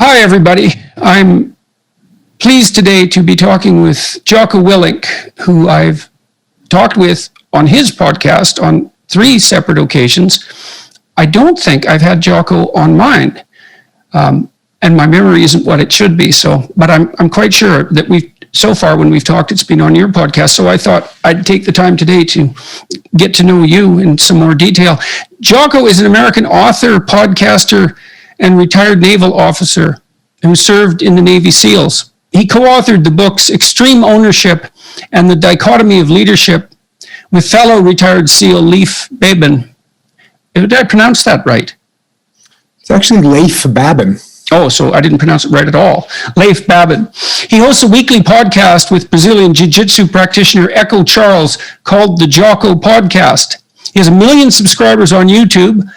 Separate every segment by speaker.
Speaker 1: Hi, everybody. I'm pleased today to be talking with Jocko Willink, who I've talked with on his podcast on 3 separate occasions. I don't think I've had Jocko on mine, and my memory isn't what it should be. But I'm quite sure that so far when we've talked, it's been on your podcast. So I thought I'd take the time today to get to know you in some more detail. Jocko is an American author, podcaster, and retired naval officer who served in the Navy SEALs. He co-authored the books Extreme Ownership and The Dichotomy of Leadership with fellow retired SEAL Leif Babin. Did I pronounce that right?
Speaker 2: It's actually Leif Babin.
Speaker 1: Oh, so I didn't pronounce it right at all. Leif Babin. He hosts a weekly podcast with Brazilian Jiu-Jitsu practitioner Echo Charles called the Jocko Podcast. He has 1 million subscribers on YouTube,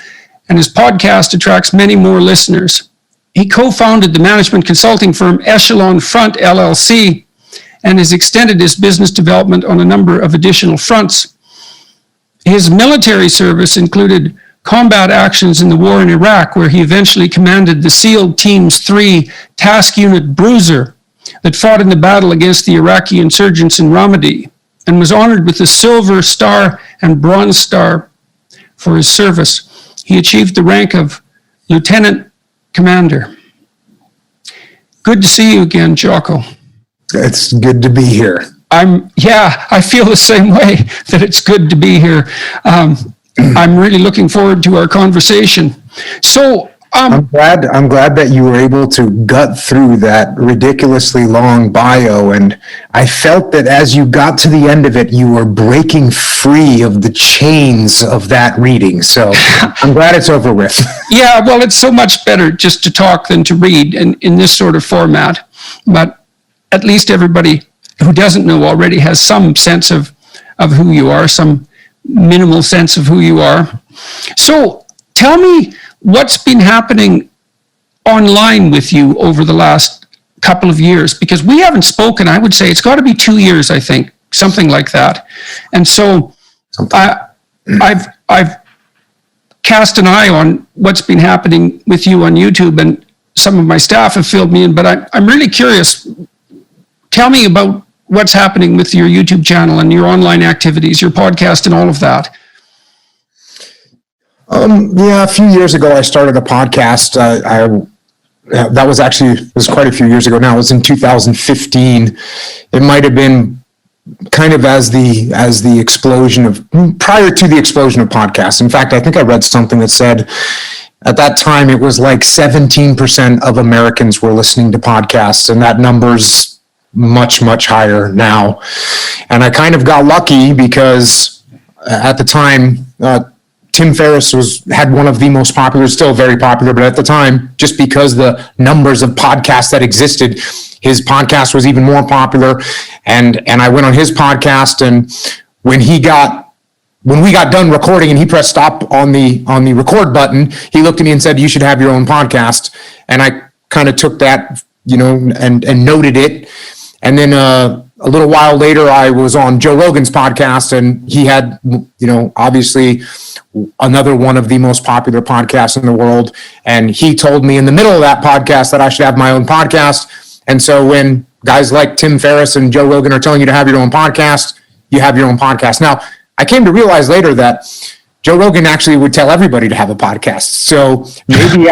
Speaker 1: and his podcast attracts many more listeners. He co-founded the management consulting firm Echelon Front LLC and has extended his business development on a number of additional fronts. His military service included combat actions in the war in Iraq, where he eventually commanded the SEAL Teams 3 Task Unit Bruiser that fought in the battle against the Iraqi insurgents in Ramadi, and was honored with the Silver Star and Bronze Star for his service. He achieved the rank of Lieutenant Commander. Good to see you again, Jocko.
Speaker 2: It's good to be here.
Speaker 1: I feel the same way, that it's good to be here. I'm really looking forward to our conversation. So I'm glad
Speaker 2: that you were able to gut through that ridiculously long bio, and I felt that as you got to the end of it, you were breaking free of the chains of that reading. So I'm glad it's over with.
Speaker 1: Yeah, well, it's so much better just to talk than to read in this sort of format. But at least everybody who doesn't know already has some sense of who you are, some minimal sense of who you are. So tell me what's been happening online with you over the last couple of years, because we haven't spoken. I would say it's got to be 2 years, I think, something like that. And so I've cast an eye on what's been happening with you on YouTube, and some of my staff have filled me in, but I'm really curious. Tell me about what's happening with your YouTube channel and your online activities, your podcast, and all of that.
Speaker 2: A few years ago, I started a podcast. That was quite a few years ago now. It was in 2015. It might have been kind of prior to the explosion of podcasts. In fact, I think I read something that said at that time it was like 17% of Americans were listening to podcasts, and that number's much, much higher now. And I kind of got lucky because at the time, Tim Ferriss had one of the most popular, still very popular, but at the time, just because the numbers of podcasts that existed, his podcast was even more popular. And I went on his podcast, and when we got done recording and he pressed stop on the record button, he looked at me and said, "You should have your own podcast." And I kind of took that, and noted it. And then a little while later, I was on Joe Rogan's podcast, and he had, obviously another one of the most popular podcasts in the world. And he told me in the middle of that podcast that I should have my own podcast. And so when guys like Tim Ferriss and Joe Rogan are telling you to have your own podcast, you have your own podcast. Now, I came to realize later that Joe Rogan actually would tell everybody to have a podcast. So maybe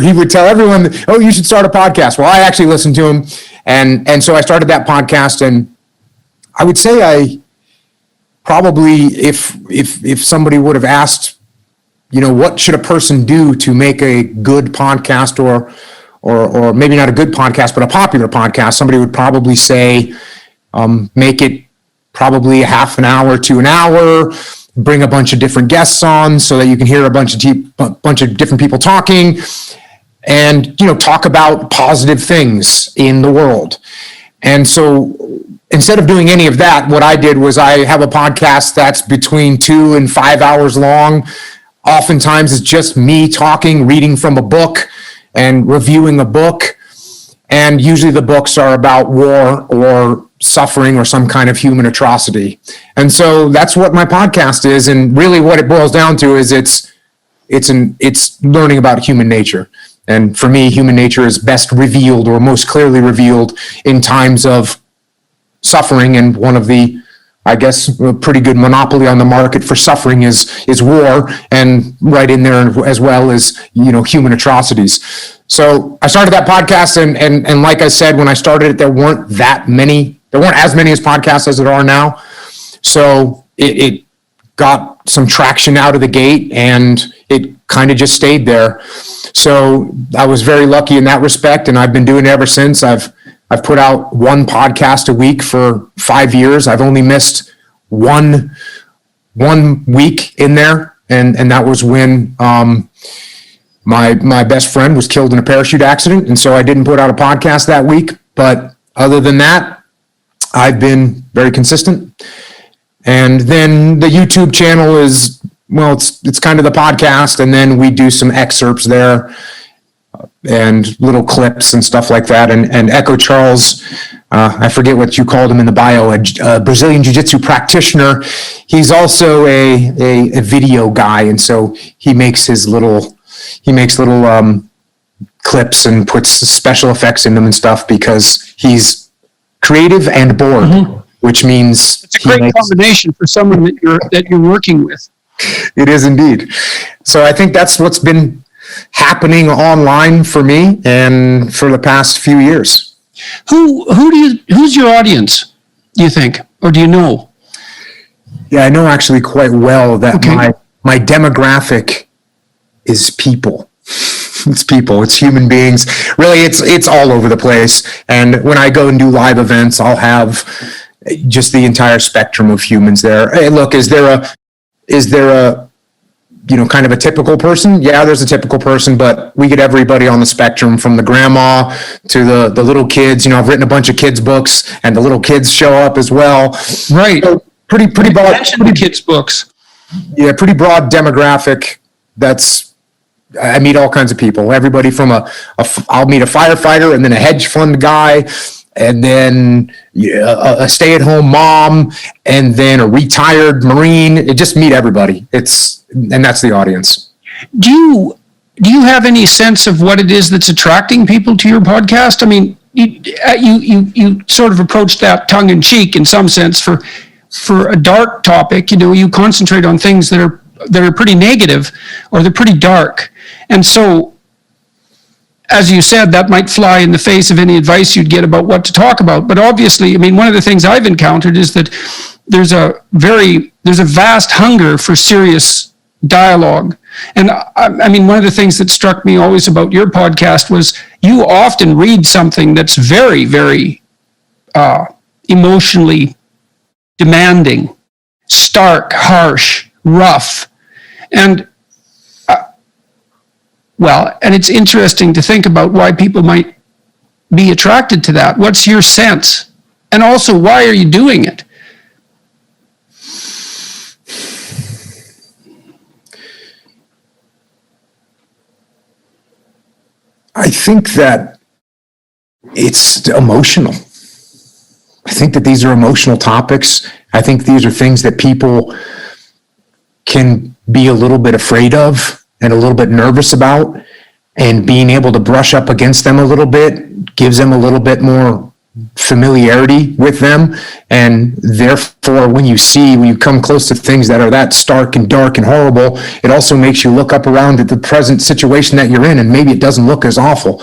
Speaker 2: he would tell everyone, "Oh, you should start a podcast." Well, I actually listened to him. And so I started that podcast, and I would say I probably, if somebody would have asked, what should a person do to make a good podcast, or maybe not a good podcast, but a popular podcast, somebody would probably say, make it probably a half an hour to an hour, bring a bunch of different guests on so that you can hear a bunch of different people talking, and talk about positive things in the world. And so instead of doing any of that, what I did was I have a podcast that's between 2 and 5 hours long. Oftentimes it's just me talking, reading from a book and reviewing a book. And usually the books are about war or suffering or some kind of human atrocity. And so that's what my podcast is. And really what it boils down to is it's learning about human nature. And for me, human nature is best revealed or most clearly revealed in times of suffering. And one of the, I guess, a pretty good monopoly on the market for suffering is war, and right in there as well as, human atrocities. So I started that podcast, and like I said, when I started it, there weren't as many as podcasts as there are now. So it got some traction out of the gate, and it kind of just stayed there. So I was very lucky in that respect, and I've been doing it ever since. I've put out one podcast a week for 5 years. I've only missed one week in there, and that was when my best friend was killed in a parachute accident, and so I didn't put out a podcast that week. But other than that, I've been very consistent. And then the YouTube channel is, well, it's kind of the podcast, and then we do some excerpts there and little clips and stuff like that. And Echo Charles, I forget what you called him in the bio, a Brazilian Jiu-Jitsu practitioner. He's also a video guy, and so he makes little clips and puts special effects in them and stuff because he's creative and bored. Mm-hmm. Which means
Speaker 1: it's a great combination for someone that you're working with.
Speaker 2: It is indeed. So I think that's what's been happening online for me and for the past few years.
Speaker 1: Who's your audience, do you think, or do you know?
Speaker 2: Yeah, I know actually quite well that my demographic is people. It's people. It's human beings. Really, it's all over the place. And when I go and do live events, I'll have just the entire spectrum of humans there. Hey, look, is there a kind of a typical person? Yeah, there's a typical person, but we get everybody on the spectrum, from the grandma to the little kids. I've written a bunch of kids books, and the little kids show up as well.
Speaker 1: Right.
Speaker 2: So pretty broad.
Speaker 1: Kids books.
Speaker 2: Yeah, pretty broad demographic. I meet all kinds of people. Everybody from I'll meet a firefighter, and then a hedge fund guy, and then a stay-at-home mom, and then a retired Marine. Just meet everybody. And that's the audience.
Speaker 1: Do you have any sense of what it is that's attracting people to your podcast? I mean, you sort of approach that tongue in cheek in some sense. For a dark topic, you concentrate on things that are pretty negative, or they're pretty dark, and so, as you said, that might fly in the face of any advice you'd get about what to talk about. But obviously, I mean, one of the things I've encountered is that there's a vast hunger for serious dialogue. And I mean, one of the things that struck me always about your podcast was you often read something that's very, very emotionally demanding, stark, harsh, rough. And and it's interesting to think about why people might be attracted to that. What's your sense? And also, why are you doing it?
Speaker 2: I think that it's emotional. I think that these are emotional topics. I think these are things that people can be a little bit afraid of and a little bit nervous about, and being able to brush up against them a little bit gives them a little bit more familiarity with them. And therefore, when you come close to things that are that stark and dark and horrible, it also makes you look up around at the present situation that you're in, and maybe it doesn't look as awful.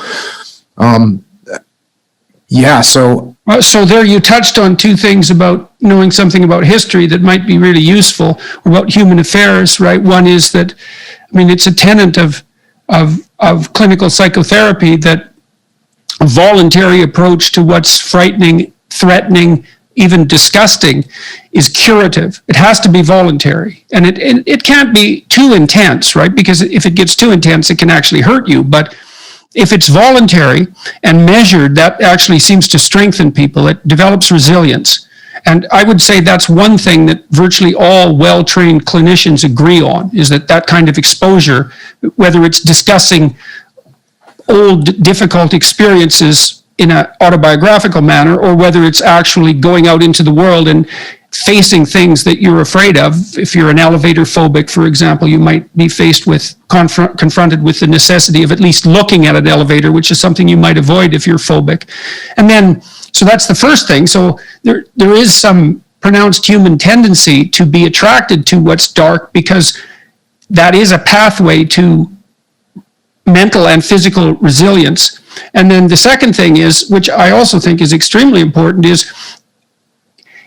Speaker 2: So
Speaker 1: there you touched on two things about knowing something about history that might be really useful, or about human affairs, right? One is that, I mean, it's a tenet of clinical psychotherapy that a voluntary approach to what's frightening, threatening, even disgusting is curative. It has to be voluntary, and it can't be too intense, right? Because if it gets too intense, it can actually hurt you. But if it's voluntary and measured, that actually seems to strengthen people. It develops resilience. And I would say that's one thing that virtually all well-trained clinicians agree on, is that kind of exposure, whether it's discussing old, difficult experiences in an autobiographical manner, or whether it's actually going out into the world and facing things that you're afraid of. If you're an elevator phobic, for example, you might be faced with confronted with the necessity of at least looking at an elevator, which is something you might avoid if you're phobic. And then, so that's the first thing. So there is some pronounced human tendency to be attracted to what's dark, because that is a pathway to mental and physical resilience. And then the second thing is, which I also think is extremely important, is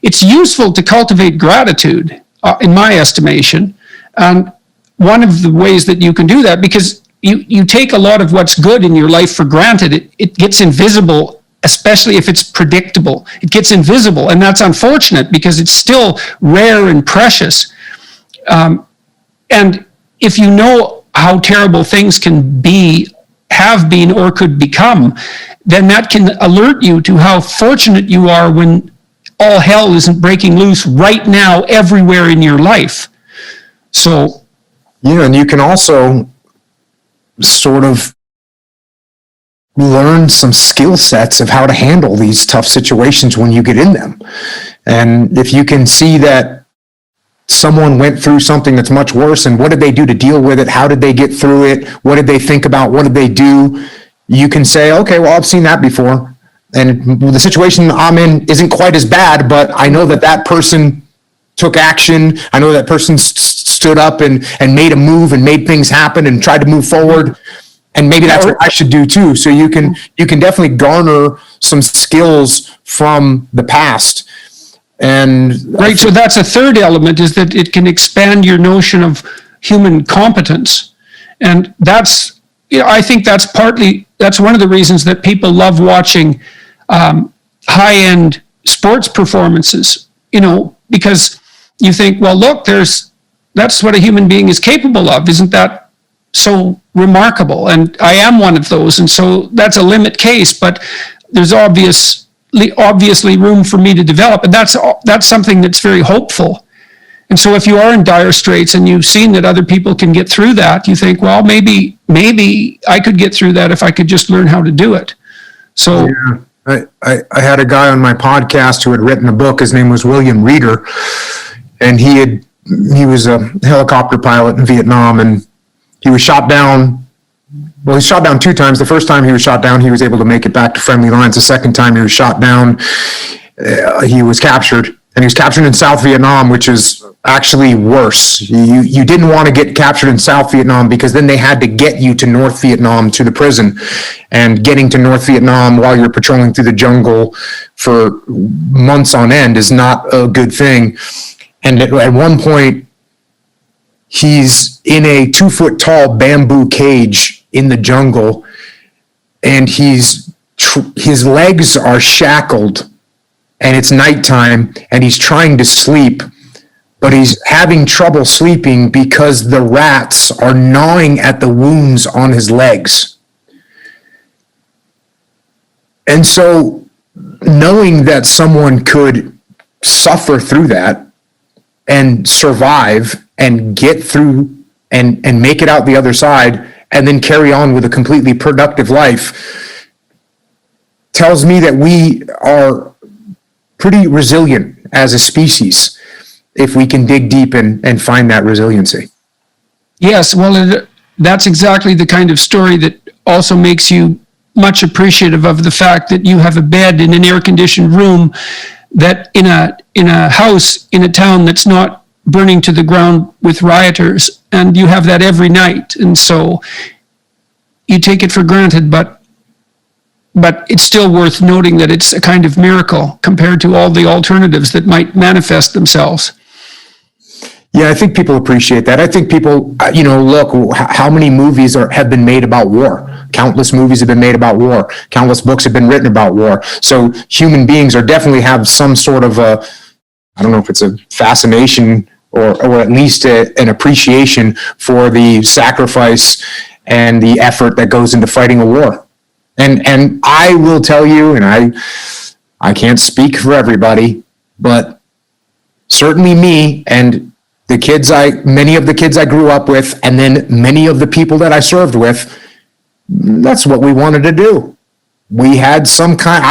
Speaker 1: it's useful to cultivate gratitude, in my estimation. And one of the ways that you can do that, because you take a lot of what's good in your life for granted, it gets invisible, especially if it's predictable. It gets invisible, and that's unfortunate because it's still rare and precious. And if you know how terrible things can be, have been, or could become, then that can alert you to how fortunate you are when all hell isn't breaking loose right now everywhere in your life. So,
Speaker 2: yeah, and you can also sort of learn some skill sets of how to handle these tough situations when you get in them. And if you can see that someone went through something that's much worse, and what did they do to deal with it? How did they get through it? What did they think about? What did they do? You can say, okay, well, I've seen that before. And the situation I'm in isn't quite as bad, but I know that person took action. I know that person stood up and made a move and made things happen and tried to move forward. And maybe that's what I should do too. So you can definitely garner some skills from the past. And
Speaker 1: right, so that's a third element, is that it can expand your notion of human competence. And that's, I think that's one of the reasons that people love watching high-end sports performances, because you think, well, look, that's what a human being is capable of. Isn't that so remarkable? And I am one of those. And so that's a limit case, but there's obviously room for me to develop. And that's something that's very hopeful. And so if you are in dire straits and you've seen that other people can get through that, you think, well, maybe I could get through that if I could just learn how to do it. So
Speaker 2: yeah. I had a guy on my podcast who had written a book. His name was William Reeder, and he was a helicopter pilot in Vietnam, and he was shot down. Well, he shot down 2 times. The first time he was shot down, he was able to make it back to friendly lines. The second time he was shot down, he was captured, and he was captured in South Vietnam, which is actually worse. You didn't want to get captured in South Vietnam, because then they had to get you to North Vietnam, to the prison. And getting to North Vietnam while you're patrolling through the jungle for months on end is not a good thing. And at one point, he's in a 2-foot tall bamboo cage in the jungle, and his legs are shackled, and it's nighttime, and he's trying to sleep, but he's having trouble sleeping because the rats are gnawing at the wounds on his legs. And so, knowing that someone could suffer through that and survive and get through and make it out the other side and then carry on with a completely productive life tells me that we are pretty resilient as a species if we can dig deep and find that resiliency.
Speaker 1: yes, well, that's exactly the kind of story that also makes you much appreciative of the fact that you have a bed in an air-conditioned room, that in a house in a town that's not burning to the ground with rioters, and you have that every night. And so you take it for granted, but it's still worth noting that it's a kind of miracle compared to all the alternatives that might manifest themselves.
Speaker 2: Yeah, I think people appreciate that. I think people, look, how many movies have been made about war? Countless movies have been made about war. Countless books have been written about war. So human beings definitely have some sort of I don't know if it's a fascination or at least an appreciation for the sacrifice and the effort that goes into fighting a war. And I will tell you, and I can't speak for everybody, but certainly me and many of the kids I grew up with, and then many of the people that I served with, that's what we wanted to do. I had some kind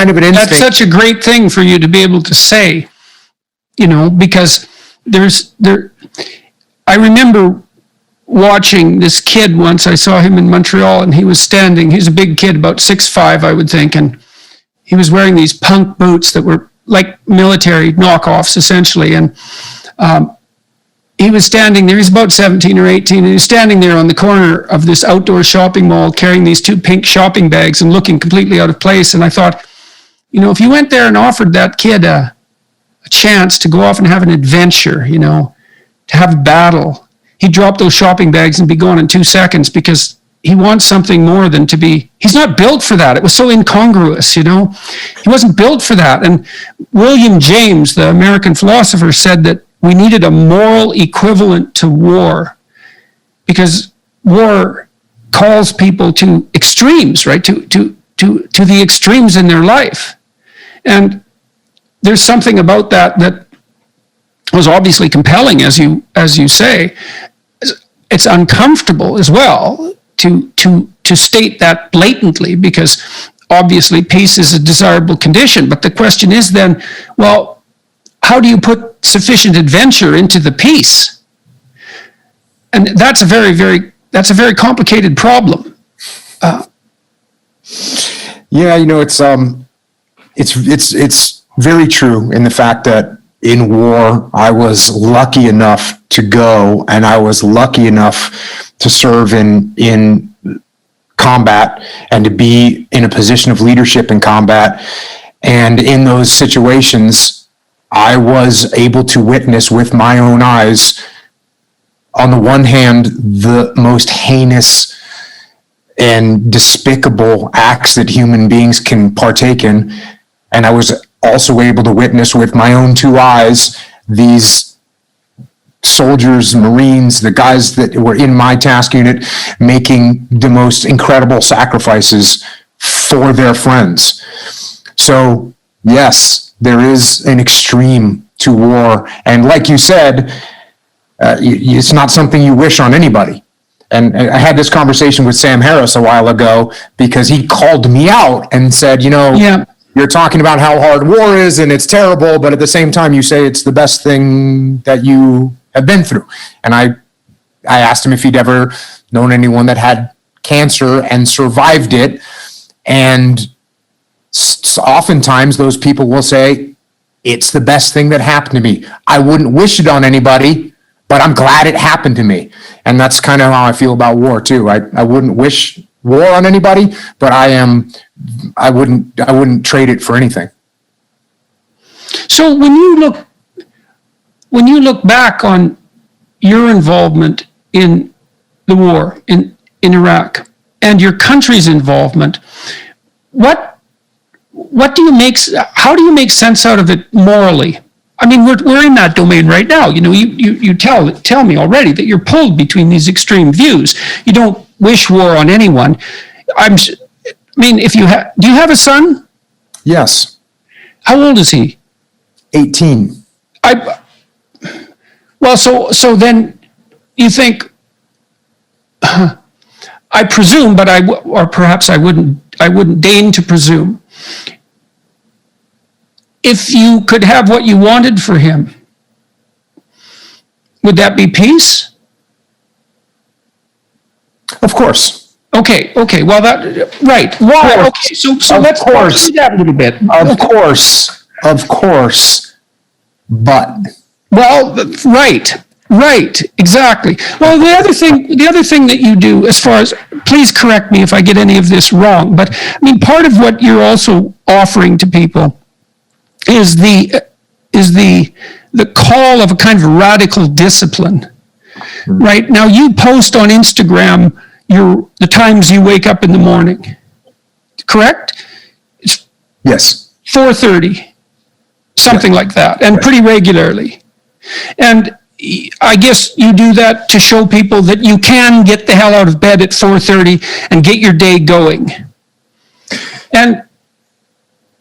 Speaker 2: of an instinct.
Speaker 1: That's such a great thing for you to be able to say. because I remember watching this kid once. I saw him in Montreal, and he was standing. He's a big kid, about 6'5", I would think, and he was wearing these punk boots that were like military knockoffs, essentially. And he was standing there. He's about 17 or 18, and he was standing there on the corner of this outdoor shopping mall carrying these 2 pink shopping bags and looking completely out of place. And I thought, if you went there and offered that kid a chance to go off and have an adventure, to have a battle, he'd drop those shopping bags and be gone in 2 seconds, because he wants something more than he's not built for that. It was so incongruous, he wasn't built for that. And William James, the American philosopher, said that we needed a moral equivalent to war, because war calls people to extremes, right? To the extremes in their life. And there's something about that was obviously compelling, as you say. It's uncomfortable as well to state that blatantly, because obviously peace is a desirable condition. But the question is then, well, how do you put sufficient adventure into the peace? And that's a very complicated problem.
Speaker 2: It's very true in the fact that in war, I was lucky enough to go, and I was lucky enough to serve in combat and to be in a position of leadership in combat. And in those situations, I was able to witness with my own eyes, on the one hand, the most heinous and despicable acts that human beings can partake in. And I was also able to witness with my own 2 eyes these soldiers, Marines, the guys that were in my task unit, making the most incredible sacrifices for their friends. So yes, there is an extreme to war. And like you said, it's not something you wish on anybody. And I had this conversation with Sam Harris a while ago, because he called me out and said, you're talking about how hard war is and it's terrible, but at the same time you say it's the best thing that you have been through. And I asked him if he'd ever known anyone that had cancer and survived it. And oftentimes those people will say, it's the best thing that happened to me. I wouldn't wish it on anybody, but I'm glad it happened to me. And that's kind of how I feel about war too. I wouldn't wish war on anybody, but I wouldn't trade it for anything.
Speaker 1: So when you look back on your involvement in the war in Iraq and your country's involvement, how do you make sense out of it morally? I mean, we're in that domain right now. You tell me already that you're pulled between these extreme views. You don't wish war on anyone. Do you have a son?
Speaker 2: Yes.
Speaker 1: How old is he?
Speaker 2: 18.
Speaker 1: So then you think, I presume, but perhaps I wouldn't deign to presume. If you could have what you wanted for him, would that be peace?
Speaker 2: Of course.
Speaker 1: Okay. Well, right. Why? Okay. So let's do that a little bit.
Speaker 2: Of course. But.
Speaker 1: Well, right. Exactly. Well, the other thing that you do, as far as, please correct me if I get any of this wrong, but I mean, part of what you're also offering to people is the call of a kind of radical discipline. Right now, you post on Instagram the times you wake up in the morning, correct?
Speaker 2: Yes.
Speaker 1: 4:30, something like that, and pretty regularly. And I guess you do that to show people that you can get the hell out of bed at 4:30 and get your day going. And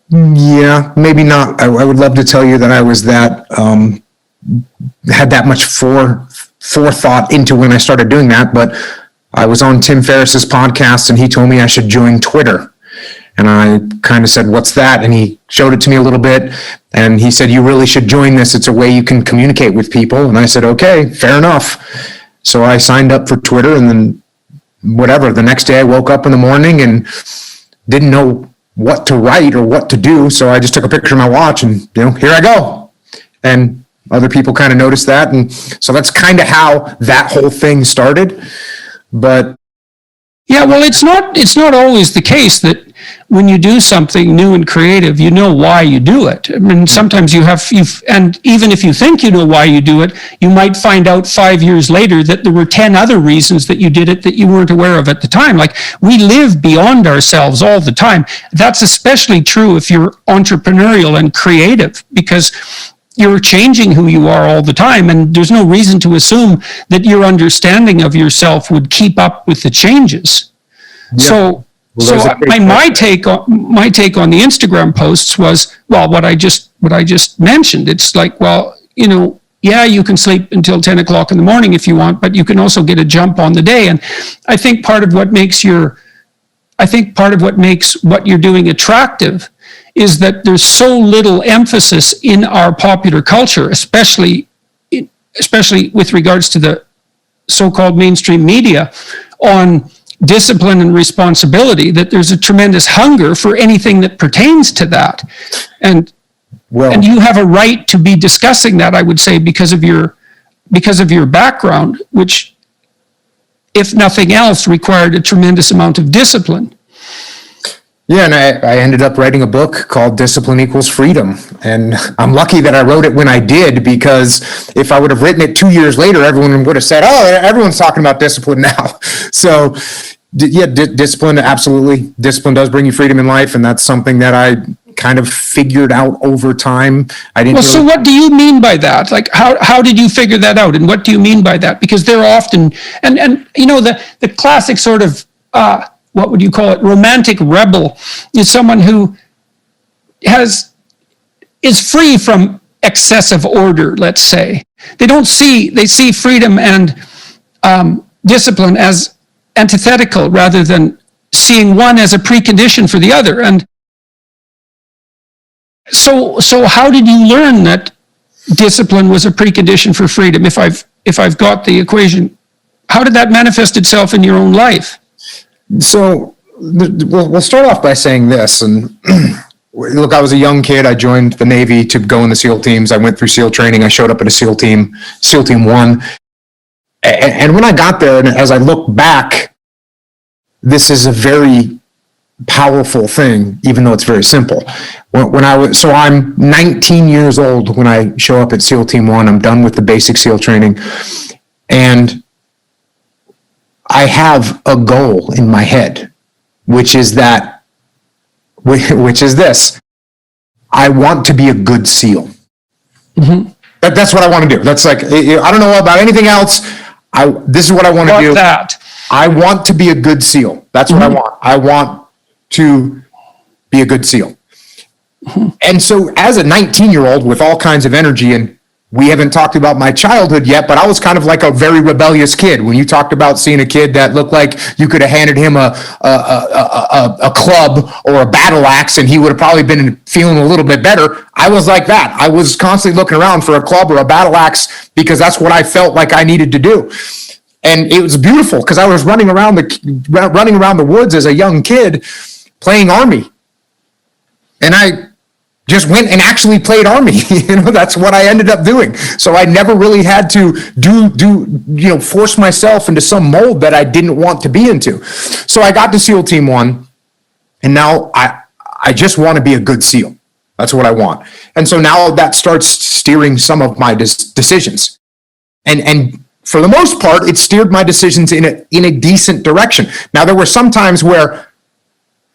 Speaker 2: yeah, maybe not. I would love to tell you that I was had that much forethought into when I started doing that, but I was on Tim Ferriss's podcast and he told me I should join Twitter. And I kind of said, what's that? And he showed it to me a little bit. And he said, you really should join this. It's a way you can communicate with people. And I said, okay, fair enough. So I signed up for Twitter, and then whatever, the next day I woke up in the morning and didn't know what to write or what to do. So I just took a picture of my watch and, here I go. And other people kind of noticed that. And so that's kind of how that whole thing started. But
Speaker 1: yeah, well, it's not always the case that when you do something new and creative, you know why you do it. I mean, sometimes and even if you think you know why you do it, you might find out 5 years later that there were 10 other reasons that you did it that you weren't aware of at the time. Like, we live beyond ourselves all the time. That's especially true if you're entrepreneurial and creative, because you're changing who you are all the time, and there's no reason to assume that your understanding of yourself would keep up with the changes. Yeah. So my take on the Instagram posts was, well, what I just mentioned. It's like, well, yeah, you can sleep until 10 o'clock in the morning if you want, but you can also get a jump on the day. And I think part of what makes what you're doing attractive is that there's so little emphasis in our popular culture, especially with regards to the so-called mainstream media, on discipline and responsibility, that there's a tremendous hunger for anything that pertains to that. And you have a right to be discussing that, I would say, because of your background, which, if nothing else, required a tremendous amount of discipline.
Speaker 2: Yeah, and I ended up writing a book called Discipline Equals Freedom. And I'm lucky that I wrote it when I did, because if I would have written it 2 years later, everyone would have said, oh, everyone's talking about discipline now. So, yeah, discipline, absolutely. Discipline does bring you freedom in life, and that's something that I kind of figured out over time.
Speaker 1: So what do you mean by that? Like, how did you figure that out? And what do you mean by that? Because they're often, and the classic sort of, what would you call it, romantic rebel is someone who is free from excessive order, let's say. They see freedom and discipline as antithetical rather than seeing one as a precondition for the other. And so how did you learn that discipline was a precondition for freedom? If I've got the equation, how did that manifest itself in your own life?
Speaker 2: So we'll start off by saying this. And look, I was a young kid. I joined the Navy to go in the SEAL teams. I went through SEAL training. I showed up at a SEAL Team 1. And when I got there, and as I look back, this is a very powerful thing, even though it's very simple. So I'm 19 years old when I show up at SEAL Team 1. I'm done with the basic SEAL training. And I have a goal in my head, which is this. I want to be a good SEAL. Mm-hmm. That's what I want to do. That's like, I don't know about anything else. This is what I want to do. I want to be a good SEAL. That's what I want. I want to be a good SEAL. Mm-hmm. And so as a 19-year-old with all kinds of energy, and we haven't talked about my childhood yet, but I was kind of like a very rebellious kid. When you talked about seeing a kid that looked like you could have handed him a club or a battle axe and he would have probably been feeling a little bit better, I was like that. I was constantly looking around for a club or a battle axe because that's what I felt like I needed to do. And it was beautiful because I was running around the woods as a young kid playing Army. And I just went and actually played Army. That's what I ended up doing. So I never really had to force myself into some mold that I didn't want to be into. So I got to SEAL Team 1, and now I just want to be a good SEAL. That's what I want. And so now that starts steering some of my decisions. And for the most part, it steered my decisions in a decent direction. Now, there were some times where,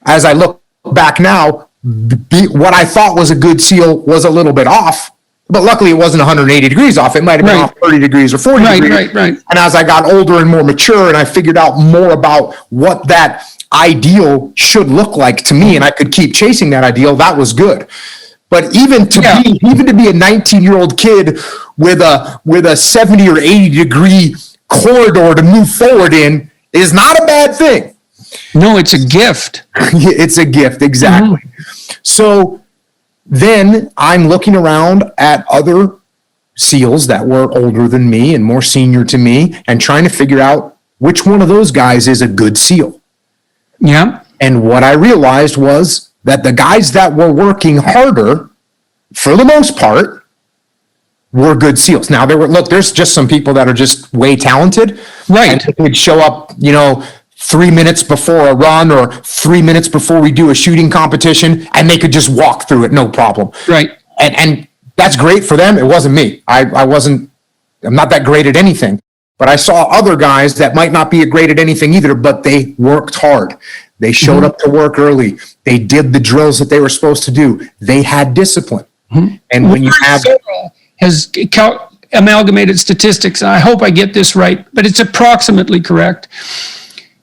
Speaker 2: as I look back now, what I thought was a good SEAL was a little bit off, but luckily it wasn't 180 degrees off. It might have been off 30 degrees or 40 degrees. Right. And as I got older and more mature and I figured out more about what that ideal should look like to me and I could keep chasing that ideal, that was good. But even to be a 19-year-old kid with a 70 or 80 degree corridor to move forward in is not a bad thing.
Speaker 1: No, it's a gift.
Speaker 2: It's a gift, exactly. So then I'm looking around at other SEALs that were older than me and more senior to me and trying to figure out which one of those guys is a good SEAL.
Speaker 1: Yeah.
Speaker 2: And what I realized was that the guys that were working harder, for the most part, were good SEALs. Now, there's just some people that are just way talented.
Speaker 1: Right.
Speaker 2: And they would show up, 3 minutes before a run or 3 minutes before we do a shooting competition, and they could just walk through it, no problem.
Speaker 1: Right.
Speaker 2: And that's great for them. It wasn't me. I'm not that great at anything. But I saw other guys that might not be great at anything either, but they worked hard. They showed up to work early. They did the drills that they were supposed to do. They had discipline. And when you have...
Speaker 1: has amalgamated statistics, and I hope I get this right, but it's approximately correct.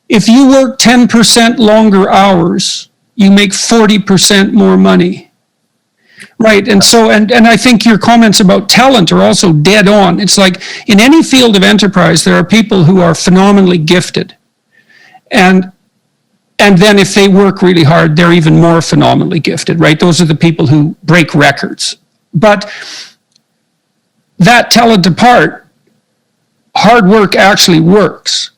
Speaker 1: If you work 10% longer hours, you make 40% more money. Right, and so, and I think your comments about talent are also dead on. It's like in any field of enterprise, there are people who are phenomenally gifted. And then if they work really hard, they're even more phenomenally gifted, right? Those are the people who break records. But that talent apart, hard work actually works.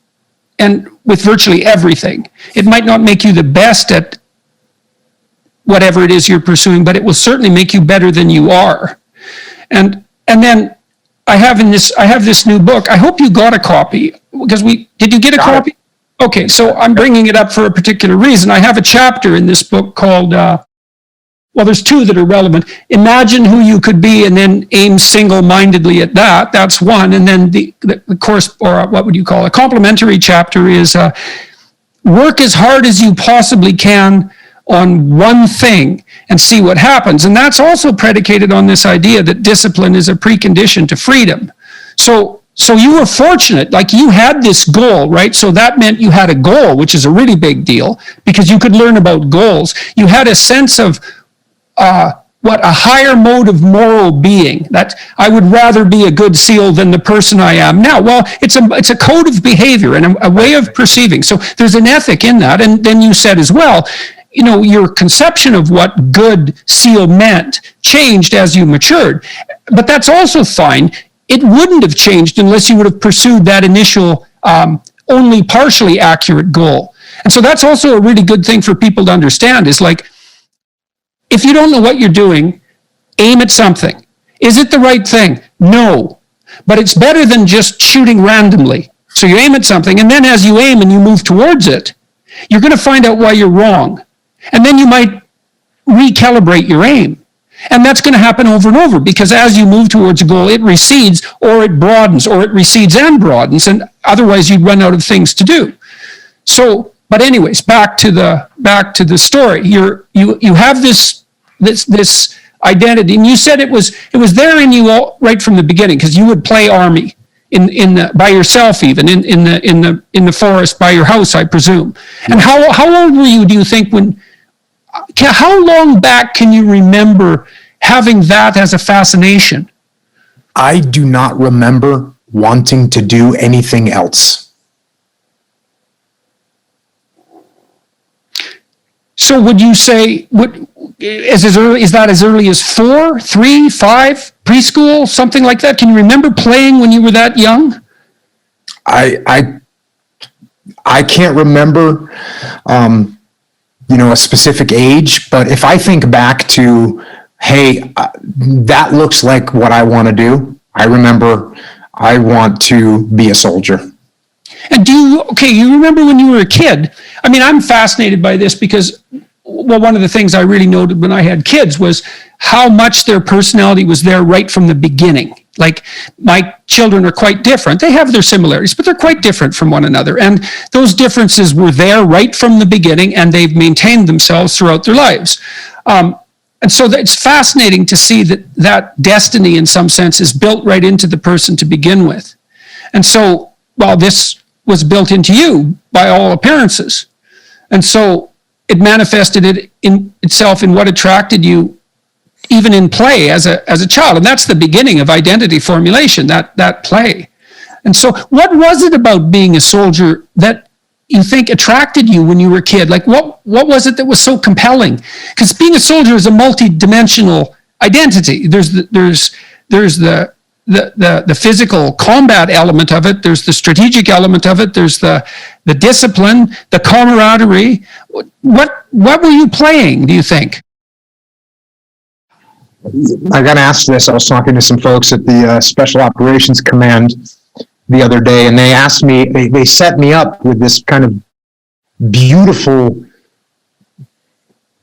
Speaker 1: And with virtually everything. It might not make you the best at whatever it is you're pursuing, but it will certainly make you better than you are. And then I have this new book. I hope you got a copy, because did you get a copy? Okay, so I'm bringing it up for a particular reason. I have a chapter in this book called, there's two that are relevant. Imagine who you could be and then aim single-mindedly at that. That's one. And then the course, or what would you call it? A complementary chapter is work as hard as you possibly can on one thing and see what happens. And that's also predicated on this idea that discipline is a precondition to freedom. So you were fortunate, like you had this goal, right? So that meant you had a goal, which is a really big deal because you could learn about goals. You had a sense of a higher mode of moral being, that I would rather be a good SEAL than the person I am now. Well, it's a code of behavior and a way of perceiving. So there's an ethic in that. And then you said as well, your conception of what good SEAL meant changed as you matured. But that's also fine. It wouldn't have changed unless you would have pursued that initial only partially accurate goal. And so that's also a really good thing for people to understand is like, if you don't know what you're doing, aim at something. Is it the right thing? No. But it's better than just shooting randomly. So you aim at something, and then as you aim and you move towards it, you're going to find out why you're wrong. And then you might recalibrate your aim. And that's going to happen over and over, because as you move towards a goal, it recedes or it broadens, or it recedes and broadens, and otherwise you'd run out of things to do. So, but anyways, back to the story. You have this identity, and you said it was there in you all right from the beginning, because you would play army by yourself, even in the forest by your house, I presume. And how old were you, do you think, how long back can you remember having that as a fascination?
Speaker 2: I do not remember wanting to do anything else.
Speaker 1: So would you say, is that as early as 4, 3, 5, preschool, something like that? Can you remember playing when you were that young?
Speaker 2: I can't remember, a specific age, but if I think back to, hey, that looks like what I want to do, I remember I want to be a soldier.
Speaker 1: And you remember when you were a kid? I mean, I'm fascinated by this because, one of the things I really noted when I had kids was how much their personality was there right from the beginning. Like, my children are quite different. They have their similarities, but they're quite different from one another. And those differences were there right from the beginning, and they've maintained themselves throughout their lives. And so it's fascinating to see that destiny, in some sense, is built right into the person to begin with. And so, this was built into you by all appearances. And so it manifested itself in what attracted you even in play as a child. And that's the beginning of identity formulation, that play. And so what was it about being a soldier that you think attracted you when you were a kid? Like what was it that was so compelling? Because being a soldier is a multi-dimensional identity. There's the physical combat element of it. There's the strategic element of it. There's the discipline, the camaraderie. What were you playing, do you think?
Speaker 2: I got asked this. I was talking to some folks at the Special Operations Command the other day, and they asked me, they set me up with this kind of beautiful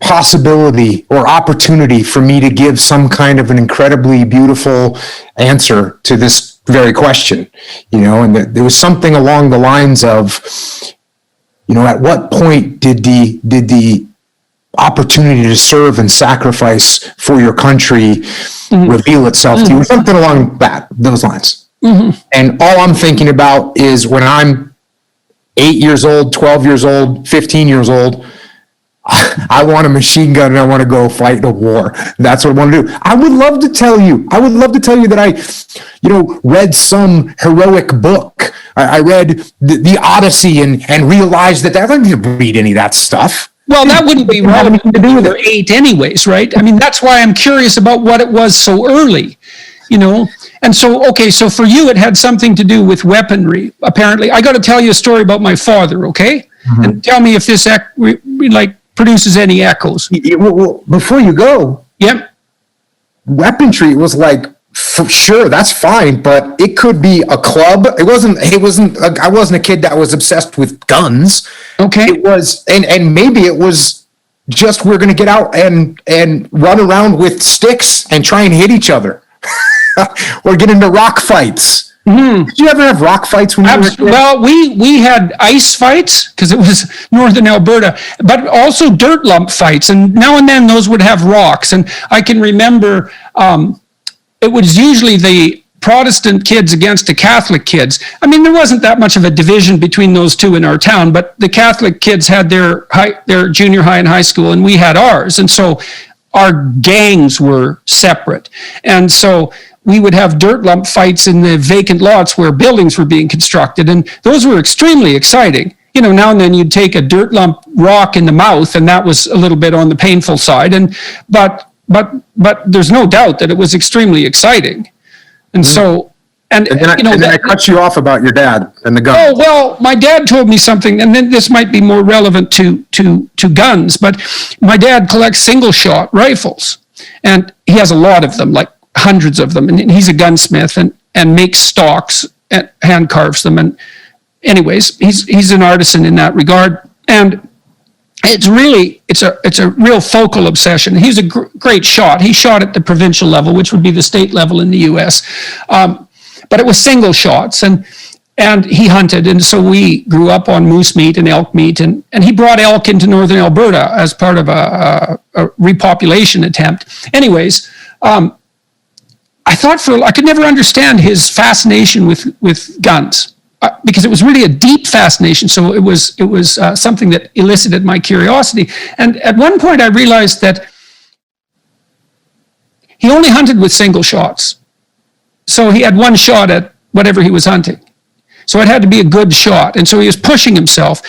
Speaker 2: possibility or opportunity for me to give some kind of an incredibly beautiful answer to this very question, and there was something along the lines of, at what point did the opportunity to serve and sacrifice for your country reveal itself to you? Something along those lines. And all I'm thinking about is when I'm 8 years old, 12 years old, 15 years old, I want a machine gun and I want to go fight a war. That's what I want to do. I would love to tell you that I, read some heroic book. I read the Odyssey and realized that I didn't read any of that stuff.
Speaker 1: Well, that wouldn't be relevant to do with 8 anyways, right? I mean, that's why I'm curious about what it was so early, And so, okay, so for you, it had something to do with weaponry, apparently. I got to tell you a story about my father, okay? And tell me if this, produces any echoes.
Speaker 2: Well, before you go,
Speaker 1: Yep.
Speaker 2: weaponry was like, for sure, that's fine, but it could be a club. I wasn't a kid that was obsessed with guns.
Speaker 1: Okay.
Speaker 2: It was, and maybe it was just, we're going to get out and run around with sticks and try and hit each other or get into rock fights. Did you ever have rock fights when you were a kid?
Speaker 1: Well, we had ice fights because it was northern Alberta, but also dirt lump fights. And now and then those would have rocks. And I can remember it was usually the Protestant kids against the Catholic kids. I mean, there wasn't that much of a division between those two in our town, but the Catholic kids had their junior high and high school, and we had ours. And so our gangs were separate. And so we would have dirt lump fights in the vacant lots where buildings were being constructed. And those were extremely exciting. Now and then you'd take a dirt lump rock in the mouth, and that was a little bit on the painful side. But there's no doubt that it was extremely exciting. And so, and then
Speaker 2: I cut you off about your dad and the gun.
Speaker 1: Oh, well, my dad told me something, and then this might be more relevant to guns, but my dad collects single shot rifles, and he has a lot of them, like hundreds of them, and he's a gunsmith and makes stocks and hand carves them. And anyways, he's an artisan in that regard, and it's a real focal obsession. He's a great shot. He shot at the provincial level, which would be the state level in the U.S., but it was single shots, and he hunted, and so we grew up on moose meat and elk meat, and he brought elk into northern Alberta as part of a repopulation attempt. Anyways, I could never understand his fascination with guns because it was really a deep fascination. So it was something that elicited my curiosity. And at one point, I realized that he only hunted with single shots. So he had one shot at whatever he was hunting. So it had to be a good shot. And so he was pushing himself.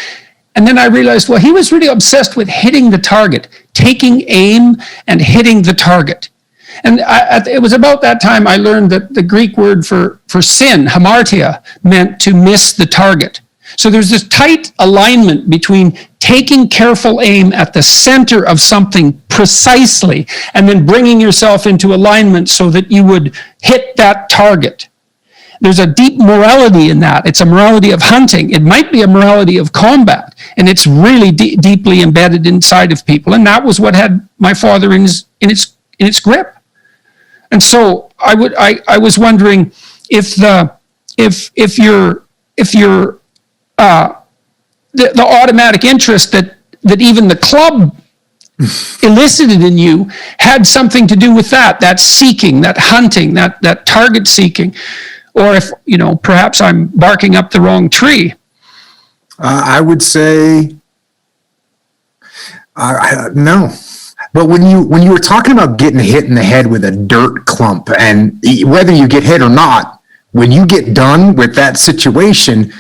Speaker 1: And then I realized, well, he was really obsessed with hitting the target, taking aim and hitting the target. And it was about that time I learned that the Greek word for sin, hamartia, meant to miss the target. So there's this tight alignment between taking careful aim at the center of something precisely and then bringing yourself into alignment so that you would hit that target. There's a deep morality in that. It's a morality of hunting. It might be a morality of combat, and it's really deeply embedded inside of people. And that was what had my father in its grip. And so I was wondering if the automatic interest that even the club elicited in you had something to do with that seeking, that hunting, that target seeking, or if perhaps I'm barking up the wrong tree.
Speaker 2: I would say no. But when you were talking about getting hit in the head with a dirt clump, and whether you get hit or not, when you get done with that situation,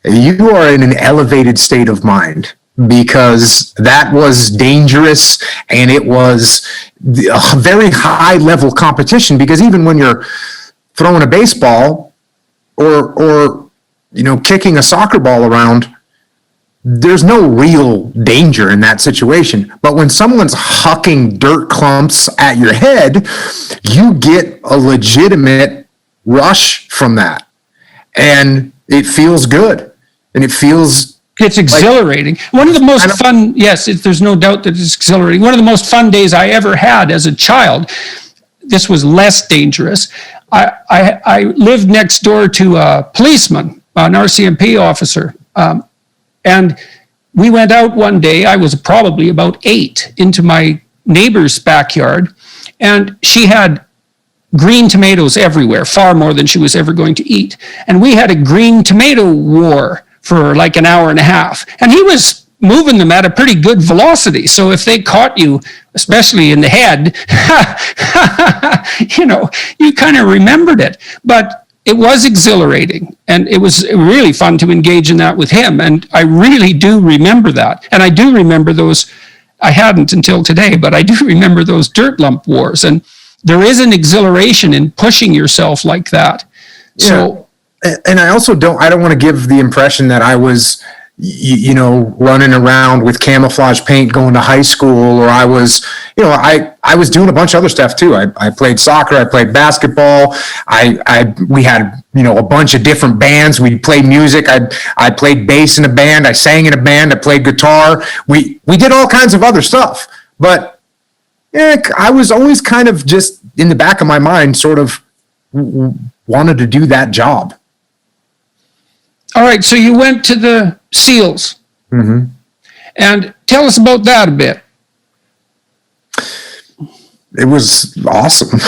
Speaker 2: you are in an elevated state of mind, because that was dangerous, and it was a very high level competition, because even when you're throwing a baseball or kicking a soccer ball around, there's no real danger in that situation. But when someone's hucking dirt clumps at your head, you get a legitimate rush from that, and it feels good, and
Speaker 1: it's exhilarating. One of the most fun, yes, there's no doubt that it's exhilarating. One of the most fun days I ever had as a child, this was less dangerous. I lived next door to a policeman, an RCMP officer, and we went out one day. I was probably about 8, into my neighbor's backyard, and she had green tomatoes everywhere, far more than she was ever going to eat. And we had a green tomato war for like an hour and a half. And he was moving them at a pretty good velocity. So if they caught you, especially in the head, you kind of remembered it. But it was exhilarating, and it was really fun to engage in that with him. And I really do remember that. And I do remember those, I hadn't until today, but I do remember those dirt lump wars. And there is an exhilaration in pushing yourself like that.
Speaker 2: Yeah.
Speaker 1: So,
Speaker 2: and I don't want to give the impression that I was, running around with camouflage paint going to high school, or I was, I was doing a bunch of other stuff too. I played soccer, I played basketball. We had, a bunch of different bands. We played music. I played bass in a band. I sang in a band. I played guitar. We did all kinds of other stuff, but I was always kind of just in the back of my mind, sort of wanted to do that job.
Speaker 1: All right, so you went to the SEALs.
Speaker 2: Mm-hmm.
Speaker 1: And tell us about that a bit.
Speaker 2: It was awesome.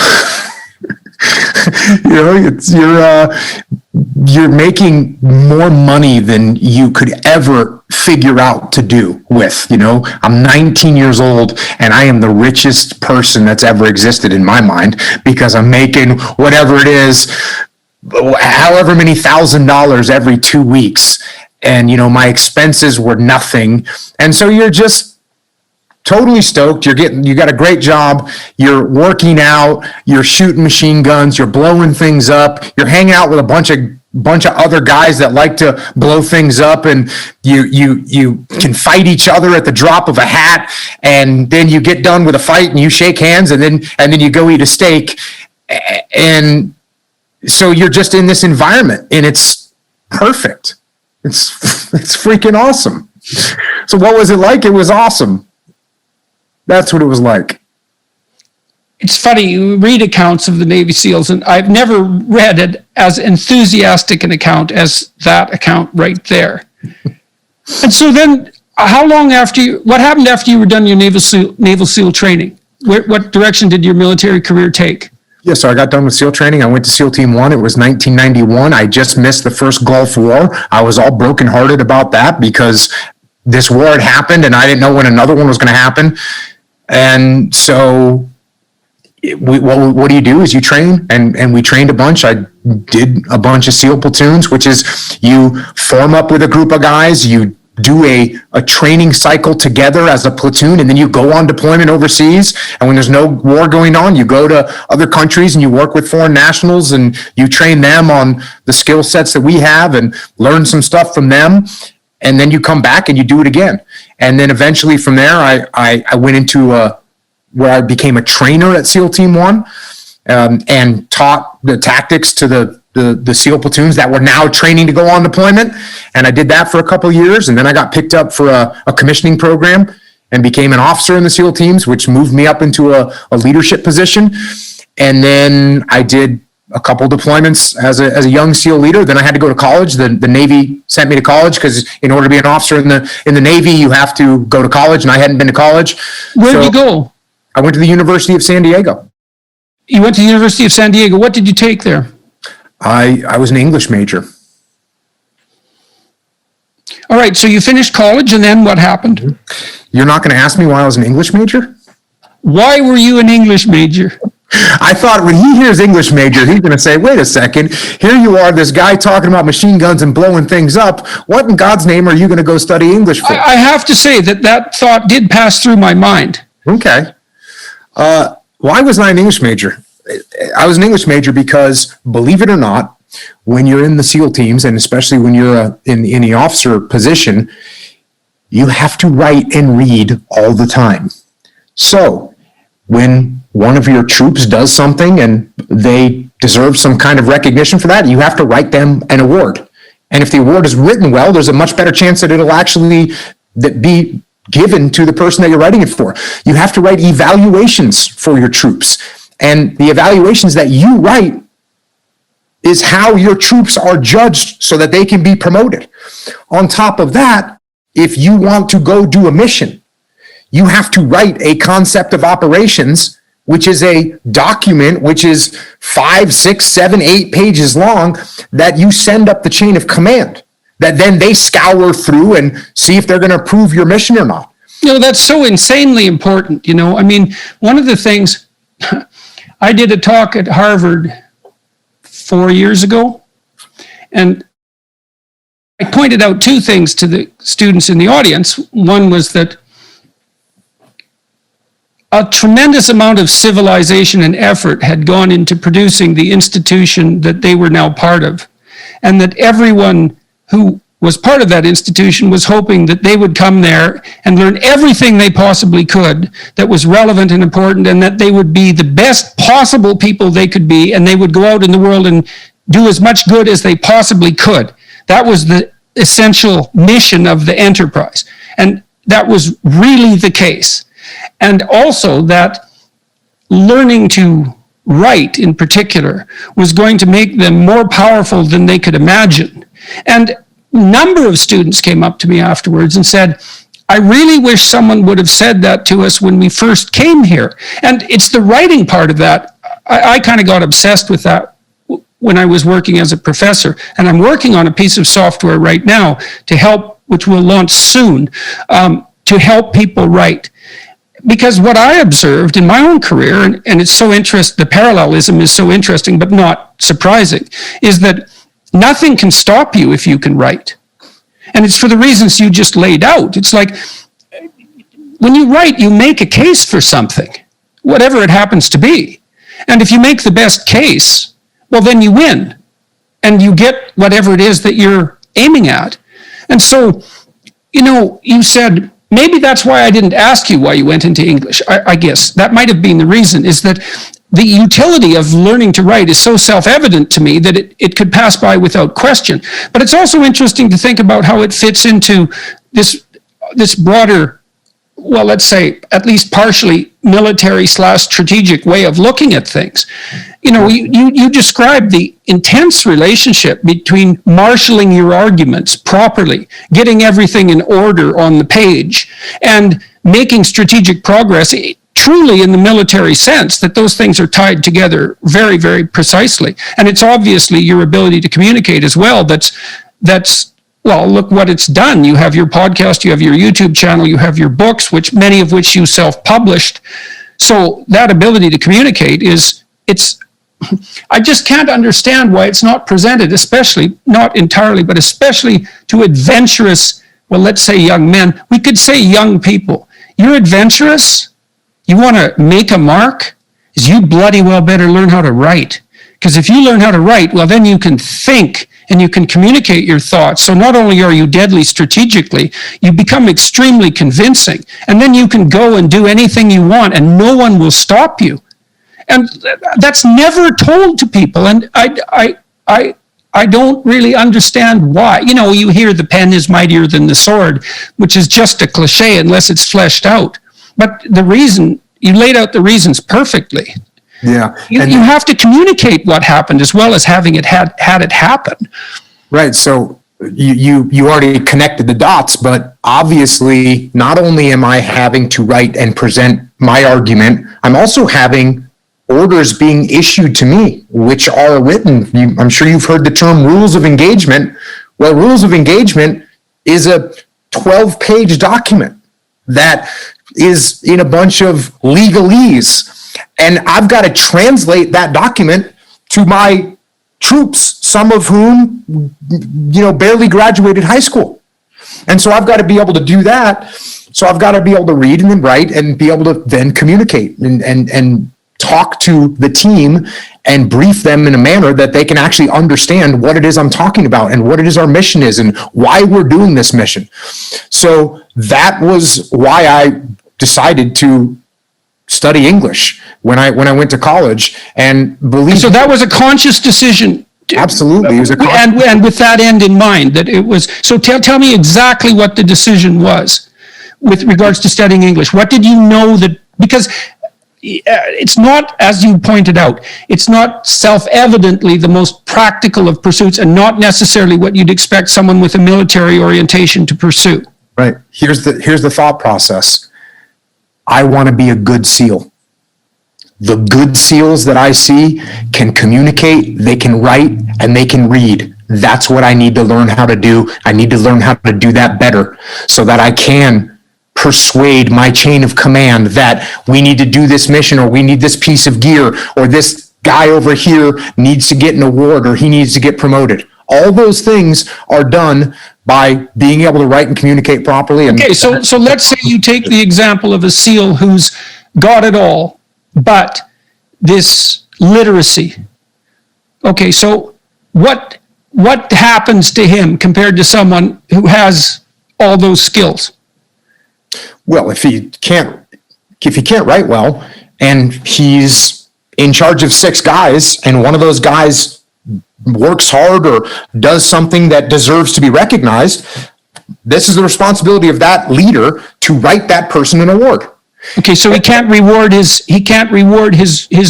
Speaker 2: You're making more money than you could ever figure out to do with. I'm 19 years old, and I am the richest person that's ever existed in my mind, because I'm making whatever it is, however many $1,000 every 2 weeks. And, my expenses were nothing. And so you're just totally stoked. You got a great job. You're working out, you're shooting machine guns, you're blowing things up, you're hanging out with a bunch of other guys that like to blow things up, and you can fight each other at the drop of a hat, and then you get done with a fight and you shake hands, and then you go eat a steak. And so you're just in this environment, and it's perfect. It's freaking awesome. So what was it like? It was awesome. That's what it was like.
Speaker 1: It's funny, you read accounts of the Navy SEALs, and I've never read it as enthusiastic an account as that account right there. And so then, what happened after you were done your Naval SEAL training? What direction did your military career take?
Speaker 2: Yeah, so I got done with SEAL training. I went to SEAL Team 1. It was 1991. I just missed the first Gulf War. I was all brokenhearted about that, because this war had happened, and I didn't know when another one was going to happen. And so what do you do is you train, and we trained a bunch. I did a bunch of SEAL platoons, which is you form up with a group of guys, you do a training cycle together as a platoon, and then you go on deployment overseas. And when there's no war going on, you go to other countries and you work with foreign nationals, and you train them on the skill sets that we have and learn some stuff from them. And then you come back and you do it again. And then eventually from there, I went into where I became a trainer at SEAL Team 1, and taught the tactics to the SEAL platoons that were now training to go on deployment. And I did that for a couple of years. And then I got picked up for a commissioning program and became an officer in the SEAL teams, which moved me up into a leadership position. And then I did a couple deployments as a young SEAL leader. Then I had to go to college. The Navy sent me to college, because in order to be an officer in the Navy, you have to go to college, and I hadn't been to college.
Speaker 1: Where did you go?
Speaker 2: I went to the University of San Diego.
Speaker 1: You went to the University of San Diego. What did you take there?
Speaker 2: I was an English major.
Speaker 1: All right, so you finished college, and then what happened?
Speaker 2: You're not going to ask me why I was an English major?
Speaker 1: Why were you an English major?
Speaker 2: I thought when he hears English major, he's going to say, wait a second, here you are, this guy talking about machine guns and blowing things up. What in God's name are you going to go study English for?
Speaker 1: I have to say that thought did pass through my mind.
Speaker 2: Okay. Why was I an English major? I was an English major because, believe it or not, when you're in the SEAL teams, and especially when you're in the officer position, you have to write and read all the time. So when one of your troops does something and they deserve some kind of recognition for that, you have to write them an award. And if the award is written well, there's a much better chance that it'll actually be given to the person that you're writing it for. You have to write evaluations for your troops. And the evaluations that you write is how your troops are judged so that they can be promoted. On top of that, if you want to go do a mission, you have to write a concept of operations, which is a document which is 5, 6, 7, 8 pages long that you send up the chain of command, that then they scour through and see if they're going to approve your mission or not.
Speaker 1: That's so insanely important. I mean, one of the things, I did a talk at Harvard 4 years ago, and I pointed out 2 things to the students in the audience. One was that a tremendous amount of civilization and effort had gone into producing the institution that they were now part of, and that everyone who was part of that institution was hoping that they would come there and learn everything they possibly could that was relevant and important, and that they would be the best possible people they could be, and they would go out in the world and do as much good as they possibly could. That was the essential mission of the enterprise. And that was really the case. And also that learning to write in particular was going to make them more powerful than they could imagine. And a number of students came up to me afterwards and said, I really wish someone would have said that to us when we first came here. And it's the writing part of that. I kind of got obsessed with that when I was working as a professor. And I'm working on a piece of software right now to help, which we'll launch soon, to help people write. Because what I observed in my own career, and it's so interesting, the parallelism is so interesting, but not surprising, is that nothing can stop you if you can write. And it's for the reasons you just laid out. It's like, when you write, you make a case for something, whatever it happens to be. And if you make the best case, well, then you win. And you get whatever it is that you're aiming at. And so, you said, maybe that's why I didn't ask you why you went into English. I guess that might have been the reason, is that the utility of learning to write is so self-evident to me that it could pass by without question. But it's also interesting to think about how it fits into this broader, well, let's say, at least partially military/strategic way of looking at things. You described the intense relationship between marshaling your arguments properly, getting everything in order on the page, and making strategic progress, truly in the military sense, that those things are tied together very, very precisely. And it's obviously your ability to communicate as well that's well, look what it's done. You have your podcast, you have your YouTube channel, you have your books, many of which you self-published. So that ability to communicate I just can't understand why it's not presented, especially, not entirely, but especially to adventurous, well, let's say young men. We could say young people. You're adventurous? You want to make a mark? You bloody well better learn how to write. Because if you learn how to write, well, then you can think and you can communicate your thoughts. So not only are you deadly strategically, you become extremely convincing. And then you can go and do anything you want and no one will stop you. And that's never told to people. And I don't really understand why. You hear the pen is mightier than the sword, which is just a cliche unless it's fleshed out. But the reason, you laid out the reasons perfectly.
Speaker 2: Yeah.
Speaker 1: You have to communicate what happened as well as having it had it happen.
Speaker 2: Right. So you already connected the dots, but obviously not only am I having to write and present my argument, I'm also having orders being issued to me, which are written. I'm sure you've heard the term rules of engagement. Well, rules of engagement is a 12-page document that is in a bunch of legalese. And I've got to translate that document to my troops, some of whom, barely graduated high school. And so I've got to be able to do that. So I've got to be able to read and then write and be able to then communicate and talk to the team and brief them in a manner that they can actually understand what it is I'm talking about and what it is our mission is and why we're doing this mission. So that was why I decided to study English when I went to college, and believe.
Speaker 1: So that was a conscious decision.
Speaker 2: Absolutely, it was a
Speaker 1: and with that end in mind, that it was. So tell me exactly what the decision was with regards to studying English. What did you know that, because it's not, as you pointed out, it's not self-evidently the most practical of pursuits, and not necessarily what you'd expect someone with a military orientation to pursue.
Speaker 2: Right. Here's the thought process. I want to be a good SEAL. The good SEALs that I see can communicate, they can write, and they can read. That's what I need to learn how to do. I need to learn how to do that better so that I can persuade my chain of command that we need to do this mission, or we need this piece of gear, or this guy over here needs to get an award, or he needs to get promoted. All those things are done by being able to write and communicate properly.
Speaker 1: Okay, so let's say you take the example of a SEAL who's got it all, but this literacy. Okay, so what happens to him compared to someone who has all those skills?
Speaker 2: Well, if he can't write well, and he's in charge of 6 guys, and one of those guys works hard or does something that deserves to be recognized, this is the responsibility of that leader to write that person an award.
Speaker 1: Okay, so he can't reward his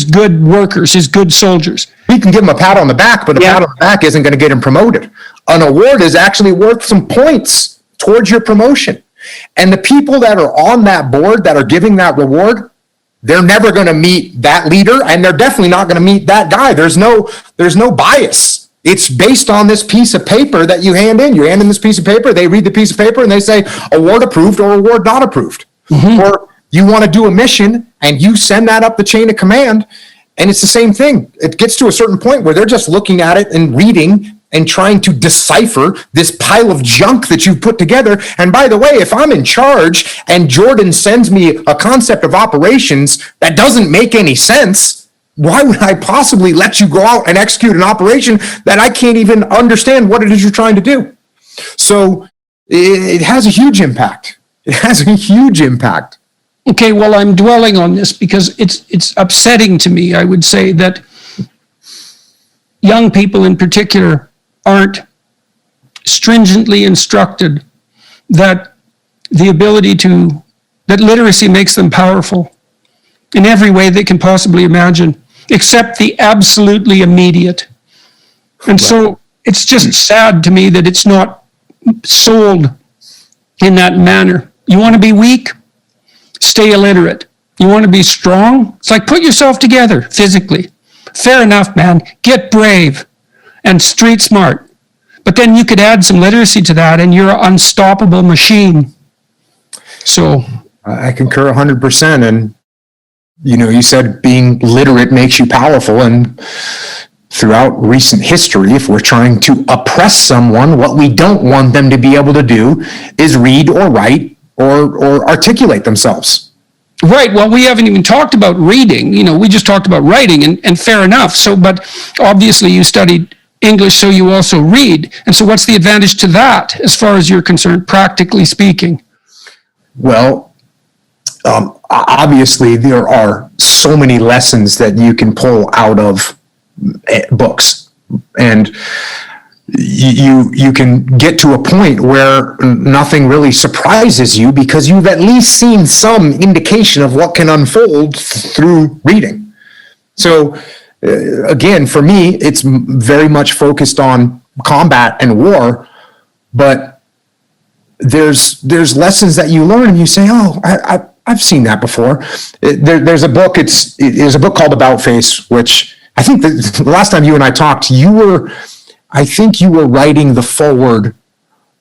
Speaker 1: good workers, his good soldiers.
Speaker 2: He can give him a pat on the back, but a pat on the back isn't going to get him promoted. An award is actually worth some points towards your promotion. And the people that are on that board that are giving that reward, they're never going to meet that leader, and they're definitely not going to meet that guy. There's no bias. It's based on this piece of paper that you hand in. You hand in this piece of paper, they read the piece of paper, and they say award approved or award not approved. Mm-hmm. Or you want to do a mission, and you send that up the chain of command, and it's the same thing. It gets to a certain point where they're just looking at it and reading and trying to decipher this pile of junk that you've put together. And by the way, if I'm in charge and Jordan sends me a concept of operations that doesn't make any sense, why would I possibly let you go out and execute an operation that I can't even understand what it is you're trying to do? So it has a huge impact. It has a huge impact.
Speaker 1: Okay, well, I'm dwelling on this because it's upsetting to me, I would say, that young people in particular aren't stringently instructed that that literacy makes them powerful in every way they can possibly imagine, except the absolutely immediate. And so it's just sad to me that it's not sold in that manner. You want to be weak? Stay illiterate. You want to be strong? It's like, put yourself together physically. Fair enough, man. Get brave and street smart. But then you could add some literacy to that and you're an unstoppable machine. So
Speaker 2: I concur 100%. And, you said being literate makes you powerful. And throughout recent history, if we're trying to oppress someone, what we don't want them to be able to do is read or write or articulate themselves.
Speaker 1: Right. Well, we haven't even talked about reading. We just talked about writing, and fair enough. So, but obviously you studied English, so you also read. And so what's the advantage to that as far as you're concerned, practically speaking?
Speaker 2: Well, obviously there are so many lessons that you can pull out of books, and you can get to a point where nothing really surprises you because you've at least seen some indication of what can unfold through reading. So again, for me, it's very much focused on combat and war, but there's lessons that you learn and you say, oh, I've seen that before. There's a book, it's a book called About Face, which I think the last time you and I talked, I think you were writing the foreword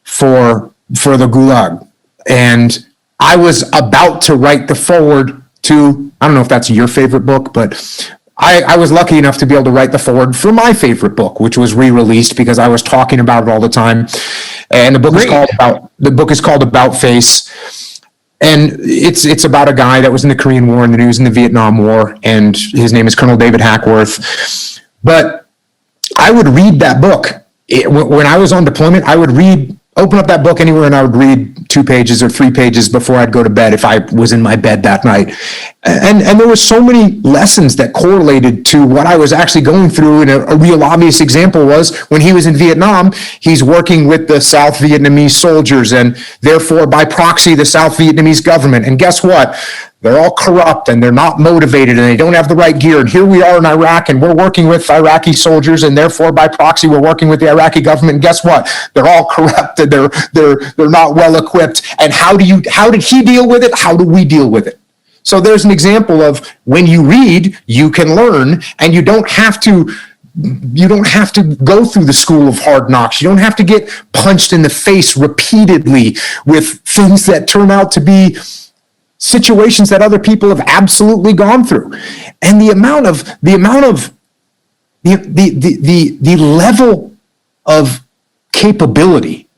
Speaker 2: for the Gulag, and I was about to write the foreword to, I don't know if that's your favorite book, but I was lucky enough to be able to write the foreword for my favorite book, which was re-released because I was talking about it all the time. And the book is called About Face. And it's about a guy that was in the Korean War and then he was in the Vietnam War, and his name is Colonel David Hackworth. But I would read that book. When I was on deployment, I would open up that book anywhere and I would read 2 pages or 3 pages before I'd go to bed if I was in my bed that night. And there were so many lessons that correlated to what I was actually going through. And a real obvious example was when he was in Vietnam, he's working with the South Vietnamese soldiers and therefore by proxy, the South Vietnamese government. And guess what? They're all corrupt and they're not motivated and they don't have the right gear. And here we are in Iraq and we're working with Iraqi soldiers and therefore by proxy we're working with the Iraqi government. And guess what? They're all corrupt and they're not well equipped. And how did he deal with it? How do we deal with it? So there's an example of when you read, you can learn, and you don't have to go through the school of hard knocks. You don't have to get punched in the face repeatedly with things that turn out to be situations that other people have absolutely gone through. And the level of capability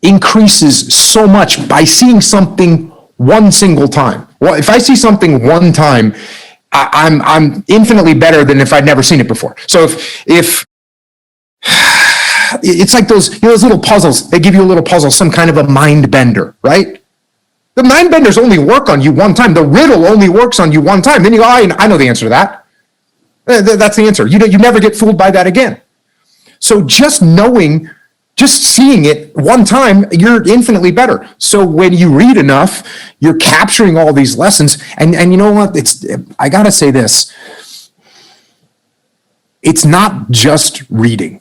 Speaker 2: increases so much by seeing something one single time. Well, if I see something one time, I'm infinitely better than if I'd never seen it before. So if it's like those little puzzles, they give you a little puzzle, some kind of a mind bender, right? The mind benders only work on you one time. The riddle only works on you one time. Then you go, I know the answer to that. That's the answer. You never get fooled by that again. So just seeing it one time, you're infinitely better. So when you read enough, you're capturing all these lessons. And you know what? I got to say this. It's not just reading.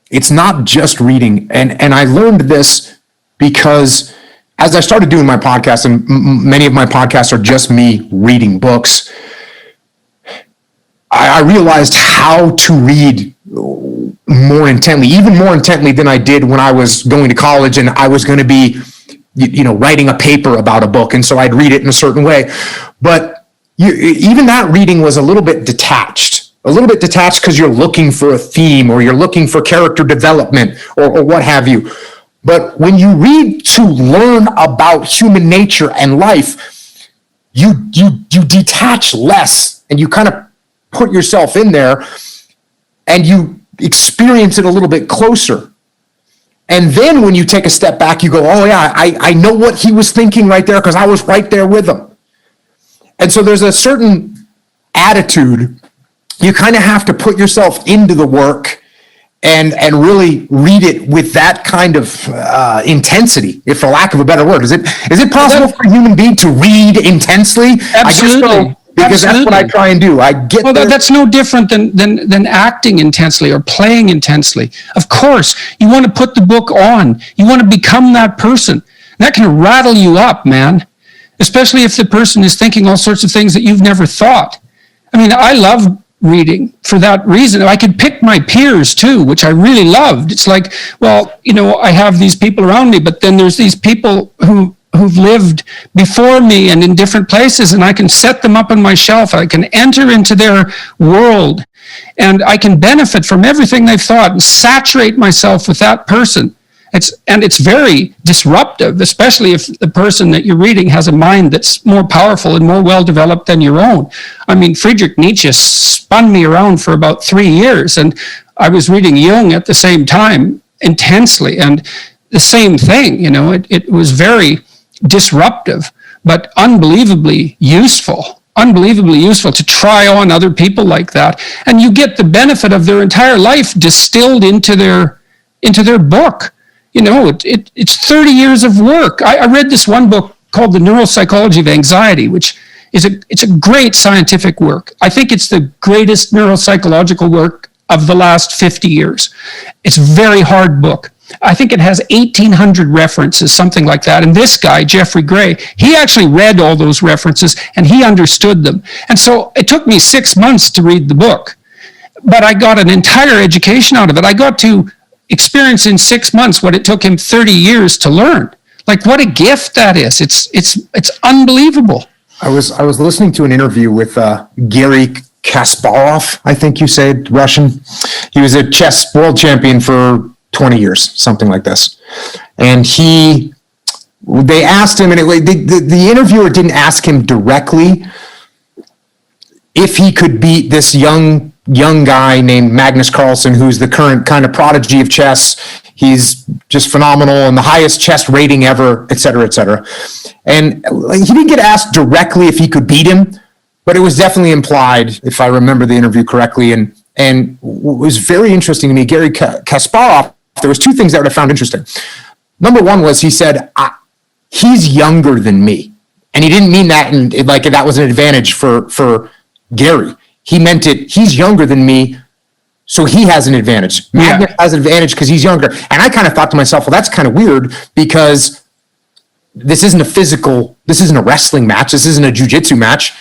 Speaker 2: It's not just reading. And I learned this because as I started doing my podcast, and many of my podcasts are just me reading books, I realized how to read more intently, even more intently than I did when I was going to college and I was going to be, writing a paper about a book. And so I'd read it in a certain way. But even that reading was a little bit detached because you're looking for a theme or you're looking for character development or what have you. But when you read to learn about human nature and life, you detach less and you kind of put yourself in there and you experience it a little bit closer. And then when you take a step back, you go, oh yeah, I know what he was thinking right there because I was right there with him. And so there's a certain attitude. You kind of have to put yourself into the work and really read it with that kind of intensity, if for lack of a better word. Is it possible for a human being to read intensely?
Speaker 1: Absolutely.
Speaker 2: I guess so, because that's what I try and do. That's no different
Speaker 1: than acting intensely or playing intensely. Of course, you want to put the book on. You want to become that person. That can rattle you up, man, especially if the person is thinking all sorts of things that you've never thought. I mean, I love reading for that reason. I could pick my peers too, which I really loved. It's like, well, I have these people around me, but then there's these people who've lived before me and in different places, and I can set them up on my shelf. I can enter into their world and I can benefit from everything they've thought and saturate myself with that person. It's very disruptive, especially if the person that you're reading has a mind that's more powerful and more well-developed than your own. I mean, Friedrich Nietzsche spun me around for about 3 years, and I was reading Jung at the same time intensely, and the same thing, it was very disruptive, but unbelievably useful to try on other people like that. And you get the benefit of their entire life distilled into their book. It's 30 years of work. I read this one book called The Neuropsychology of Anxiety, which it's a great scientific work. I think it's the greatest neuropsychological work of the last 50 years. It's a very hard book. I think it has 1,800 references, something like that. And this guy, Jeffrey Gray, he actually read all those references and he understood them. And so it took me 6 months to read the book, but I got an entire education out of it. I got to experience in 6 months what it took him 30 years to learn. Like, what a gift that is. It's unbelievable.
Speaker 2: I was listening to an interview with Gary Kasparov, I think you said, Russian. He was a chess world champion for 20 years, something like this. And they asked him, and the interviewer didn't ask him directly if he could beat this young guy named Magnus Carlsen, who's the current kind of prodigy of chess. He's just phenomenal and the highest chess rating ever, et cetera, et cetera. And he didn't get asked directly if he could beat him, but it was definitely implied, if I remember the interview correctly. And what was very interesting to me, Gary Kasparov, there was two things that I found interesting. Number one was he said, he's younger than me. And he didn't mean that and like that was an advantage for Gary. He meant it, he's younger than me, so he has an advantage. Magnus has an advantage because he's younger. And I kind of thought to myself, well, that's kind of weird because this isn't a wrestling match. This isn't a jiu-jitsu match.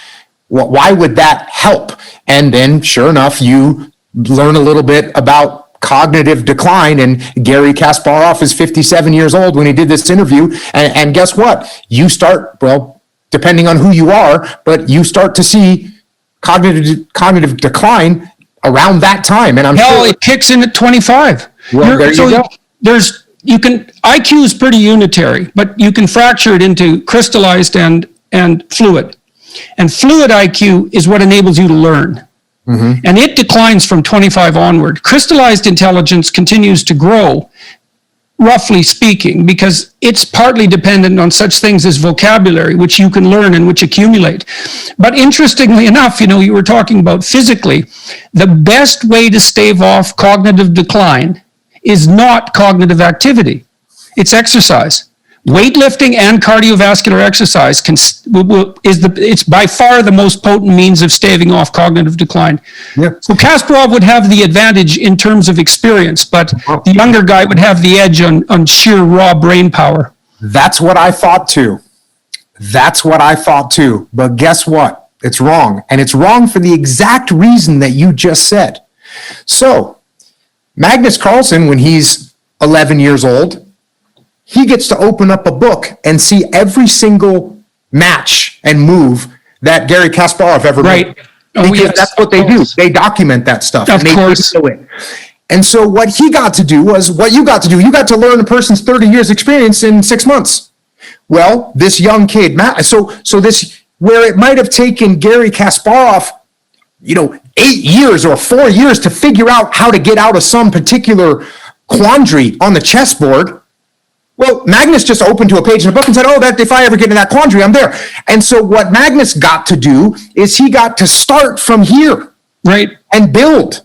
Speaker 2: Why would that help? And then sure enough, you learn a little bit about cognitive decline, and Gary Kasparov is 57 years old when he did this interview. And guess what? You start, well, depending on who you are, but you start to see cognitive decline around that time. And
Speaker 1: it kicks in at 25.
Speaker 2: Well, there you go.
Speaker 1: IQ is pretty unitary, but you can fracture it into crystallized and fluid. And fluid IQ is what enables you to learn. Mm-hmm. And it declines from 25 onward. Crystallized intelligence continues to grow, roughly speaking, because it's partly dependent on such things as vocabulary, which you can learn and which accumulate. But interestingly enough, you were talking about physically, the best way to stave off cognitive decline is not cognitive activity. It's exercise. Weightlifting and cardiovascular exercise it's by far the most potent means of staving off cognitive decline.
Speaker 2: Yep.
Speaker 1: So Kasparov would have the advantage in terms of experience, but the younger guy would have the edge on sheer raw brain power.
Speaker 2: That's what I thought too. But guess what? It's wrong. And it's wrong for the exact reason that you just said. So Magnus Carlsen, when he's 11 years old, he gets to open up a book and see every single match and move that Gary Kasparov ever made. Because that's what they do. They document that stuff.
Speaker 1: Of course.
Speaker 2: And so what he got to do was what you got to do. You got to learn a person's 30 years experience in 6 months. Well, this young kid, where it might have taken Gary Kasparov, 8 years or 4 years to figure out how to get out of some particular quandary on the chessboard. Well, Magnus just opened to a page in a book and said, that if I ever get in that quandary, I'm there. And so what Magnus got to do is he got to start from here.
Speaker 1: Right.
Speaker 2: And build.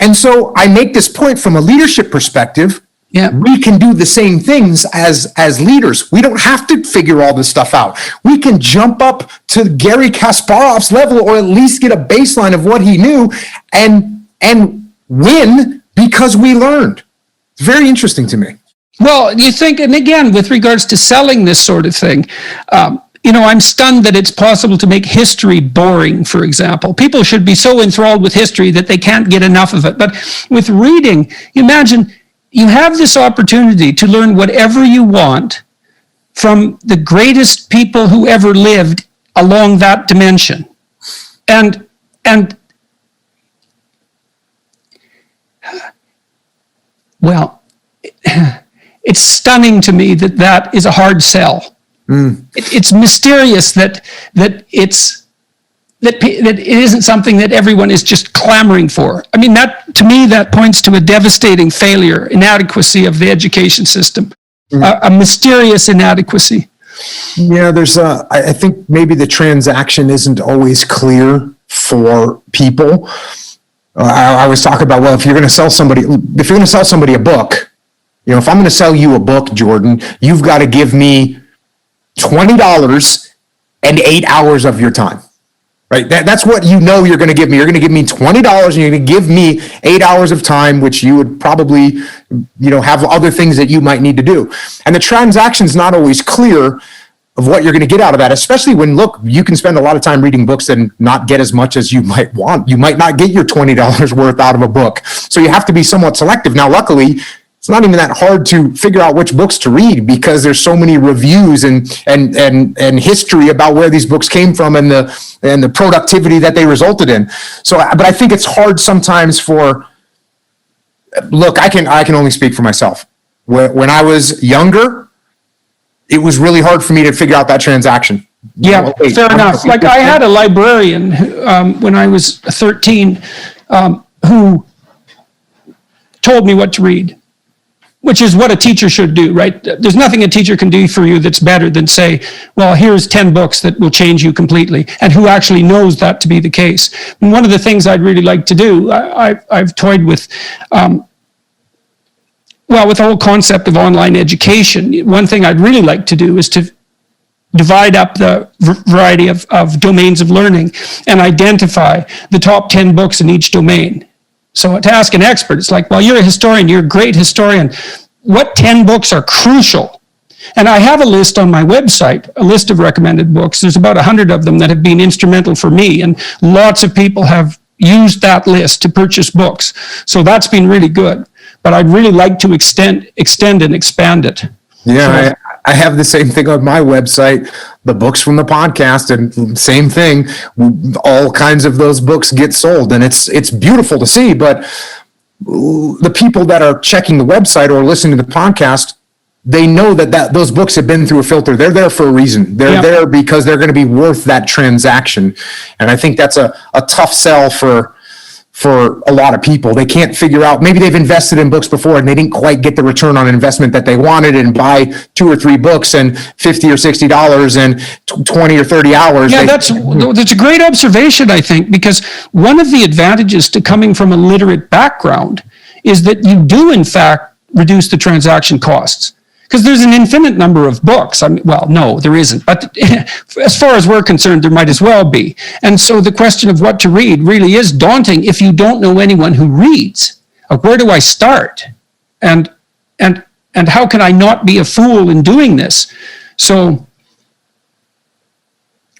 Speaker 2: And so I make this point from a leadership perspective.
Speaker 1: Yeah.
Speaker 2: We can do the same things as leaders. We don't have to figure all this stuff out. We can jump up to Gary Kasparov's level, or at least get a baseline of what he knew and win because we learned. It's very interesting to me.
Speaker 1: Well, you think, and again, with regards to selling this sort of thing, I'm stunned that it's possible to make history boring, for example. People should be so enthralled with history that they can't get enough of it. But with reading, imagine you have this opportunity to learn whatever you want from the greatest people who ever lived along that dimension. And well, it's stunning to me that is a hard sell. It's mysterious that it isn't something that everyone is just clamoring for. I mean, to me, that points to a devastating failure, inadequacy of the education system, a mysterious inadequacy.
Speaker 2: Yeah, I think maybe the transaction isn't always clear for people. I always talk about, well, if you're going to sell somebody a book, if I'm going to sell you a book, Jordan, you've got to give me $20 and 8 hours of your time, right? That's what you're going to give me. You're going to give me $20 and you're going to give me 8 hours of time, which you would probably, have other things that you might need to do. And the transaction's not always clear of what you're going to get out of that, especially when, look, you can spend a lot of time reading books and not get as much as you might want. You might not get your $20 worth out of a book. So you have to be somewhat selective. Now, luckily, it's not even that hard to figure out which books to read because there's so many reviews and history about where these books came from and the productivity that they resulted in. So, but I think it's hard sometimes look, I can only speak for myself. When I was younger, it was really hard for me to figure out that transaction.
Speaker 1: Yeah, fair enough. Like I had a librarian when I was 13 who told me what to read, which is what a teacher should do, right? There's nothing a teacher can do for you that's better than say, well, here's 10 books that will change you completely, and who actually knows that to be the case. And one of the things I'd really like to do, I've toyed with, with the whole concept of online education. One thing I'd really like to do is to divide up the variety of domains of learning and identify the top 10 books in each domain. So to ask an expert, it's like, well, you're a historian, you're a great historian. What 10 books are crucial? And I have a list on my website, a list of recommended books. There's about 100 of them that have been instrumental for me, and lots of people have used that list to purchase books. So that's been really good. But I'd really like to extend and expand it.
Speaker 2: Yeah, so, I have the same thing on my website, the books from the podcast, and same thing. All kinds of those books get sold, and it's beautiful to see. But the people that are checking the website or listening to the podcast, they know that those books have been through a filter. They're there for a reason. They're there because they're going to be worth that transaction. And I think that's a tough sell for a lot of people. They can't figure out, maybe they've invested in books before and they didn't quite get the return on investment that they wanted, and buy 2 or 3 books and $50 or $60 and 20 or 30 hours.
Speaker 1: Yeah, that's a great observation, I think, because one of the advantages to coming from a literate background is that you do, in fact, reduce the transaction costs. Because there's an infinite number of books. I mean, well, no, there isn't. But as far as we're concerned, there might as well be. And so the question of what to read really is daunting if you don't know anyone who reads. Where do I start? And how can I not be a fool in doing this? So,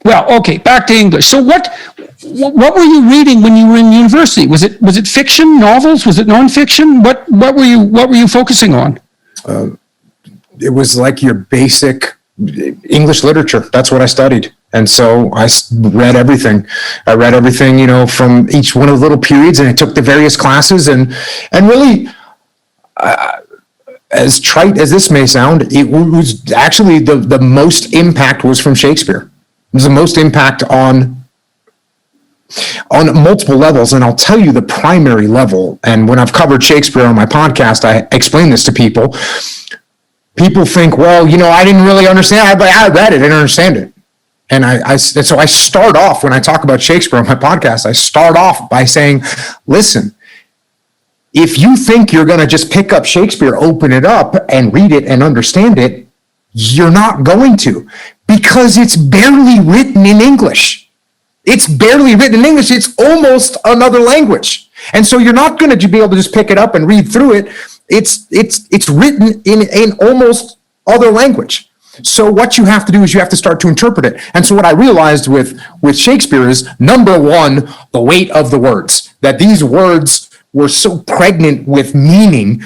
Speaker 1: well, okay, back to English. So what were you reading when you were in university? Was it fiction, novels? Was it nonfiction? What were you focusing on?
Speaker 2: It was like your basic English literature. That's what I studied. And so I read everything. I read everything, from each one of the little periods, and I took the various classes, and really, as trite as this may sound, it was actually the most impact was from Shakespeare. It was the most impact on multiple levels. And I'll tell you the primary level. And when I've covered Shakespeare on my podcast, I explain this to people. People think, well, I didn't really understand. I read it, I didn't understand it. And so I start off, when I talk about Shakespeare on my podcast, I start off by saying, listen, if you think you're going to just pick up Shakespeare, open it up and read it and understand it, you're not going to, because it's barely written in English. It's barely written in English. It's almost another language. And so you're not going to be able to just pick it up and read through it. It's written in almost other language. So what you have to do is you have to start to interpret it. And so what I realized with Shakespeare is, number one, the weight of the words, that these words were so pregnant with meaning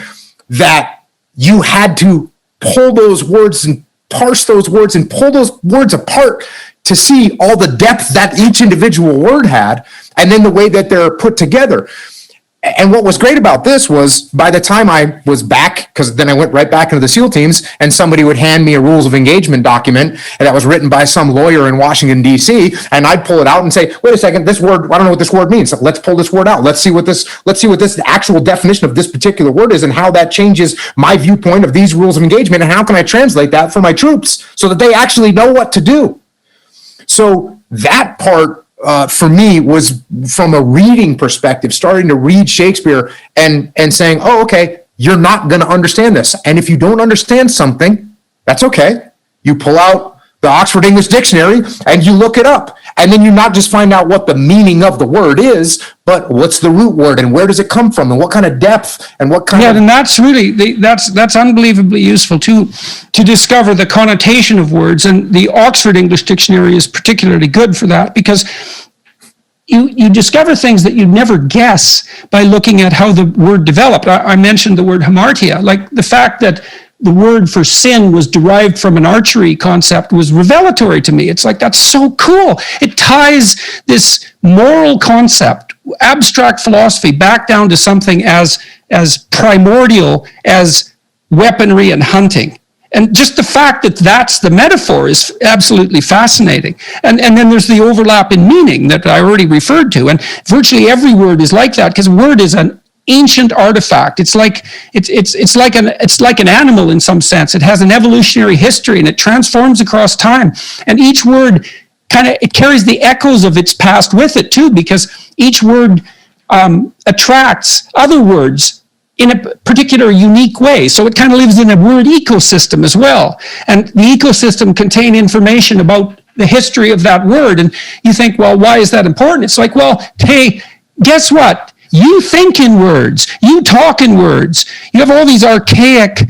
Speaker 2: that you had to pull those words and parse those words and pull those words apart to see all the depth that each individual word had, and then the way that they're put together. And what was great about this was, by the time I was back, because then I went right back into the SEAL teams, and somebody would hand me a rules of engagement document, and that was written by some lawyer in Washington, D.C., and I'd pull it out and say, wait a second, this word, I don't know what this word means. So let's pull this word out. Let's see what this actual definition of this particular word is, and how that changes my viewpoint of these rules of engagement, and how can I translate that for my troops so that they actually know what to do. So that part, for me, was from a reading perspective, starting to read Shakespeare and saying, oh, okay, you're not going to understand this. And if you don't understand something, that's okay. You pull out the Oxford English Dictionary and you look it up. And then you not just find out what the meaning of the word is, but what's the root word and where does it come from and what kind of depth and what kind of...
Speaker 1: Yeah, and that's really, that's unbelievably useful too, to discover the connotation of words. And the Oxford English Dictionary is particularly good for that, because you discover things that you'd never guess by looking at how the word developed. I mentioned the word hamartia, like the fact that the word for sin was derived from an archery concept was revelatory to me. It's like, that's so cool. It ties this moral concept, abstract philosophy, back down to something as primordial as weaponry and hunting. And just the fact that that's the metaphor is absolutely fascinating. And then there's the overlap in meaning that I already referred to. And virtually every word is like that, because word is an ancient artifact. It's like an animal in some sense. It has an evolutionary history and it transforms across time. And each word it carries the echoes of its past with it too, because each word attracts other words in a particular unique way. So it kind of lives in a word ecosystem as well. And the ecosystem contains information about the history of that word. And you think, well, why is that important? It's like, well, hey, guess what? You think in words. You talk in words. You have all these archaic,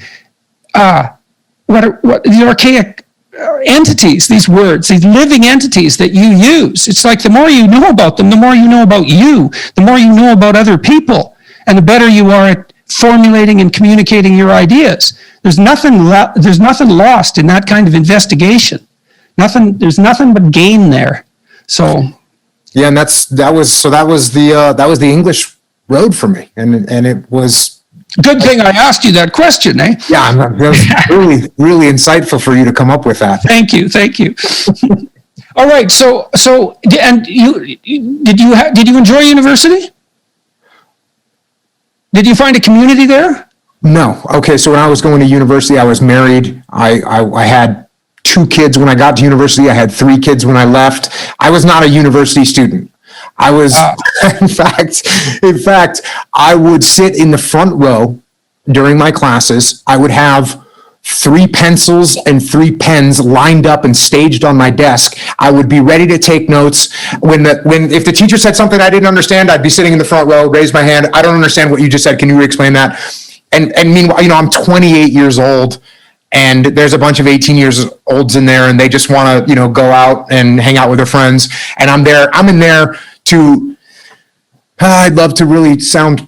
Speaker 1: entities, these words, these living entities that you use. It's like the more you know about them, the more you know about you, the more you know about other people, and the better you are at formulating and communicating your ideas. There's nothing lost in that kind of investigation. There's nothing but gain there. So.
Speaker 2: Yeah, and that was the English road for me, and it was.
Speaker 1: Good thing I asked you that question, eh?
Speaker 2: Yeah, that was really, really insightful for you to come up with that.
Speaker 1: Thank you. All right, so and did you enjoy university? Did you find a community there?
Speaker 2: No. Okay, so when I was going to university, I was married. I had 2 kids when I got to university. I had 3 kids when I left. I was not a university student. I was, in fact, I would sit in the front row during my classes. I would have 3 pencils and 3 pens lined up and staged on my desk. I would be ready to take notes. If the teacher said something I didn't understand, I'd be sitting in the front row, raise my hand. I don't understand what you just said. Can you explain that? And meanwhile, I'm 28 years old. And there's a bunch of 18-year-olds in there, and they just want to, go out and hang out with their friends. And I'm in there to, I'd love to really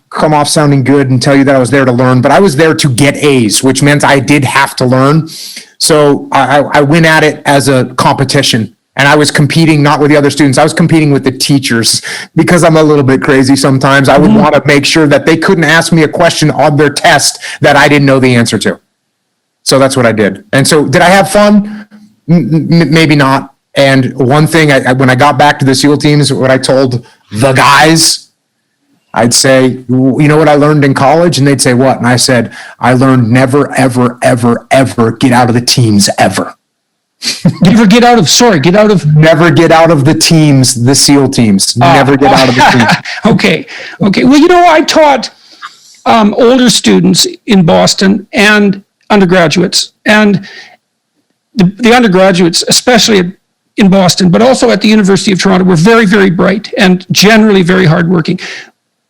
Speaker 2: come off sounding good and tell you that I was there to learn, but I was there to get A's, which meant I did have to learn. So I went at it as a competition, and I was competing not with the other students. I was competing with the teachers, because I'm a little bit crazy sometimes. I would want to make sure that they couldn't ask me a question on their test that I didn't know the answer to. So that's what I did. And so did I have fun? Maybe not. And one thing, when I got back to the SEAL teams, what I told the guys, I'd say, you know what I learned in college? And they'd say, what? And I said, I learned never, ever, ever, ever get out of the teams, ever.
Speaker 1: Never get out of
Speaker 2: the teams, the SEAL teams. Never get out of the teams.
Speaker 1: Okay. Well, I taught older students in Boston and undergraduates, and the undergraduates, especially in Boston, but also at the University of Toronto, were very, very bright and generally very hardworking.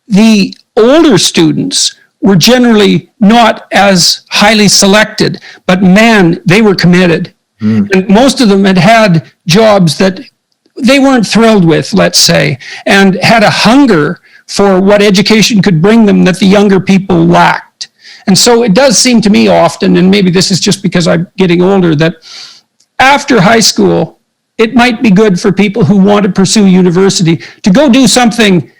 Speaker 1: The older students were generally not as highly selected, but man, they were committed. And most of them had jobs that they weren't thrilled with, let's say, and had a hunger for what education could bring them that the younger people lacked. And so it does seem to me often, and maybe this is just because I'm getting older, that after high school, it might be good for people who want to pursue university to go do something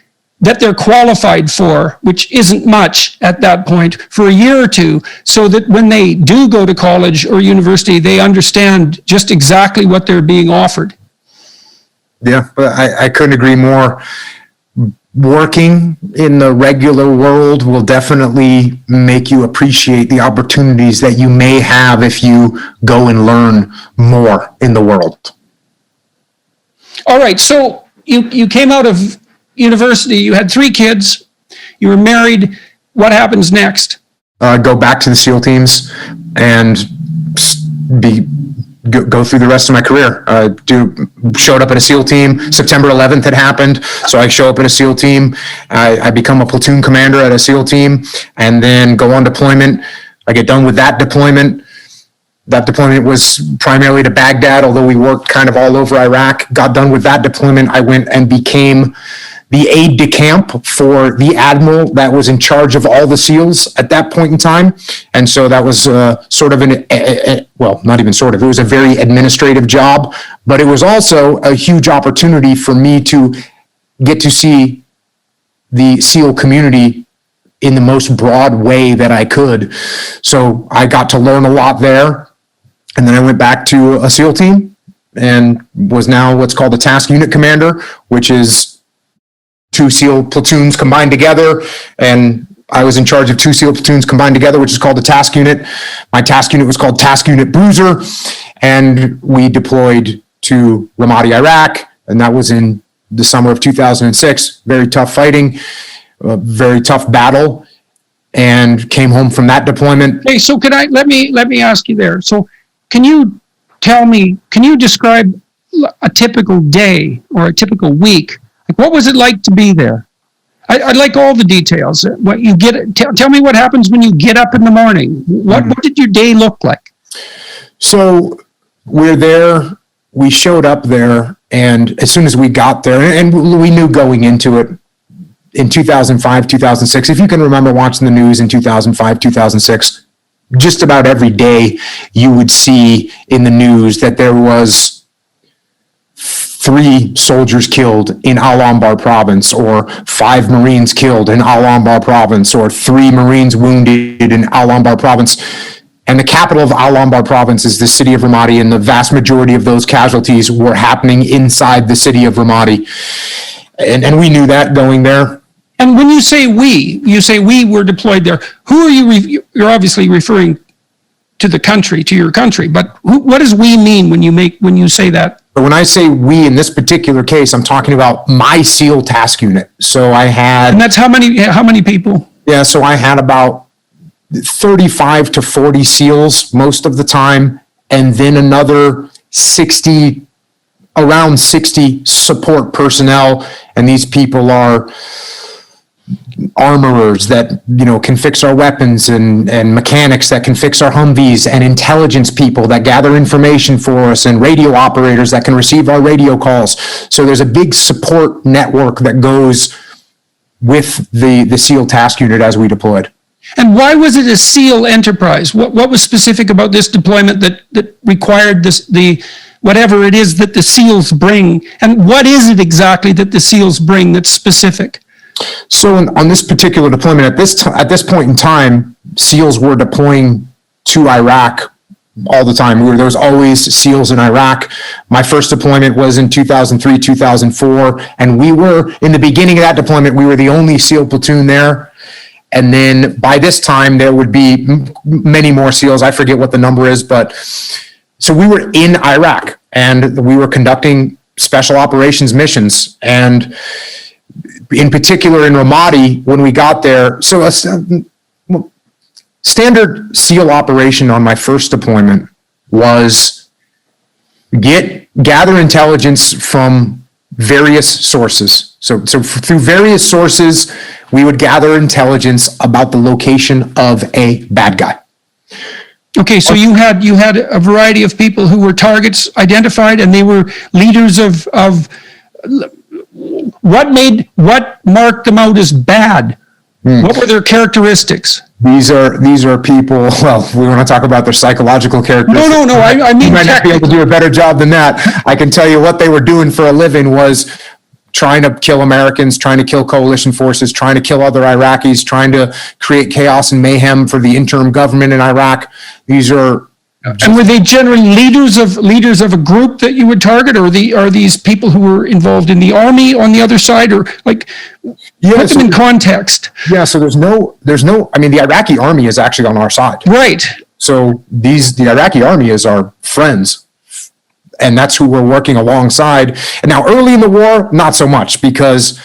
Speaker 1: that they're qualified for, which isn't much at that point, for a year or two, so that when they do go to college or university, they understand just exactly what they're being offered.
Speaker 2: Yeah, but I couldn't agree more. Working in the regular world will definitely make you appreciate the opportunities that you may have if you go and learn more in the world.
Speaker 1: All right, so you came out of university, you had 3 kids, you were married. What happens next?
Speaker 2: Go back to the SEAL teams and go through the rest of my career. Showed up at a SEAL team. September 11th had happened, so I show up at a SEAL team. I become a platoon commander at a SEAL team, and then go on deployment. I get done with that deployment. That deployment was primarily to Baghdad, although we worked kind of all over Iraq. Got done with that deployment. I went and became the aide de camp for the admiral that was in charge of all the SEALs at that point in time. And so that was sort of well, not even sort of, it was a very administrative job, but it was also a huge opportunity for me to get to see the SEAL community in the most broad way that I could. So I got to learn a lot there. And then I went back to a SEAL team and was now what's called a task unit commander, which is 2 SEAL platoons combined together. And I was in charge of 2 SEAL platoons combined together, which is called a task unit. My task unit was called Task Unit Bruiser. And we deployed to Ramadi, Iraq. And that was in the summer of 2006. Very tough fighting, a very tough battle, and came home from that deployment.
Speaker 1: Okay, so let me ask you there. So can you describe a typical day or a typical week? Like, what was it like to be there? I'd like all the details. What you get? Tell me what happens when you get up in the morning. What did your day look like?
Speaker 2: So we're there. We showed up there, and as soon as we got there, and we knew going into it in 2005, 2006, if you can remember watching the news in 2005, 2006, just about every day you would see in the news that there was 3 soldiers killed in Al-Anbar province, or 5 Marines killed in Al-Anbar province, or 3 Marines wounded in Al-Anbar province. And the capital of Al-Anbar province is the city of Ramadi, and the vast majority of those casualties were happening inside the city of Ramadi. And we knew that going there.
Speaker 1: And when you say we were deployed there, who are you? You're obviously referring to the country, to your country, but what does we mean when you say that?
Speaker 2: But when I say we in this particular case, I'm talking about my SEAL task unit. So I had,
Speaker 1: and that's how many people?
Speaker 2: Yeah, so I had about 35 to 40 SEALs most of the time, and then another around 60 support personnel. And these people are armorers that, can fix our weapons, and mechanics that can fix our Humvees, and intelligence people that gather information for us, and radio operators that can receive our radio calls. So there's a big support network that goes with the SEAL task unit as we deployed.
Speaker 1: And why was it a SEAL enterprise? What was specific about this deployment that required whatever it is that the SEALs bring? And what is it exactly that the SEALs bring that's specific?
Speaker 2: So on this particular deployment, at this point in time, SEALs were deploying to Iraq all the time. There was always SEALs in Iraq. My first deployment was in 2003, 2004, and we were, in the beginning of that deployment, we were the only SEAL platoon there. And then by this time, there would be many more SEALs. I forget what the number is, but so we were in Iraq, and we were conducting special operations missions. And in particular in Ramadi, when we got there, so a standard SEAL operation on my first deployment was gather intelligence from various sources. So through various sources, we would gather intelligence about the location of a bad guy.
Speaker 1: Okay, so you had a variety of people who were targets identified, and they were leaders of what marked them out as bad? What were their characteristics?
Speaker 2: These are people, well, we want to talk about their psychological characteristics.
Speaker 1: No, I mean,
Speaker 2: you might not be able to do a better job than that. I can tell you what they were doing for a living was trying to kill Americans, trying to kill coalition forces, trying to kill other Iraqis, trying to create chaos and mayhem for the interim government in Iraq. These are...
Speaker 1: And were they generally leaders of a group that you would target, or are these people who were involved in the army on the other side, or put them in context?
Speaker 2: Yeah, so there's no, I mean, the Iraqi army is actually on our side.
Speaker 1: Right.
Speaker 2: So the Iraqi army is our friends, and that's who we're working alongside. And now early in the war, not so much, because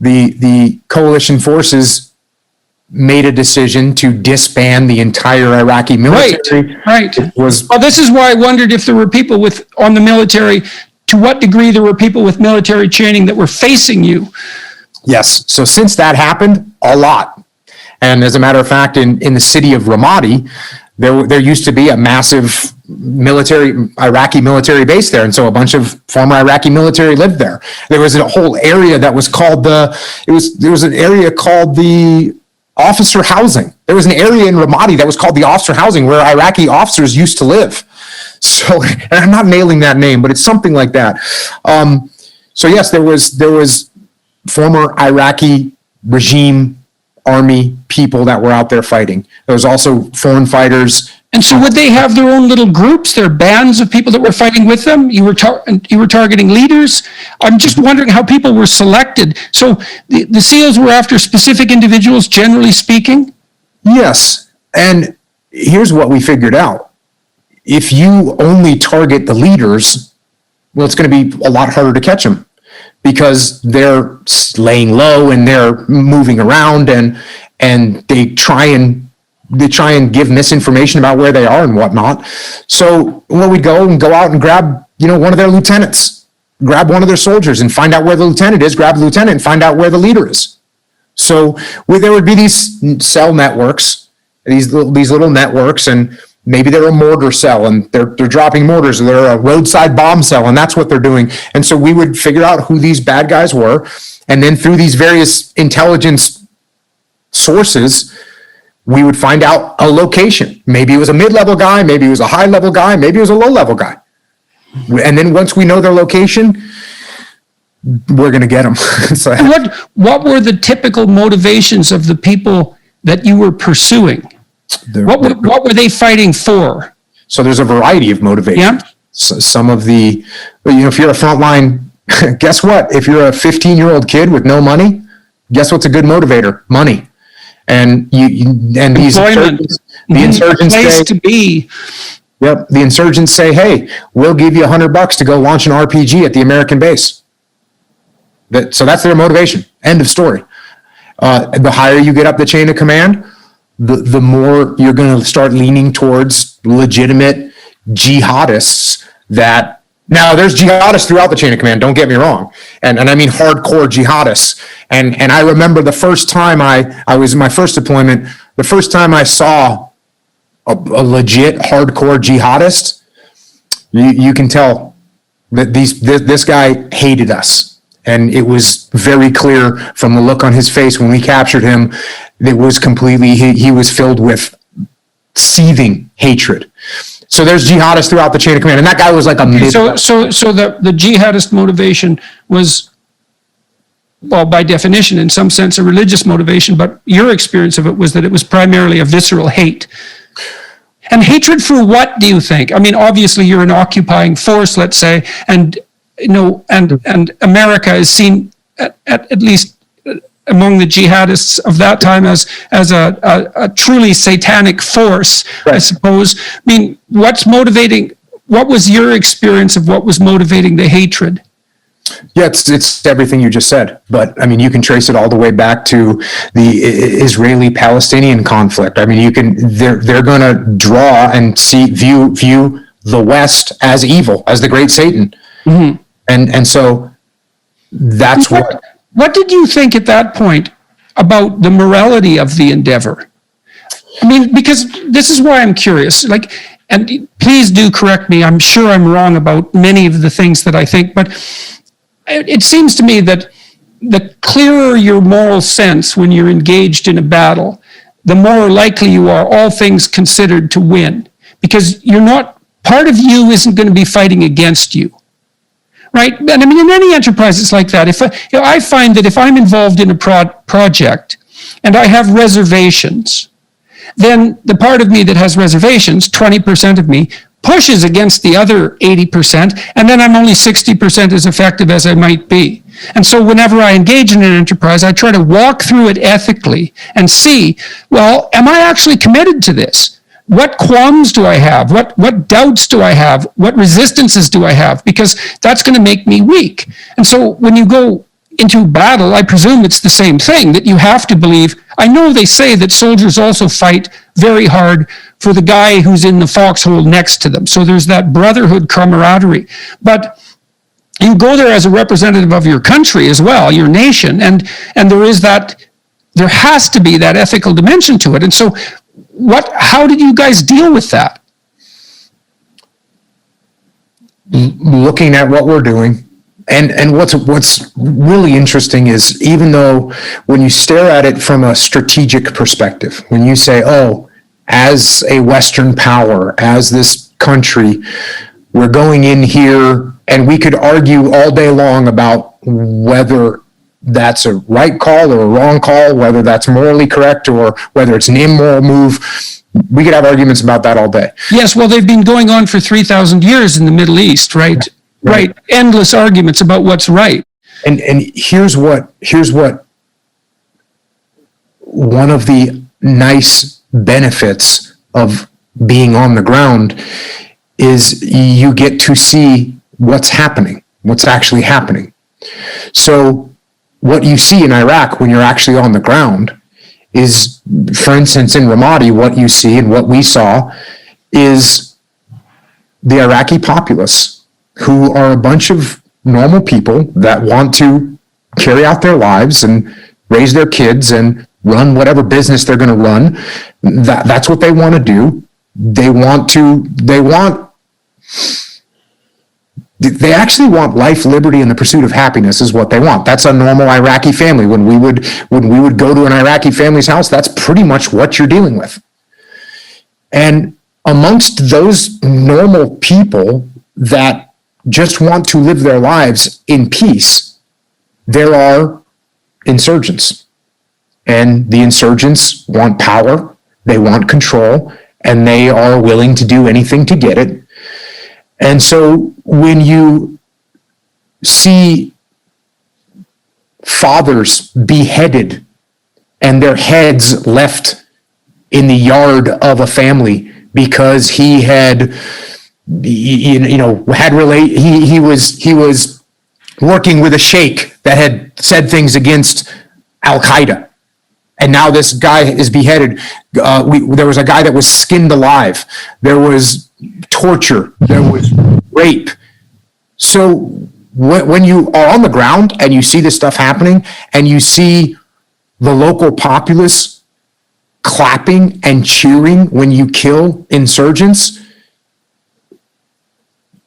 Speaker 2: the coalition forces made a decision to disband the entire Iraqi military.
Speaker 1: Right. Well, this is why I wondered if there were people on the military, to what degree there were people with military training that were facing you.
Speaker 2: Yes. So since that happened, a lot. And as a matter of fact, in the city of Ramadi, there used to be a massive Iraqi military base there. And so a bunch of former Iraqi military lived there. There was a whole area that was called there was an area called the officer housing. There was an area in Ramadi that was called the officer housing where Iraqi officers used to live. So, and I'm not nailing that name, but it's something like that. So yes, there was former Iraqi regime army people that were out there fighting. There was also foreign fighters.
Speaker 1: And so would they have their own little groups, their bands of people that were fighting with them? You were targeting leaders. I'm just wondering how people were selected. So the SEALs were after specific individuals, generally speaking?
Speaker 2: Yes. And here's what we figured out. If you only target the leaders, well, it's going to be a lot harder to catch them because they're laying low and they're moving around and they try and give misinformation about where they are and whatnot. So when we go out and grab, one of their lieutenants, grab one of their soldiers and find out where the lieutenant is, grab the lieutenant and find out where the leader is. So there would be these cell networks, these little networks, and maybe they're a mortar cell and they're dropping mortars, or they're a roadside bomb cell, and that's what they're doing. And so we would figure out who these bad guys were, and then through these various intelligence sources, we would find out a location. Maybe it was a mid-level guy, maybe it was a high-level guy, maybe it was a low-level guy. And then once we know their location, we're going to get them. So,
Speaker 1: what were the typical motivations of the people that you were pursuing? What were they fighting for?
Speaker 2: So there's a variety of motivations.
Speaker 1: Yeah.
Speaker 2: So some of the, if you're a frontline, guess what? If you're a 15-year-old kid with no money, guess what's a good motivator? Money. And these insurgents, the insurgents
Speaker 1: place
Speaker 2: say,
Speaker 1: to be.
Speaker 2: Yep, the insurgents say, hey, we'll give you $100 to go launch an RPG at the American base. So that's their motivation. End of story. The higher you get up the chain of command, the more you're going to start leaning towards legitimate jihadists that, now there's jihadists throughout the chain of command, don't get me wrong. And I mean hardcore jihadists. And I remember the first time I was in my first deployment, the first time I saw a legit hardcore jihadist, you can tell that this guy hated us. And it was very clear from the look on his face when we captured him, it was completely, he was filled with seething hatred. So there's jihadists throughout the chain of command, and that guy was like a mid.
Speaker 1: So the jihadist motivation was, well, by definition, in some sense, a religious motivation, but your experience of it was that it was primarily a visceral hate. And hatred for what, do you think? I mean, obviously you're an occupying force, let's say, and America is seen at least among the jihadists of that time as a truly satanic force, right. I suppose. I mean, what was your experience of what was motivating the hatred?
Speaker 2: Yeah, it's everything you just said. But I mean, you can trace it all the way back to the Israeli-Palestinian conflict. I mean, they're going to draw and view the West as evil, as the great Satan. Mm-hmm. And so that's what
Speaker 1: did you think at that point about the morality of the endeavor? I mean, because this is why I'm curious, and please do correct me. I'm sure I'm wrong about many of the things that I think, but it seems to me that the clearer your moral sense when you're engaged in a battle, the more likely you are, all things considered, to win, because part of you isn't going to be fighting against you. Right? And I mean, in any enterprise, it's like that. I find that if I'm involved in a project and I have reservations, then the part of me that has reservations, 20% of me, pushes against the other 80%, and then I'm only 60% as effective as I might be. And so whenever I engage in an enterprise, I try to walk through it ethically and see, well, am I actually committed to this? What qualms do I have? What doubts do I have? What resistances do I have? Because that's going to make me weak. And so when you go into battle, I presume it's the same thing, that you have to believe. I know they say that soldiers also fight very hard for the guy who's in the foxhole next to them. So there's that brotherhood camaraderie. But you go there as a representative of your country as well, your nation, and there has to be that ethical dimension to it. And so how did you guys deal with that?
Speaker 2: looking at what we're doing. And what's really interesting is, even though when you stare at it from a strategic perspective, when you say, oh, as a Western power, as this country, we're going in here, and we could argue all day long about whether that's a right call or a wrong call, whether that's morally correct or whether it's an immoral move. We could have arguments about that all day.
Speaker 1: Yes, well, they've been going on for 3,000 years in the Middle East, right? Right. Endless arguments about what's right.
Speaker 2: And here's what one of the nice benefits of being on the ground is, you get to see what's happening, what's actually happening. So what you see in Iraq when you're actually on the ground is, for instance, in Ramadi, what you see and what we saw is the Iraqi populace, who are a bunch of normal people that want to carry out their lives and raise their kids and run whatever business they're going to run. That's what they want to do. They actually want life, liberty, and the pursuit of happiness is what they want. That's a normal Iraqi family. When we would go to an Iraqi family's house, that's pretty much what you're dealing with. And amongst those normal people that just want to live their lives in peace, there are insurgents. And the insurgents want power, they want control, and they are willing to do anything to get it. And so when you see fathers beheaded and their heads left in the yard of a family because he had, he was working with a sheikh that had said things against Al-Qaeda, and now this guy is beheaded. There was a guy that was skinned alive. There was torture. There was rape. So when you are on the ground and you see this stuff happening, and you see the local populace clapping and cheering when you kill insurgents,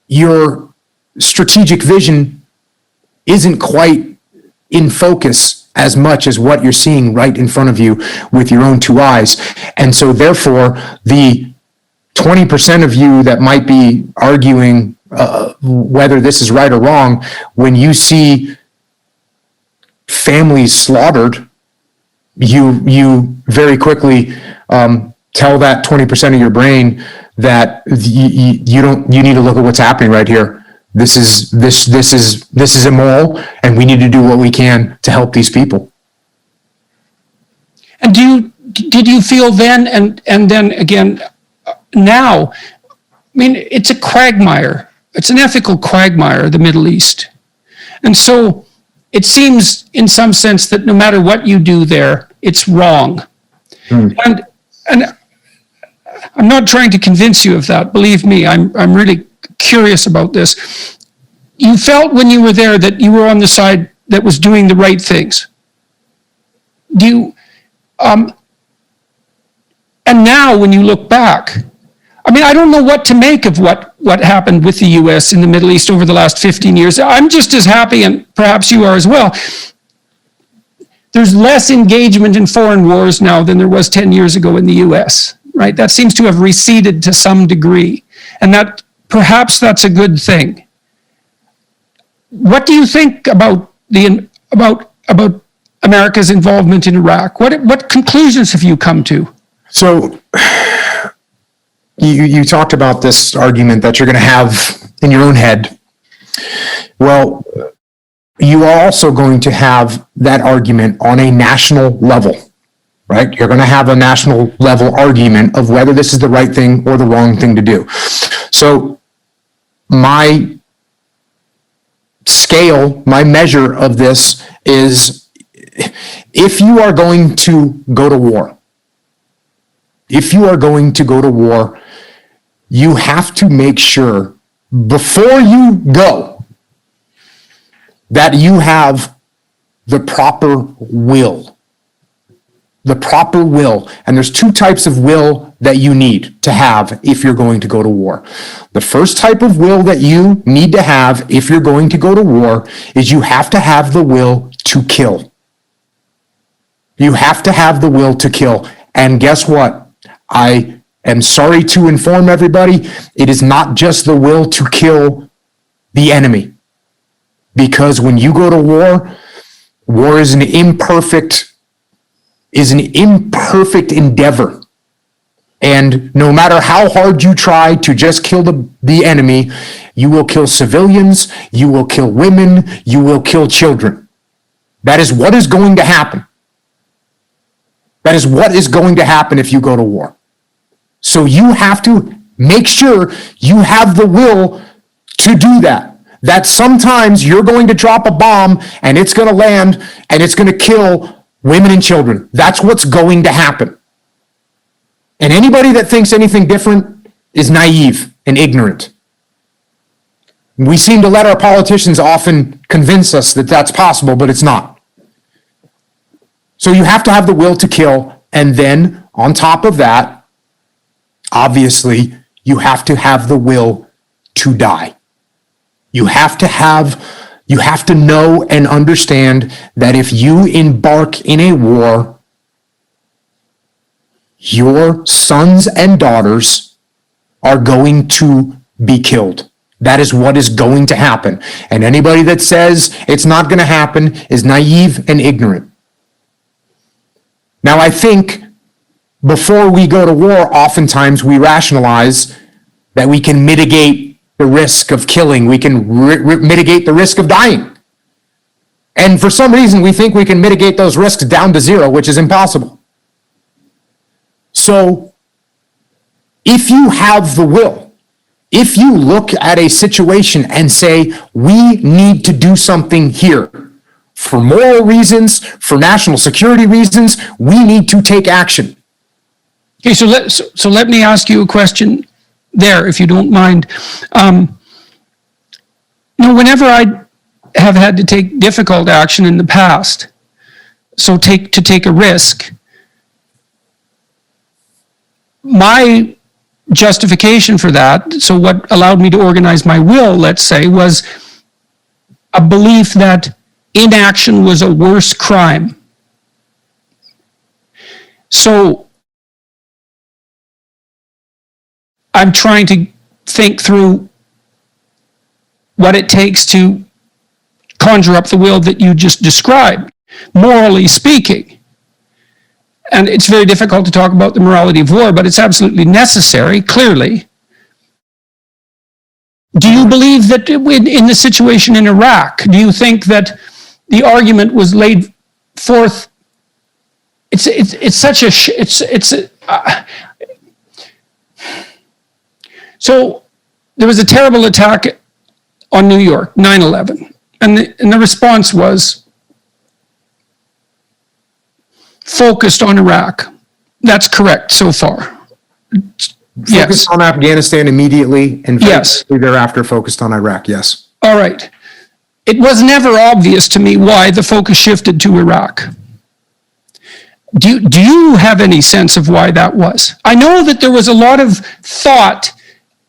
Speaker 2: your strategic vision isn't quite in focus as much as what you're seeing right in front of you with your own two eyes. And so therefore, the 20% of you that might be arguing whether this is right or wrong, when you see families slaughtered, you very quickly tell that 20% of your brain that you need to look at what's happening right here. This is immoral, and we need to do what we can to help these people.
Speaker 1: And did you feel then and then again now? I mean, it's a quagmire. It's an ethical quagmire, the Middle East, and so it seems in some sense that no matter what you do there, it's wrong. And I'm not trying to convince you of that. Believe me, I'm really curious about this. You felt when you were there that you were on the side that was doing the right things. And now when you look back, I mean, I don't know what to make of what happened with the U.S. in the Middle East over the last 15 years. I'm just as happy, and perhaps you are as well. There's less engagement in foreign wars now than there was 10 years ago in the U.S., right? That seems to have receded to some degree, and that perhaps that's a good thing. What do you think about America's involvement in Iraq? What conclusions have you come to? So
Speaker 2: you talked about this argument that you're going to have in your own head. Well, you are also going to have that argument on a national level, right? You're going to have a national level argument of whether this is the right thing or the wrong thing to do. So my scale, my measure of this is, if you are going to go to war, you have to make sure before you go that you have the proper will the proper will. And there's two types of will that you need to have if you're going to go to war. The first type of will that you need to have if you're going to go to war is you have to have the will to kill. You have to have the will to kill. And guess what? I am sorry to inform everybody, it is not just the will to kill the enemy. Because when you go to war, war is an imperfect endeavor. And no matter how hard you try to just kill the enemy, you will kill civilians, you will kill women, you will kill children. That is what is going to happen. That is what is going to happen if you go to war. So you have to make sure you have the will to do that. That sometimes you're going to drop a bomb and it's going to land and it's going to kill women and children. That's what's going to happen. And anybody that thinks anything different is naive and ignorant. We seem to let our politicians often convince us that that's possible, but it's not. So you have to have the will to kill, and then on top of that, obviously, you have to have the will to die. You have to know and understand that if you embark in a war, your sons and daughters are going to be killed. That is what is going to happen. And anybody that says it's not going to happen is naive and ignorant. Now, I think before we go to war, oftentimes we rationalize that we can mitigate the risk of killing. We can mitigate the risk of dying. And for some reason, we think we can mitigate those risks down to zero, which is impossible. So if you have the will, if you look at a situation and say, we need to do something here, for moral reasons, for national security reasons, we need to take action.
Speaker 1: Okay, so let me ask you a question there, if you don't mind. Whenever I have had to take difficult action in the past, to take a risk, my justification for that, so what allowed me to organize my will, let's say, was a belief that inaction was a worse crime. So I'm trying to think through what it takes to conjure up the will that you just described, morally speaking. And it's very difficult to talk about the morality of war, but it's absolutely necessary, clearly. Do you believe that in the situation in Iraq, do you think that the argument was laid forth? So there was a terrible attack on New York, 9/11, and the response was focused on Iraq. That's correct so far.
Speaker 2: Focused on Afghanistan immediately, and thereafter focused on Iraq, yes.
Speaker 1: All right. It was never obvious to me why the focus shifted to Iraq. Do you have any sense of why that was? I know that there was a lot of thought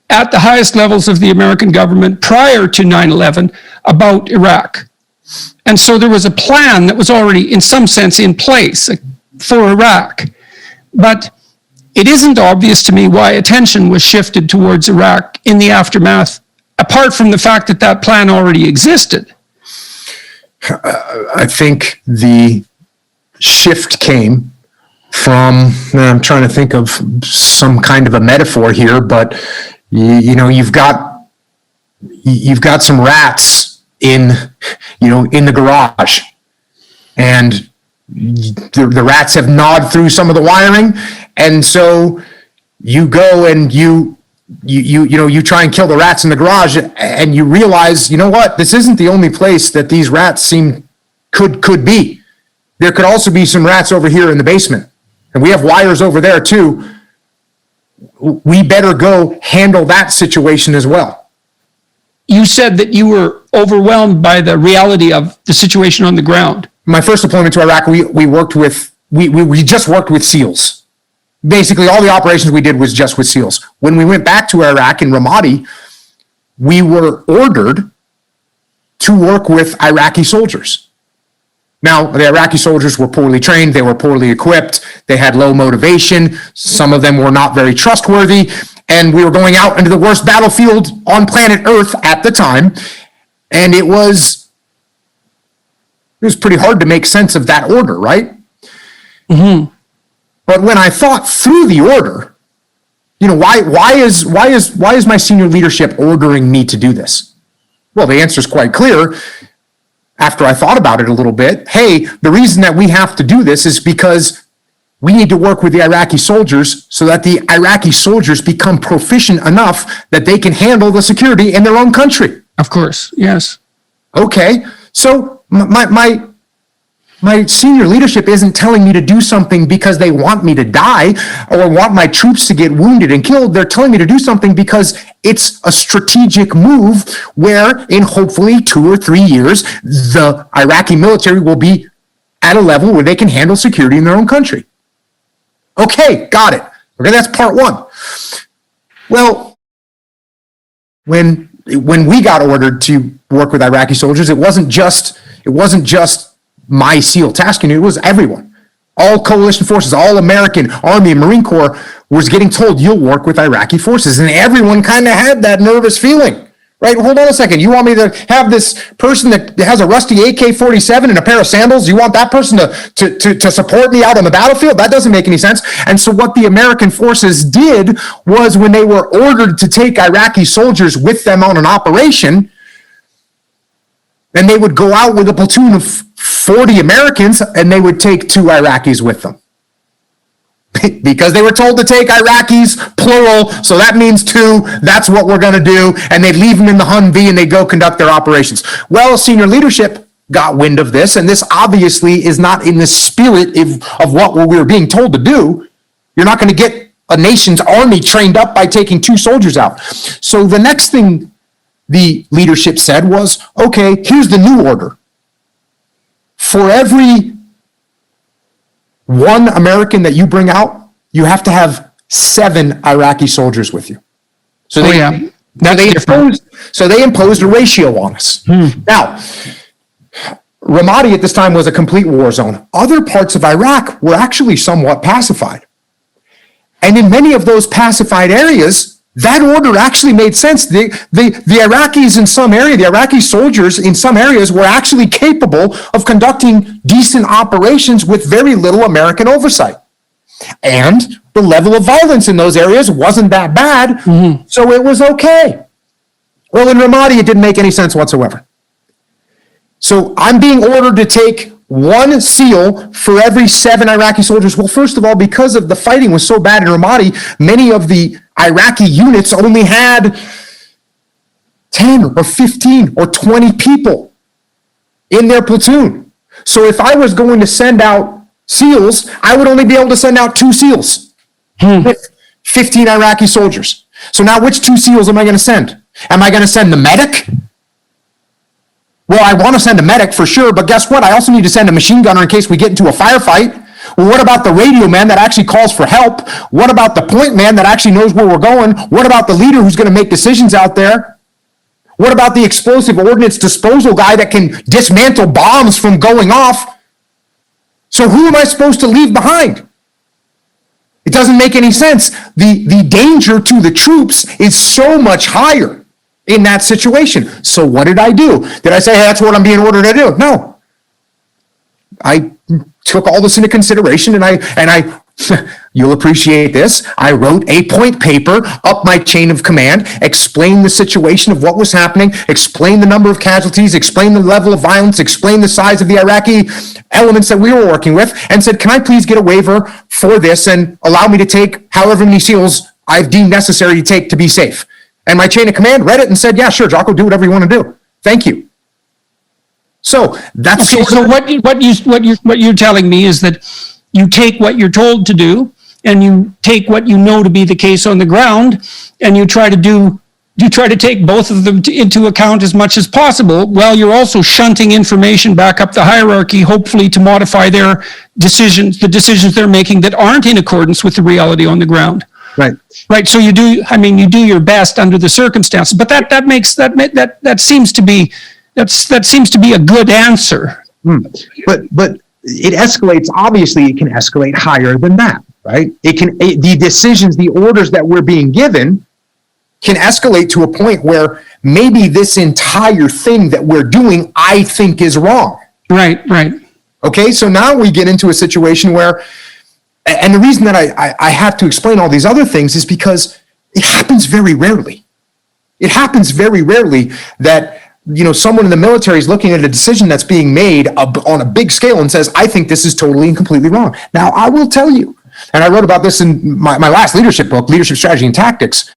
Speaker 1: at the highest levels of the American government prior to 9/11 about Iraq. And so there was a plan that was already, in some sense, in place for Iraq. But it isn't obvious to me why attention was shifted towards Iraq in the aftermath, apart from the fact that that plan already existed.
Speaker 2: I think the shift came from, I'm trying to think of some kind of a metaphor here, but you've got some rats in the garage, and the rats have gnawed through some of the wiring, and so you go and you try and kill the rats in the garage, and you realize, this isn't the only place that these rats could be. There could also be some rats over here in the basement, and we have wires over there too. We better go handle that situation as well. You said that you were overwhelmed by the reality of the situation on the ground. My first deployment to Iraq, we worked with we just worked with SEALs. Basically, all the operations we did was just with SEALs. When we went back to Iraq in Ramadi, we were ordered to work with Iraqi soldiers. Now, the Iraqi soldiers were poorly trained, they were poorly equipped, they had low motivation, some of them were not very trustworthy, and we were going out into the worst battlefield on planet Earth at the time, and it was pretty hard to make sense of that order, right? Mm-hmm. But when I thought through the order, why is my senior leadership ordering me to do this? Well, the answer is quite clear. After I thought about it a little bit, hey, the reason that we have to do this is because we need to work with the Iraqi soldiers so that the Iraqi soldiers become proficient enough that they can handle the security in their own country.
Speaker 1: Of course, yes.
Speaker 2: Okay, so my senior leadership isn't telling me to do something because they want me to die or want my troops to get wounded and killed. They're telling me to do something because it's a strategic move where in hopefully 2 or 3 years, the Iraqi military will be at a level where they can handle security in their own country. Okay, got it. Okay, that's part one. Well, when we got ordered to work with Iraqi soldiers, it wasn't just my SEAL task unit, it was everyone. All coalition forces, all American Army and Marine Corps was getting told, you'll work with Iraqi forces. And everyone kind of had that nervous feeling, right? Hold on a second. You want me to have this person that has a rusty AK-47 and a pair of sandals? You want that person to support me out on the battlefield? That doesn't make any sense. And so what the American forces did was when they were ordered to take Iraqi soldiers with them on an operation, and they would go out with a platoon of 40 Americans and they would take 2 Iraqis with them. Because they were told to take Iraqis, plural, so that means 2, that's what we're going to do, and they'd leave them in the Humvee and they'd go conduct their operations. Well, senior leadership got wind of this, and this obviously is not in the spirit of what we were being told to do. You're not going to get a nation's army trained up by taking 2 soldiers out. So the next thing the leadership said was, okay, here's the new order. For every 1 American that you bring out, you have to have 7 Iraqi soldiers with you. So they imposed a ratio on us. Now, Ramadi at this time was a complete war zone. Other parts of Iraq were actually somewhat pacified. And in many of those pacified areas, that order actually made sense. The Iraqis in some area, the Iraqi soldiers in some areas were actually capable of conducting decent operations with very little American oversight. And the level of violence in those areas wasn't that bad, so it was okay. Well, in Ramadi, it didn't make any sense whatsoever. So I'm being ordered to take 1 SEAL for every 7 Iraqi soldiers. Well, first of all, because of the fighting was so bad in Ramadi, many of the Iraqi units only had 10 or 15 or 20 people in their platoon. So if I was going to send out SEALs, I would only be able to send out 2 SEALs with 15 Iraqi soldiers. So now which 2 SEALs am I going to send? Am I going to send the medic? Well, I want to send a medic for sure, but guess what? I also need to send a machine gunner in case we get into a firefight. Well, what about the radio man that actually calls for help? What about the point man that actually knows where we're going? What about the leader who's going to make decisions out there? What about the explosive ordnance disposal guy that can dismantle bombs from going off? So who am I supposed to leave behind? It doesn't make any sense. The danger to the troops is so much higher in that situation. So what did I do? Did I say, hey, that's what I'm being ordered to do? No. I took all this into consideration and I you'll appreciate this. I wrote a point paper up my chain of command, explained the situation of what was happening, explained the number of casualties, explained the level of violence, explained the size of the Iraqi elements that we were working with, and said, can I please get a waiver for this and allow me to take however many SEALs I've deemed necessary to take to be safe? And my chain of command read it and said, yeah, sure, Jocko, do whatever you want to do. Thank you. So that's
Speaker 1: okay. So what you're telling me is that you take what you're told to do, and you take what you know to be the case on the ground, and you try to do you try to take both of them into account as much as possible, while you're also shunting information back up the hierarchy, hopefully to modify their decisions, the decisions they're making that aren't in accordance with the reality on the ground.
Speaker 2: Right.
Speaker 1: Right. So you do your best under the circumstances, but that seems to be a good answer.
Speaker 3: But it escalates. Obviously, it can escalate higher than that, right? The decisions, the orders that we're being given
Speaker 2: Can escalate to a point where maybe this entire thing that we're doing, I think, is wrong.
Speaker 1: Right.
Speaker 2: Okay, so now we get into a situation where, and the reason that I have to explain all these other things is because it happens very rarely. It happens very rarely that, someone in the military is looking at a decision that's being made on a big scale and says, I think this is totally and completely wrong. Now, I will tell you, and I wrote about this in my last leadership book, Leadership Strategy and Tactics.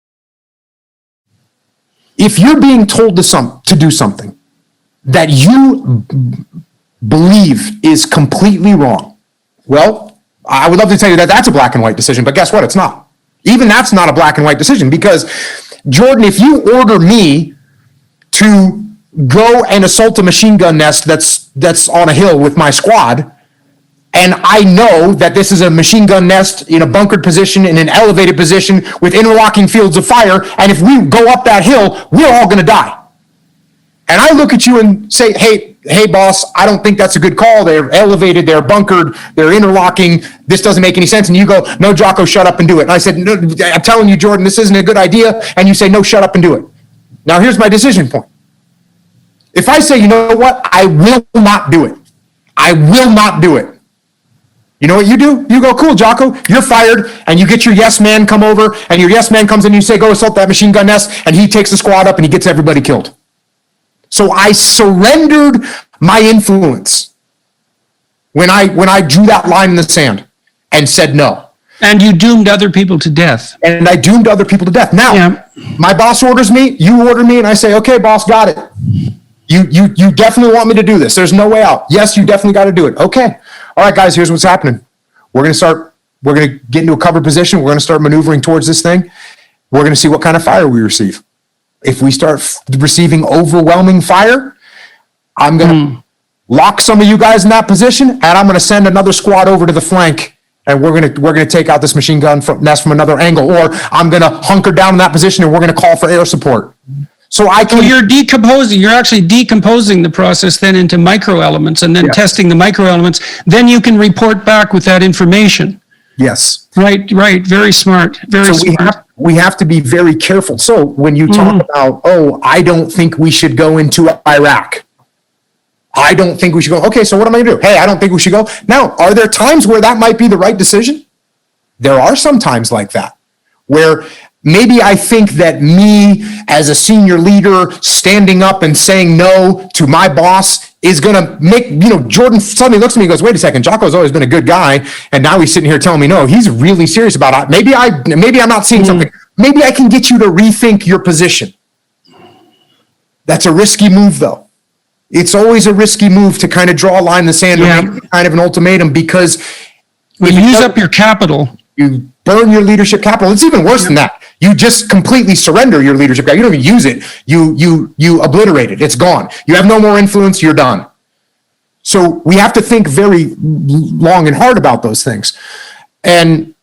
Speaker 2: If you're being told to do something that you believe is completely wrong, well, I would love to tell you that that's a black and white decision, but guess what? It's not. Even that's not a black and white decision, because, Jordan, if you order me to go and assault a machine gun nest that's on a hill with my squad, and I know that this is a machine gun nest in a bunkered position, in an elevated position with interlocking fields of fire, and if we go up that hill, we're all going to die. And I look at you and say, hey, boss, I don't think that's a good call. They're elevated, they're bunkered, they're interlocking. This doesn't make any sense. And you go, no, Jocko, shut up and do it. And I said, no, I'm telling you, Jordan, this isn't a good idea. And you say, no, shut up and do it. Now, here's my decision point. If I say, you know what, I will not do it. I will not do it. You know what you do? You go, cool, Jocko, you're fired, and you get your yes man come over, and your yes man comes in and you say, go assault that machine gun nest, and he takes the squad up and he gets everybody killed. So I surrendered my influence when I drew that line in the sand and said no.
Speaker 1: And you doomed other people to death.
Speaker 2: And I doomed other people to death. Now, My boss orders me, you order me, and I say, okay, boss, got it. You definitely want me to do this. There's no way out. Yes, you definitely got to do it. Okay. All right, guys, here's what's happening. We're going to get into a cover position. We're going to start maneuvering towards this thing. We're going to see what kind of fire we receive. If we start receiving overwhelming fire, I'm going to lock some of you guys in that position, and I'm going to send another squad over to the flank, and we're going to take out this machine gun nest from another angle, or I'm going to hunker down in that position, and we're going to call for air support. So you're actually decomposing the process then into micro elements, and then testing the micro elements. Then you can report back with that information. Yes.
Speaker 1: Right. Very smart.
Speaker 2: We have to be very careful. So when you talk about, I don't think we should go into Iraq. I don't think we should go. Okay, so what am I going to do? Hey, I don't think we should go. Now, are there times where that might be the right decision? There are some times like that, where maybe I think that me as a senior leader standing up and saying no to my boss is going to make, Jordan suddenly looks at me and goes, wait a second, Jocko's always been a good guy. And now he's sitting here telling me, no, he's really serious about it. Maybe I'm not seeing something. Maybe I can get you to rethink your position. That's a risky move, though. It's always a risky move to kind of draw a line in the sand or make kind of an ultimatum, because
Speaker 1: when you use up your capital,
Speaker 2: you burn your leadership capital. It's even worse than that. You just completely surrender your leadership capital. You don't even use it. You obliterate it. It's gone. You have no more influence. You're done. So we have to think very long and hard about those things. And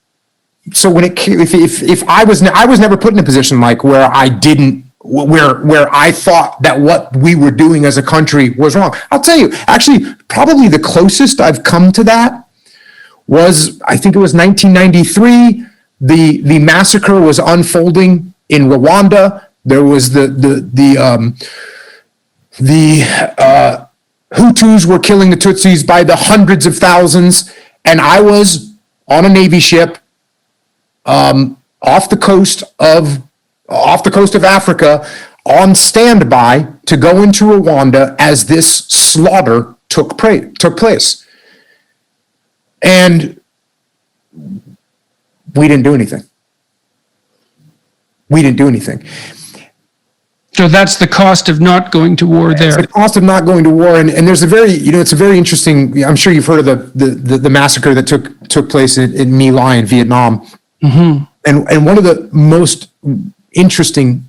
Speaker 2: so if I was never put in a position like where I thought that what we were doing as a country was wrong. I'll tell you, actually, probably the closest I've come to that was, I think it was 1993. The massacre was unfolding in Rwanda. There was the Hutus were killing the Tutsis by the hundreds of thousands, and I was on a Navy ship off the coast of Africa, on standby to go into Rwanda as this slaughter took place. And we didn't do anything.
Speaker 1: So that's the cost of not going to war there.
Speaker 2: It's the cost of not going to war. And there's it's a very interesting, I'm sure you've heard of the massacre that took place in My Lai in Vietnam. Mm-hmm. And one of the most interesting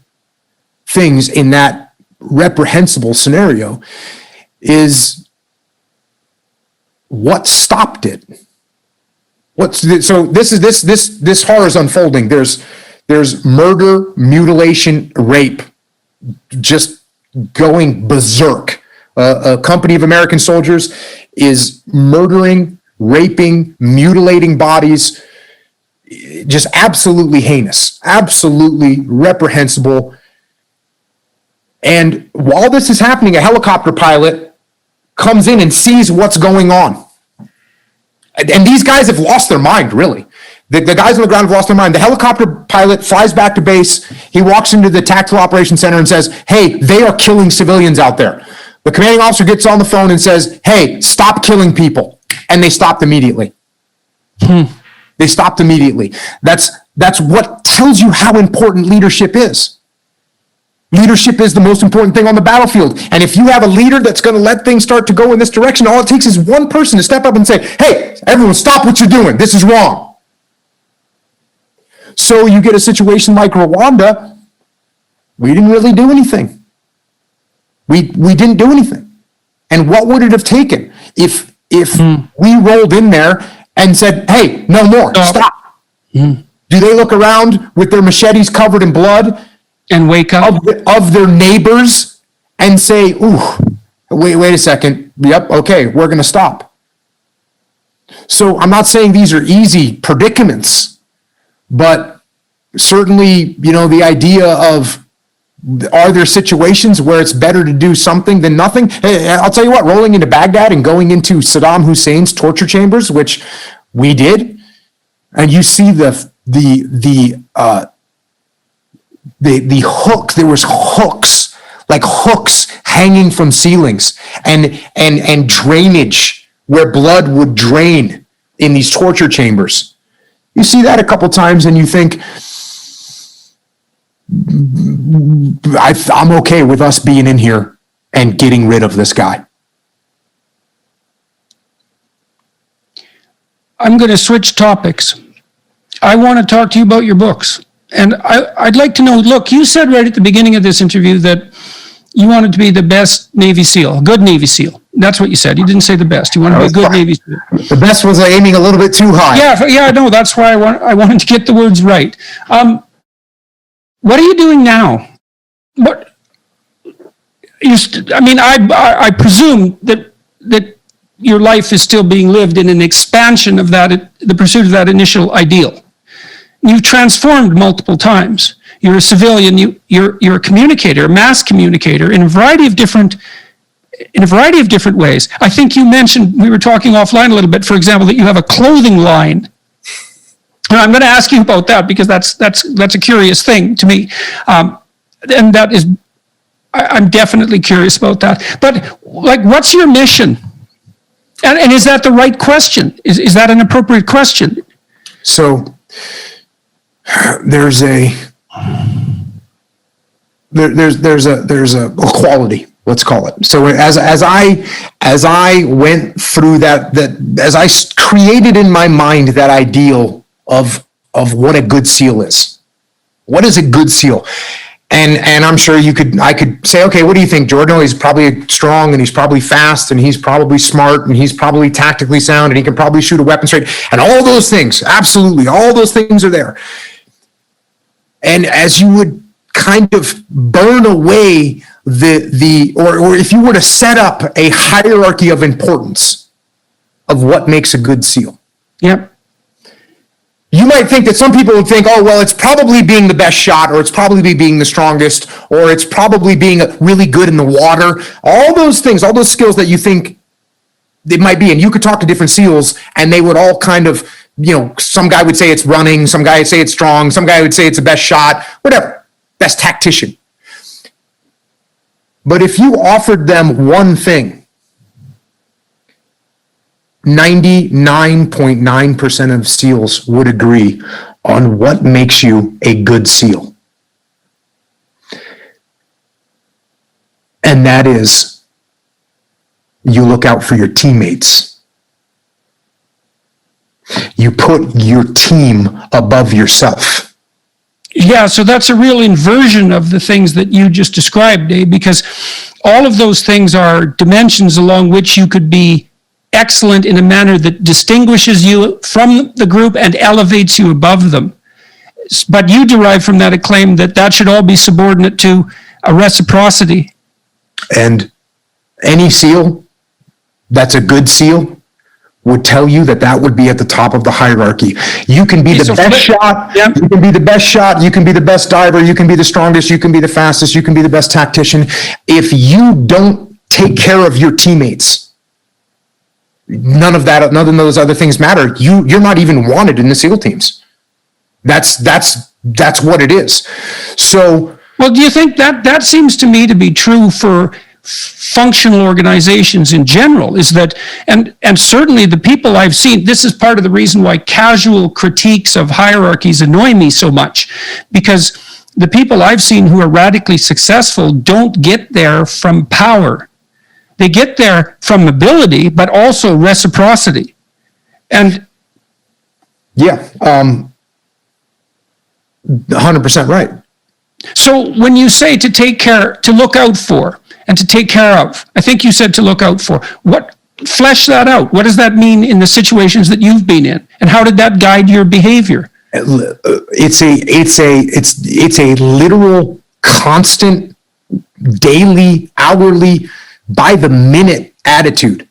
Speaker 2: things in that reprehensible scenario is what stopped it. So this horror is unfolding. There's murder, mutilation, rape, just going berserk. A company of American soldiers is murdering, raping, mutilating bodies, just absolutely heinous, absolutely reprehensible. And while this is happening, a helicopter pilot comes in and sees what's going on. And these guys have lost their mind, really. The guys on the ground have lost their mind. The helicopter pilot flies back to base. He walks into the Tactical Operations Center and says, hey, they are killing civilians out there. The commanding officer gets on the phone and says, hey, stop killing people. And they stopped immediately. They stopped immediately. That's what tells you how important leadership is. Leadership is the most important thing on the battlefield. And if you have a leader that's going to let things start to go in this direction, all it takes is one person to step up and say, hey, everyone, stop what you're doing. This is wrong. So you get a situation like Rwanda. We didn't really do anything. We didn't do anything. And what would it have taken if we rolled in there and said, hey, no more, stop. Do they look around with their machetes covered in blood
Speaker 1: and wake up
Speaker 2: of their neighbors and say, ooh, wait a second. Yep. Okay. We're going to stop. So I'm not saying these are easy predicaments, but certainly, the idea of, are there situations where it's better to do something than nothing? Hey, I'll tell you what, rolling into Baghdad and going into Saddam Hussein's torture chambers, which we did, and you see the hook, there was hooks, like hooks hanging from ceilings and drainage where blood would drain in these torture chambers. You see that a couple times and you think, I'm okay with us being in here and getting rid of this guy.
Speaker 1: I'm going to switch topics. I want to talk to you about your books. And I'd like to know, look, you said right at the beginning of this interview that you wanted to be the best Navy SEAL, a good Navy SEAL. That's what you said. You didn't say the best. You wanted to be a good Navy SEAL.
Speaker 2: The best was aiming a little bit too high.
Speaker 1: Yeah, I know. That's why I wanted to get the words right. What are you doing now? I presume that your life is still being lived in an expansion of the pursuit of that initial ideal. You've transformed multiple times. You're a civilian. You're a communicator, a mass communicator in a variety of different ways. I think you mentioned, we were talking offline a little bit, for example, that you have a clothing line. And I'm going to ask you about that because that's a curious thing to me, and that is, I'm definitely curious about that. But what's your mission? And is that the right question? Is that an appropriate question?
Speaker 2: So there's a quality, let's call it. So as I went through that as I created in my mind that ideal of what a good SEAL is. What is a good SEAL? And I'm sure I could say, okay, what do you think, Jordan? He's probably strong and he's probably fast and he's probably smart and he's probably tactically sound and he can probably shoot a weapon straight and all those things. Absolutely. All those things are there. And as you would kind of burn away or if you were to set up a hierarchy of importance of what makes a good SEAL.
Speaker 1: Yep.
Speaker 2: You might think that some people would think, oh, well, it's probably being the best shot, or it's probably being the strongest, or it's probably being really good in the water. All those things, all those skills that you think it might be. And you could talk to different SEALs and they would all kind of, some guy would say it's running, some guy would say it's strong, some guy would say it's the best shot, whatever, best tactician. But if you offered them one thing, 99.9% of SEALs would agree on what makes you a good SEAL. And that is, you look out for your teammates. You put your team above yourself.
Speaker 1: You Yeah, so that's a real inversion of the things that you just described, Dave, because all of those things are dimensions along which you could be excellent in a manner that distinguishes you from the group and elevates you above them. But you derive from that a claim that that should all be subordinate to a reciprocity.
Speaker 2: And any SEAL that's a good SEAL would tell you that that would be at the top of the hierarchy. You can be the best shot,
Speaker 1: Yep.
Speaker 2: you can be the best shot, you can be the best diver, you can be the strongest, you can be the fastest, you can be the best tactician. If you don't take care of your teammates, none of those other things matter. You're not even wanted in the SEAL teams. That's what it is. So,
Speaker 1: well, do you think that seems to me to be true for functional organizations in general? Is that, and certainly the people I've seen, this is part of the reason why casual critiques of hierarchies annoy me so much, because the people I've seen who are radically successful don't get there from power. They get there from ability, but also reciprocity. And
Speaker 2: yeah, 100% right.
Speaker 1: so when you say to take care, to look out for, and to take care of, I think you said to look out for, flesh that out. What does that mean in the situations that you've been in? And how did that guide your behavior?
Speaker 2: It's a literal, constant, daily, hourly, by the minute attitude,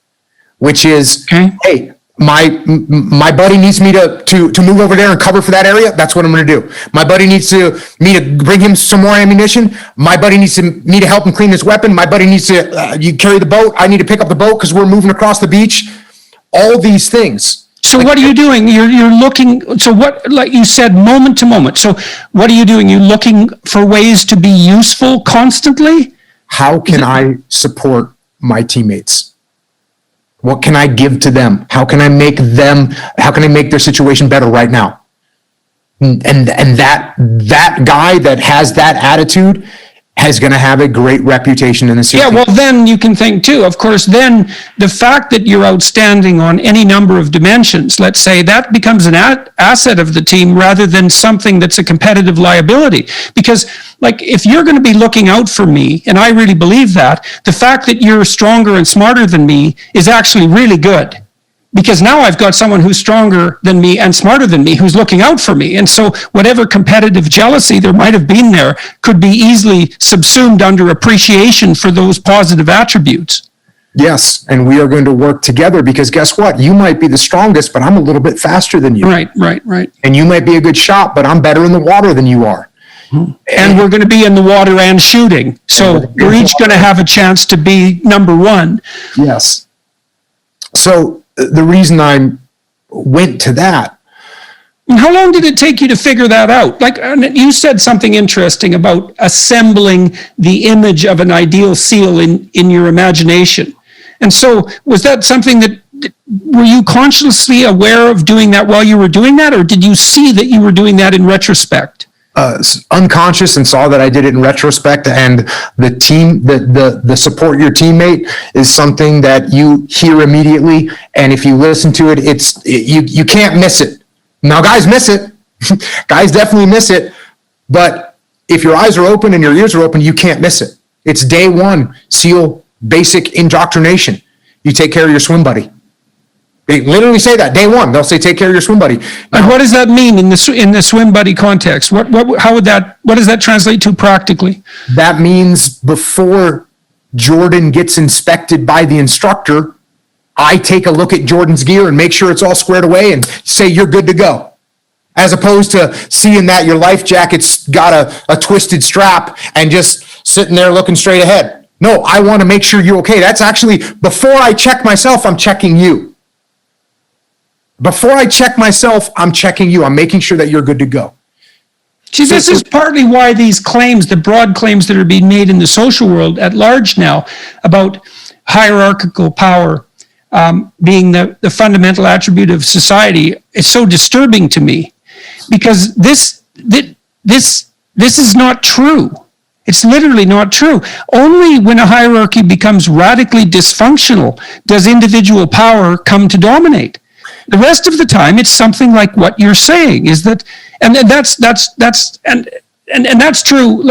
Speaker 2: which is,
Speaker 1: Okay.
Speaker 2: hey, my buddy needs me to move over there and cover for that area. That's what I'm going to do. My buddy needs me to bring him some more ammunition. My buddy needs me to help him clean his weapon. My buddy needs to you carry the boat. I need to pick up the boat because we're moving across the beach. All these things.
Speaker 1: So what are you doing? You're looking, so what, like you said, moment to moment. So what are you doing? You're looking for ways to be useful constantly?
Speaker 2: How can I support my teammates? What can I give to them? How can I make their situation better right now? And that guy that has that attitude is going to have a great reputation in the city.
Speaker 1: Yeah, well, then you can think too, of course, then the fact that you're outstanding on any number of dimensions, let's say, that becomes an asset of the team rather than something that's a competitive liability. Because, like, if you're going to be looking out for me, and I really believe that, the fact that you're stronger and smarter than me is actually really good. Because now I've got someone who's stronger than me and smarter than me who's looking out for me. And so whatever competitive jealousy there might have been there could be easily subsumed under appreciation for those positive attributes.
Speaker 2: Yes, and we are going to work together because guess what? You might be the strongest, but I'm a little bit faster than you.
Speaker 1: Right.
Speaker 2: And you might be a good shot, but I'm better in the water than you are.
Speaker 1: And we're going to be in the water and shooting. So we're each going to have a chance to be number one.
Speaker 2: Yes. So the reason I went to that.
Speaker 1: And how long did it take you to figure that out? Like, you said something interesting about assembling the image of an ideal SEAL in your imagination. And so was that something that, were you consciously aware of doing that while you were doing that? Or did you see that you were doing that in retrospect?
Speaker 2: Unconscious, and saw that I did it in retrospect. And the team, the support your teammate is something that you hear immediately. And if you listen to it, you can't miss it. Now, guys miss it. Guys definitely miss it. But if your eyes are open and your ears are open, you can't miss it. It's day one, SEAL basic indoctrination. You take care of your swim buddy. They literally say that day one. They'll say, "Take care of your swim buddy."
Speaker 1: And what does that mean in the swim buddy context? What does that translate to practically?
Speaker 2: That means before Jordan gets inspected by the instructor, I take a look at Jordan's gear and make sure it's all squared away and say you're good to go. As opposed to seeing that your life jacket's got a twisted strap and just sitting there looking straight ahead. No, I want to make sure you're okay. That's actually, before I check myself, I'm checking you. Before I check myself, I'm checking you. I'm making sure that you're good to go.
Speaker 1: See, this is partly why these claims, the broad claims that are being made in the social world at large now about hierarchical power being the fundamental attribute of society is so disturbing to me, because this is not true. It's literally not true. Only when a hierarchy becomes radically dysfunctional does individual power come to dominate. The rest of the time, it's something like what you're saying, is that, and that's, and and that's true.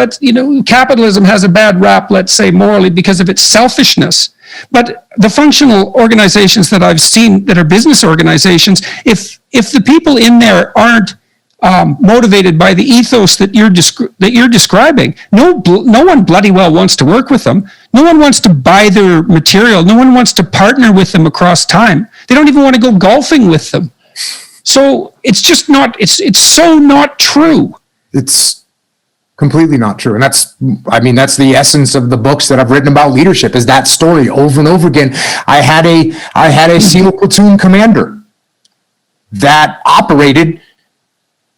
Speaker 1: Capitalism has a bad rap, let's say, morally because of its selfishness. But the functional organizations that I've seen that are business organizations, if the people in there aren't motivated by the ethos that you're describing, no one bloody well wants to work with them. No one wants to buy their material. No one wants to partner with them across time. They don't even want to go golfing with them. So it's just not. It's so not true.
Speaker 2: It's completely not true. And that's the essence of the books that I've written about leadership, is that story over and over again. I had a SEAL platoon commander that operated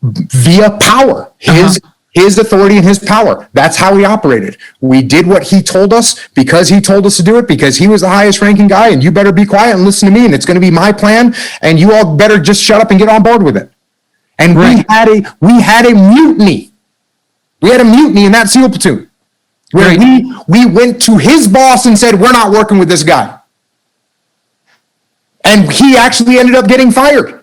Speaker 2: via power, his authority and his power. That's how he operated. We did what he told us because he told us to do it, because he was the highest ranking guy, and you better be quiet and listen to me, and it's going to be my plan, and you all better just shut up and get on board with it. And we had a mutiny. We had a mutiny in that SEAL platoon where we went to his boss and said, we're not working with this guy. And he actually ended up getting fired.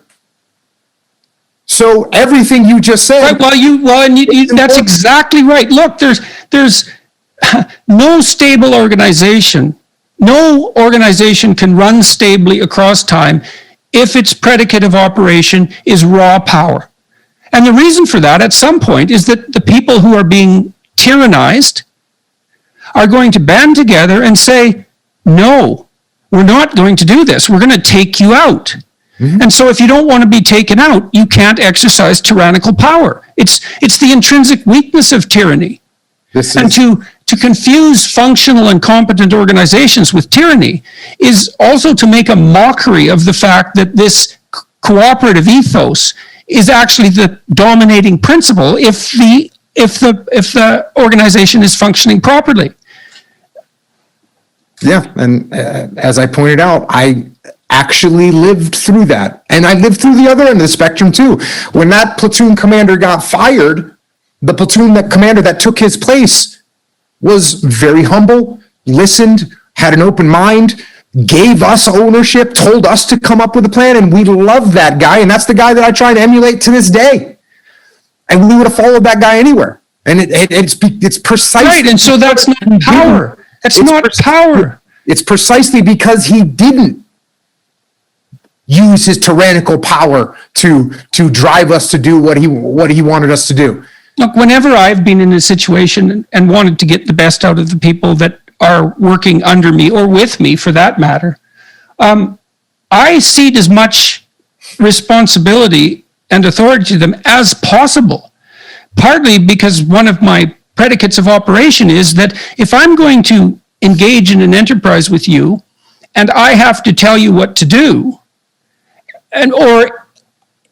Speaker 2: So everything you just said.
Speaker 1: Right, that's exactly right. Look, there's no stable organization. No organization can run stably across time if its predicate of operation is raw power. And the reason for that at some point is that the people who are being tyrannized are going to band together and say, no, we're not going to do this. We're going to take you out. Mm-hmm. And so if you don't want to be taken out, you can't exercise tyrannical power. It's the intrinsic weakness of tyranny. And to confuse functional and competent organizations with tyranny is also to make a mockery of the fact that this cooperative ethos is actually the dominating principle if the organization is functioning properly.
Speaker 2: Yeah, and as I pointed out, I actually lived through that, and I lived through the other end of the spectrum too. When that platoon commander got fired, the platoon commander that took his place was very humble, listened, had an open mind, gave us ownership, told us to come up with a plan, and we loved that guy, and that's the guy that I try to emulate to this day. And we would have followed that guy anywhere. And it's precisely
Speaker 1: right. And so that's not power. That's not power.
Speaker 2: It's precisely because he didn't use his tyrannical power to drive us to do what he wanted us to do.
Speaker 1: Look, whenever I've been in a situation and wanted to get the best out of the people that are working under me or with me for that matter, I cede as much responsibility and authority to them as possible, partly because one of my predicates of operation is that if I'm going to engage in an enterprise with you and I have to tell you what to do, or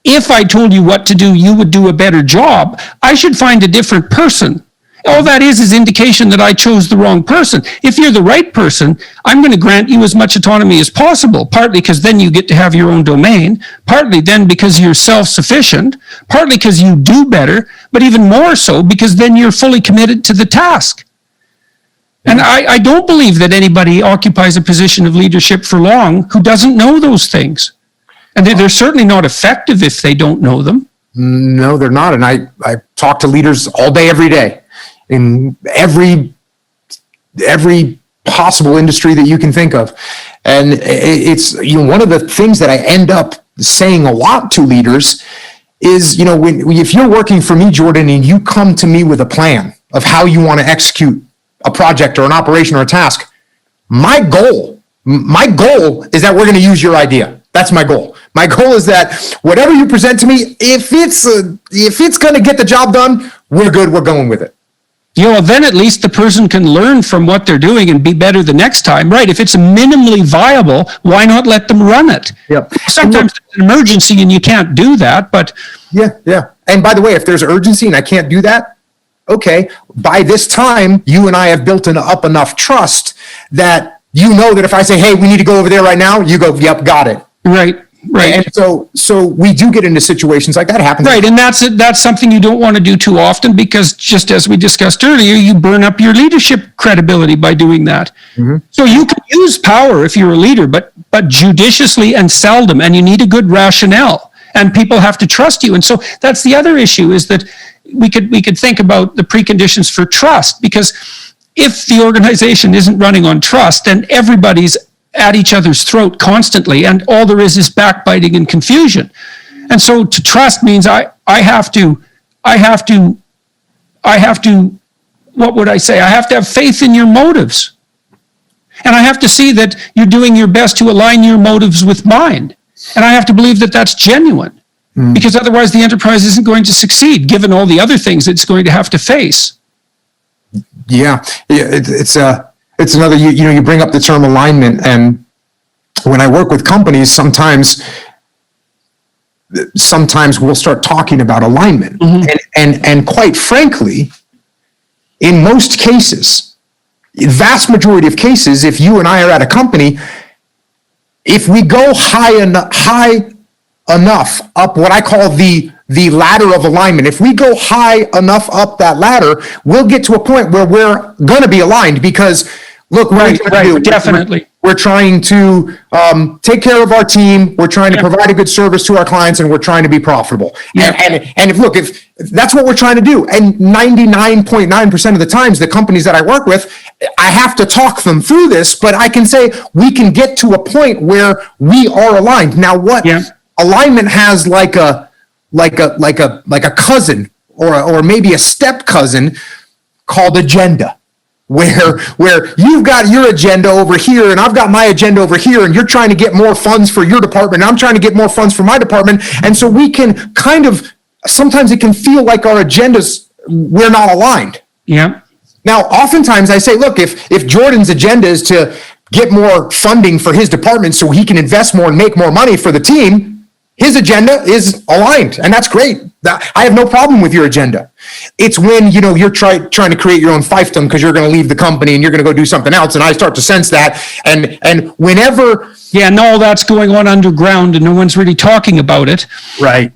Speaker 1: if I told you what to do, you would do a better job, I should find a different person. All that is indication that I chose the wrong person. If you're the right person, I'm going to grant you as much autonomy as possible, partly because then you get to have your own domain, partly then because you're self-sufficient, partly because you do better, but even more so because then you're fully committed to the task. And I don't believe that anybody occupies a position of leadership for long who doesn't know those things. And they're certainly not effective if they don't know them.
Speaker 2: No, they're not. And I talk to leaders all day, every day, in every possible industry that you can think of. And it's, one of the things that I end up saying a lot to leaders is, if you're working for me, Jordan, and you come to me with a plan of how you want to execute a project or an operation or a task, my goal is that we're going to use your idea. That's my goal. My goal is that whatever you present to me, if it's going to get the job done, we're good. We're going with it.
Speaker 1: Then at least the person can learn from what they're doing and be better the next time, right? If it's minimally viable, why not let them run it?
Speaker 2: Yep.
Speaker 1: Sometimes it's an emergency and you can't do that, but...
Speaker 2: Yeah. And by the way, if there's urgency and I can't do that, okay, by this time, you and I have built up enough trust that you know that if I say, hey, we need to go over there right now, you go, yep, got it.
Speaker 1: Right.
Speaker 2: And so we do get into situations like that happens.
Speaker 1: Right, and that's something you don't want to do too often because just as we discussed earlier, you burn up your leadership credibility by doing that. Mm-hmm. So you can use power if you're a leader, but judiciously and seldom, and you need a good rationale, and people have to trust you. And so that's the other issue is that we could think about the preconditions for trust, because if the organization isn't running on trust, then everybody's at each other's throat constantly, and all there is backbiting and confusion. And so to trust means I have to, what would I say? I have to have faith in your motives. And I have to see that you're doing your best to align your motives with mine. And I have to believe that that's genuine, because otherwise the enterprise isn't going to succeed, given all the other things it's going to have to face.
Speaker 2: Yeah, it's another, you bring up the term alignment, and when I work with companies, sometimes we'll start talking about alignment. And quite frankly, in most cases, vast majority of cases, if you and I are at a company, if we go high enough up what I call the ladder of alignment, if we go high enough up that ladder, we'll get to a point where we're going to be aligned, because look,
Speaker 1: Definitely.
Speaker 2: We're trying to take care of our team. We're trying to provide a good service to our clients, and we're trying to be profitable. And if that's what we're trying to do, and 99.9% of the times, the companies that I work with, I have to talk them through this, but I can say we can get to a point where we are aligned. Now, what alignment has like a cousin or maybe a step cousin called agenda. Where you've got your agenda over here and I've got my agenda over here, and you're trying to get more funds for your department, and I'm trying to get more funds for my department. And so we can sometimes it can feel like our agendas, we're not aligned.
Speaker 1: Yeah.
Speaker 2: Now, oftentimes I say, look, if Jordan's agenda is to get more funding for his department so he can invest more and make more money for the team, his agenda is aligned, and that's great. I have no problem with your agenda. It's when you're trying to create your own fiefdom because you're going to leave the company and you're going to go do something else, and I start to sense that. And whenever
Speaker 1: all that's going on underground and no one's really talking about it.
Speaker 2: Right.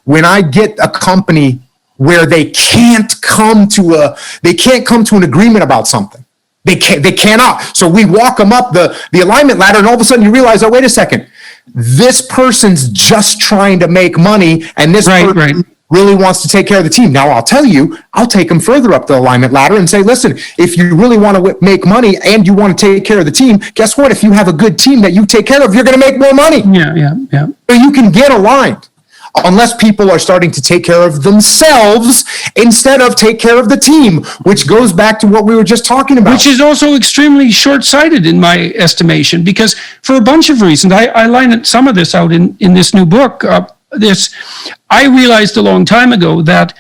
Speaker 2: When I get a company where they can't come to an agreement about something, they cannot. So we walk them up the alignment ladder, and all of a sudden you realize, oh, wait a second. This person's just trying to make money, and this person really wants to take care of the team. Now, I'll tell you, I'll take them further up the alignment ladder and say, listen, if you really want to make money and you want to take care of the team, guess what? If you have a good team that you take care of, you're going to make more money.
Speaker 1: Yeah.
Speaker 2: So you can get aligned, unless people are starting to take care of themselves instead of take care of the team, which goes back to what we were just talking about.
Speaker 1: Which is also extremely short-sighted in my estimation, because for a bunch of reasons, I line some of this out in this new book. I realized a long time ago that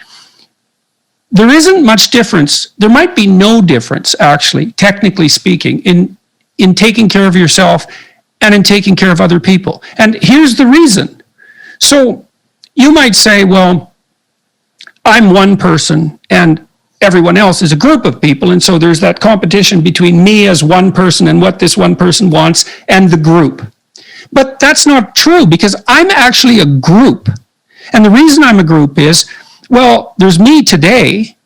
Speaker 1: there isn't much difference. There might be no difference, actually, technically speaking, in taking care of yourself and in taking care of other people. And here's the reason. So you might say, well, I'm one person and everyone else is a group of people, and so there's that competition between me as one person and what this one person wants and the group. But that's not true, because I'm actually a group. And the reason I'm a group is, well, there's me today,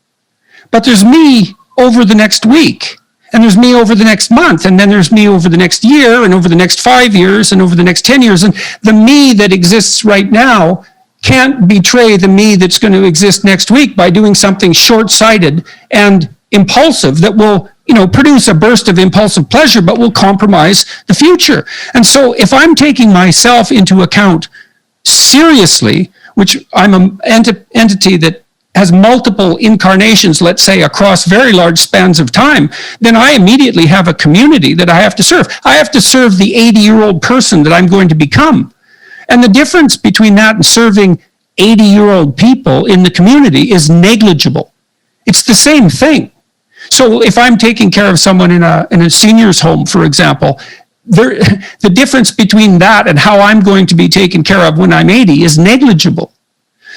Speaker 1: but there's me over the next week, and there's me over the next month, and then there's me over the next year, and over the next 5 years, and over the next 10 years. And the me that exists right now can't betray the me that's going to exist next week by doing something short-sighted and impulsive that will, produce a burst of impulsive pleasure, but will compromise the future. And so if I'm taking myself into account seriously, which I'm an entity that has multiple incarnations, let's say, across very large spans of time, then I immediately have a community that I have to serve. I have to serve the 80-year-old person that I'm going to become. And the difference between that and serving 80-year-old people in the community is negligible. It's the same thing. So if I'm taking care of someone in a senior's home, for example, the difference between that and how I'm going to be taken care of when I'm 80 is negligible.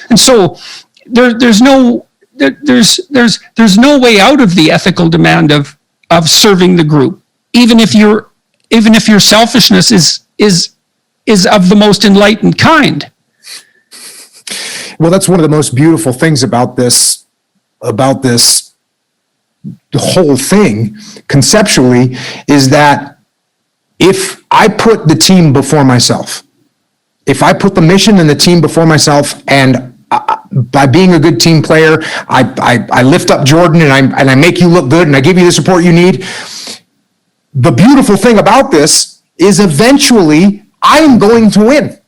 Speaker 1: And so there's no way out of the ethical demand of serving the group, even if your selfishness is of the most enlightened kind.
Speaker 2: Well, that's one of the most beautiful things about this whole thing conceptually, is that if I put the team before myself, if I put the mission and the team before myself, and by being a good team player, I lift up Jordan and I make you look good and I give you the support you need. The beautiful thing about this is eventually I'm going to win.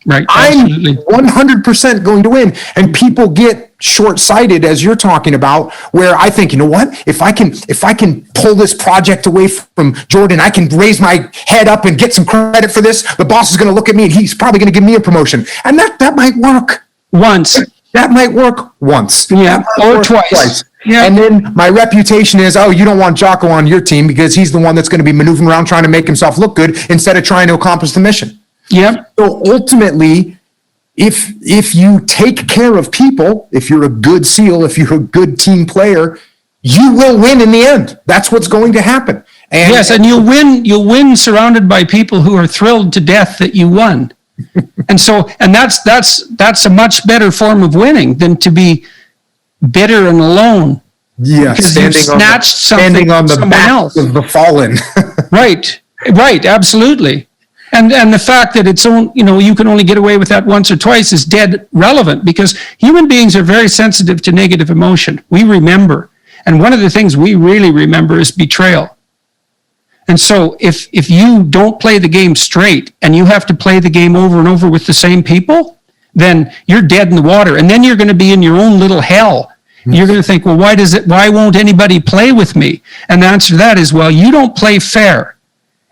Speaker 1: Right.
Speaker 2: I'm
Speaker 1: Absolutely.
Speaker 2: 100% going to win. And people get short-sighted, as you're talking about, where I think, you know what, if I can pull this project away from Jordan, I can raise my head up and get some credit for this. The boss is going to look at me and he's probably going to give me a promotion. And that might work.
Speaker 1: Once.
Speaker 2: That might work once.
Speaker 1: Yeah. Or
Speaker 2: Work
Speaker 1: twice. Yeah.
Speaker 2: And then my reputation is, oh, you don't want Jocko on your team because he's the one that's going to be maneuvering around trying to make himself look good instead of trying to accomplish the mission.
Speaker 1: Yep.
Speaker 2: So ultimately, if you take care of people, if you're a good SEAL, if you're a good team player, you will win in the end. That's what's going to happen. And
Speaker 1: Yes, and you'll win surrounded by people who are thrilled to death that you won. And that's a much better form of winning than to be bitter and alone.
Speaker 2: yeah,
Speaker 1: because you've snatched something
Speaker 2: on the
Speaker 1: from someone
Speaker 2: back
Speaker 1: else.
Speaker 2: of the fallen.
Speaker 1: Right, absolutely. And the fact that you can only get away with that once or twice is dead relevant, because human beings are very sensitive to negative emotion. We remember. And one of the things we really remember is betrayal. And so if you don't play the game straight and you have to play the game over and over with the same people, then you're dead in the water. And then you're going to be in your own little hell. You're going to think, well, why won't anybody play with me? And the answer to that is, well, you don't play fair.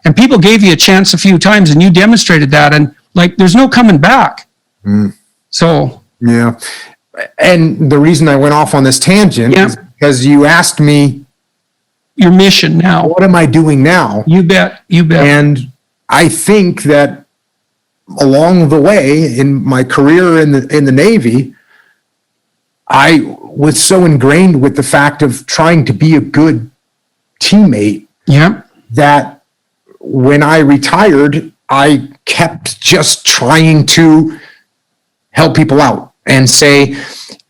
Speaker 1: And people gave you a chance a few times and you demonstrated that. And there's no coming back. So.
Speaker 2: Yeah. And the reason I went off on this tangent is because you asked me,
Speaker 1: your mission now.
Speaker 2: what am I doing now?
Speaker 1: You bet.
Speaker 2: And I think that along the way in my career in the Navy, I was so ingrained with the fact of trying to be a good teammate that when I retired, I kept just trying to help people out and say,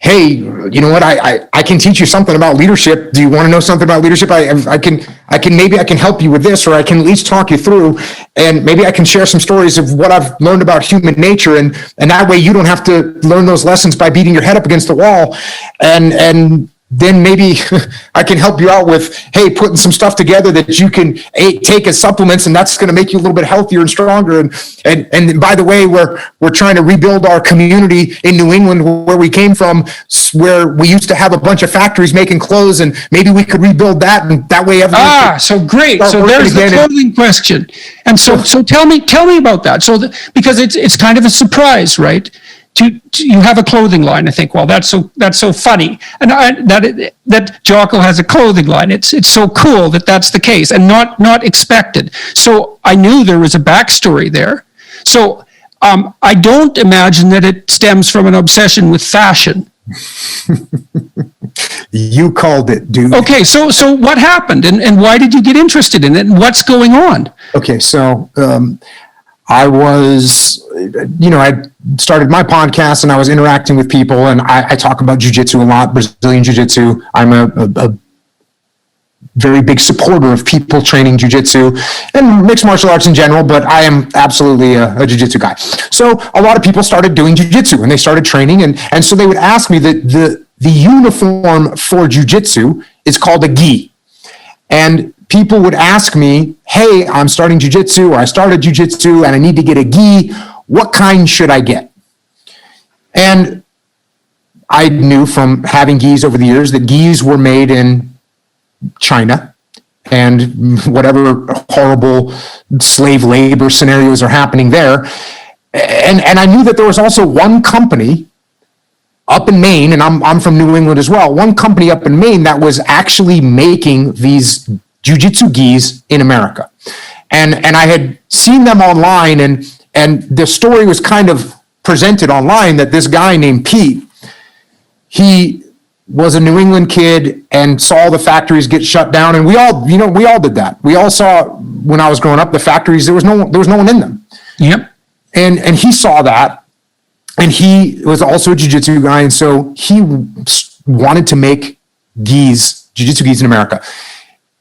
Speaker 2: hey, you know what? I can teach you something about leadership. Do you want to know something about leadership? I can help you with this, or I can at least talk you through, and maybe I can share some stories of what I've learned about human nature, and that way you don't have to learn those lessons by beating your head up against the wall, and then maybe I can help you out with, hey, putting some stuff together that you can take as supplements, and that's going to make you a little bit healthier and stronger. And by the way, we're trying to rebuild our community in New England where we came from, where we used to have a bunch of factories making clothes, and maybe we could rebuild that, and that way everyone.
Speaker 1: So great. So there's the clothing question. And so tell me about that. So because it's kind of a surprise, right? You have a clothing line. I think, well, that's so funny, and that Jocko has a clothing line. It's so cool that that's the case, and not expected. So I knew there was a backstory there. So I don't imagine that it stems from an obsession with fashion.
Speaker 2: You called it, dude.
Speaker 1: Okay, so what happened, and why did you get interested in it, and what's going on?
Speaker 2: Okay, so I was, I started my podcast and I was interacting with people, and I talk about jiu-jitsu a lot, Brazilian jiu-jitsu. I'm a very big supporter of people training jiu-jitsu and mixed martial arts in general, but I am absolutely a jiu-jitsu guy. So a lot of people started doing jiu-jitsu and they started training, and so they would ask me that the uniform for jiu-jitsu is called a gi. And people would ask me, hey, I'm starting jiu-jitsu, or I started jiu-jitsu and I need to get a gi. What kind should I get? And I knew from having gis over the years that gis were made in China, and whatever horrible slave labor scenarios are happening there. And I knew that there was also one company up in Maine, and I'm from New England as well, one company up in Maine that was actually making these jiu-jitsu gis in America. And I had seen them online, and the story was kind of presented online that this guy named Pete, he was a New England kid and saw the factories get shut down. And we all did that. We all saw, when I was growing up, the factories, there was no one in them.
Speaker 1: Yep.
Speaker 2: And he saw that, and he was also a jiu-jitsu guy. And so he wanted to make gis, jiu-jitsu gis in America.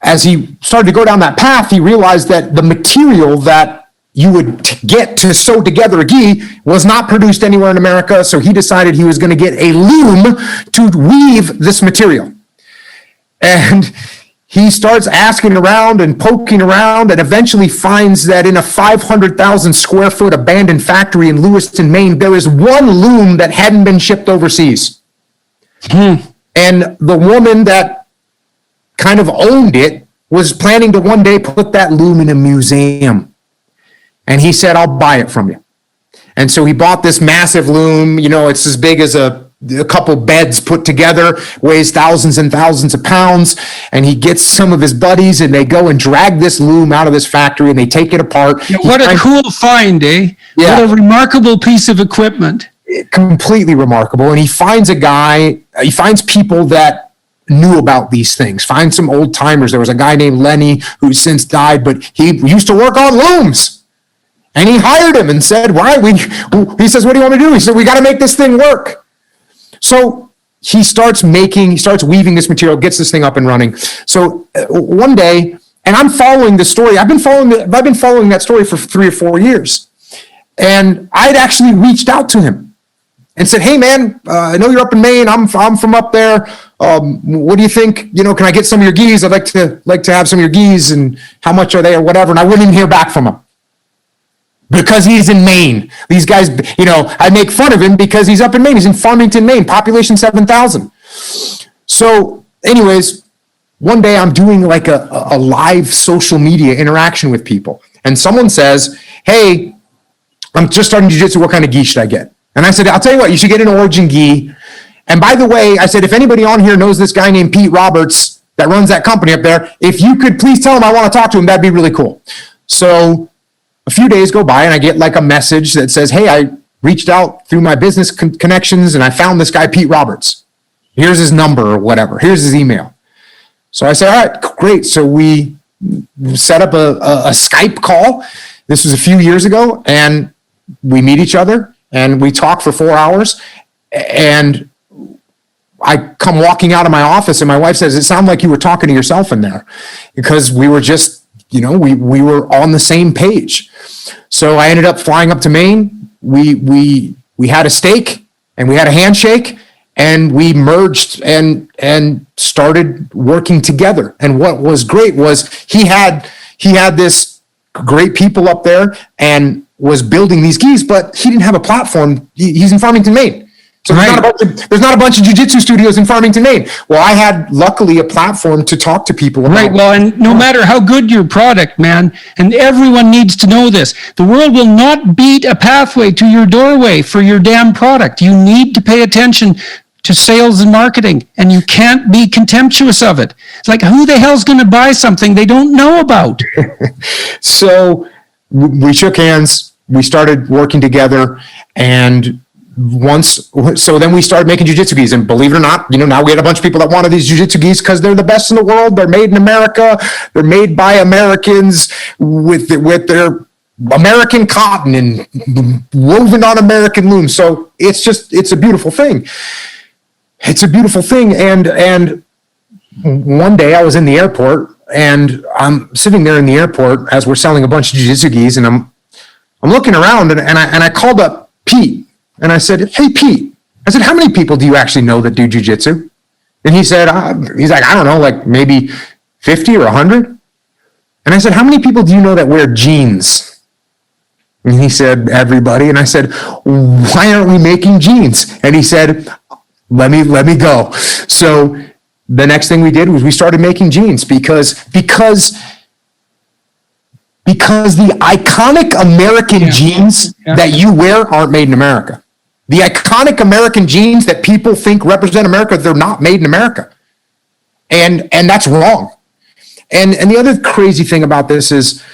Speaker 2: As he started to go down that path, he realized that the material that you would get to sew together a gi was not produced anywhere in America. So he decided he was going to get a loom to weave this material. And he starts asking around and poking around and eventually finds that in a 500,000 square foot abandoned factory in Lewiston, Maine, there is one loom that hadn't been shipped overseas. And the woman that kind of owned it was planning to one day put that loom in a museum. And he said, I'll buy it from you. And so he bought this massive loom. You know, it's as big as a couple beds put together, weighs thousands and thousands of pounds. And he gets some of his buddies and they go and drag this loom out of this factory and they take it apart.
Speaker 1: Yeah, what a cool find, eh?
Speaker 2: Yeah.
Speaker 1: What a remarkable piece of equipment.
Speaker 2: Completely remarkable. And he finds he finds people that knew about these things, find some old timers. There was a guy named Lenny who's since died, but he used to work on looms. And he hired him and said, he says, what do you want to do? He said, we got to make this thing work. So he starts weaving this material, gets this thing up and running. So one day, and I'm following the story. I've been following that story for 3 or 4 years. And I'd actually reached out to him and said, hey man, I know you're up in Maine. I'm from up there. What do you think? You know, can I get some of your gis? I'd like to have some of your gis, and how much are they or whatever. And I wouldn't even hear back from him because he's in Maine. These guys, you know, I make fun of him because he's up in Maine. He's in Farmington, Maine, population 7,000. So anyways, one day I'm doing like a live social media interaction with people. And someone says, hey, I'm just starting jiu-jitsu. What kind of gi should I get? And I said, I'll tell you what, you should get an Origin gi. And by the way, I said, if anybody on here knows this guy named Pete Roberts that runs that company up there, if you could please tell him I want to talk to him, that'd be really cool. So a few days go by and I get like a message that says, hey, I reached out through my business connections and I found this guy, Pete Roberts. Here's his number or whatever. Here's his email. So I said, all right, great. So we set up a Skype call. This was a few years ago, and we meet each other and we talk for 4 hours. And I come walking out of my office and my wife says, it sounded like you were talking to yourself in there, because we were just, you know, we were on the same page. So I ended up flying up to Maine. We had a steak and we had a handshake and we merged and started working together. And what was great was he had this great people up there and was building these gis, but he didn't have a platform. He's in Farmington, Maine. So there's not a bunch of jiu-jitsu studios in Farmington, Maine. Well, I had luckily a platform to talk to people about.
Speaker 1: Right. Well, and no matter how good your product, man, and everyone needs to know this, the world will not beat a pathway to your doorway for your damn product. You need to pay attention to sales and marketing, and you can't be contemptuous of it. It's like, who the hell's going to buy something they don't know about?
Speaker 2: So we shook hands, we started working together, and then we started making jiu-jitsu gis, and believe it or not, you know, now we had a bunch of people that wanted these jiu-jitsu gis because they're the best in the world. They're made in America. They're made by Americans with their American cotton and woven on American looms. So it's a beautiful thing. It's a beautiful thing. And one day I was in the airport and I'm sitting there in the airport as we're selling a bunch of jiu-jitsu gis, and I'm looking around and I called up Pete. And I said, hey, Pete, I said, how many people do you actually know that do jiu-jitsu? And he said, he's like, I don't know, like maybe 50 or 100. And I said, how many people do you know that wear jeans? And he said, everybody. And I said, why aren't we making jeans? And he said, let me go. So the next thing we did was we started making jeans because the iconic American jeans that you wear aren't made in America. The iconic American jeans that people think represent America, they're not made in America. And that's wrong. And the other crazy thing about this is,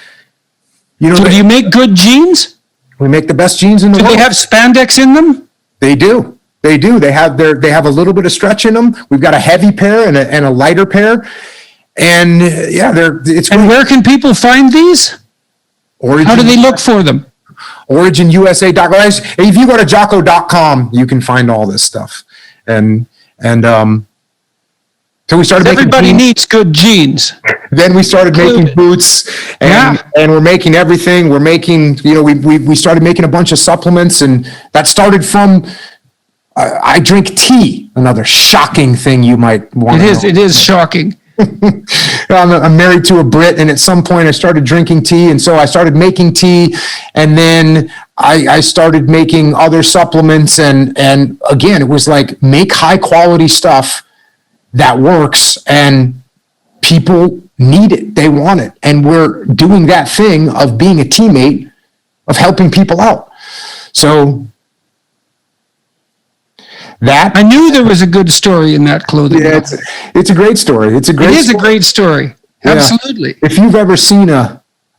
Speaker 2: you know,
Speaker 1: so do you make good jeans?
Speaker 2: We make the best jeans in the world.
Speaker 1: Do they have spandex in them?
Speaker 2: They do. They do. They have a little bit of stretch in them. We've got a heavy pair and a lighter pair. And yeah, it's great.
Speaker 1: And where can people find these?
Speaker 2: Origin,
Speaker 1: how do they look for them?
Speaker 2: OriginUSA.com. If you go to Jocko.com, you can find all this stuff. And So we started making
Speaker 1: Everybody
Speaker 2: jeans.
Speaker 1: needs good jeans.
Speaker 2: Then we started making boots, and we're making everything. We're making, we started making a bunch of supplements, and that started from, I drink tea, another shocking thing you might want to know.
Speaker 1: It is shocking.
Speaker 2: I'm married to a Brit, and at some point I started drinking tea, and so I started making tea, and then I started making other supplements, and again, it was like, make high quality stuff that works, and people need it, they want it, and we're doing that thing of being a teammate, of helping people out. So that,
Speaker 1: I knew there was a good story in that clothing.
Speaker 2: yeah, it's a great story. It is
Speaker 1: a great story.
Speaker 2: Yeah.
Speaker 1: Absolutely.
Speaker 2: If you've ever seen I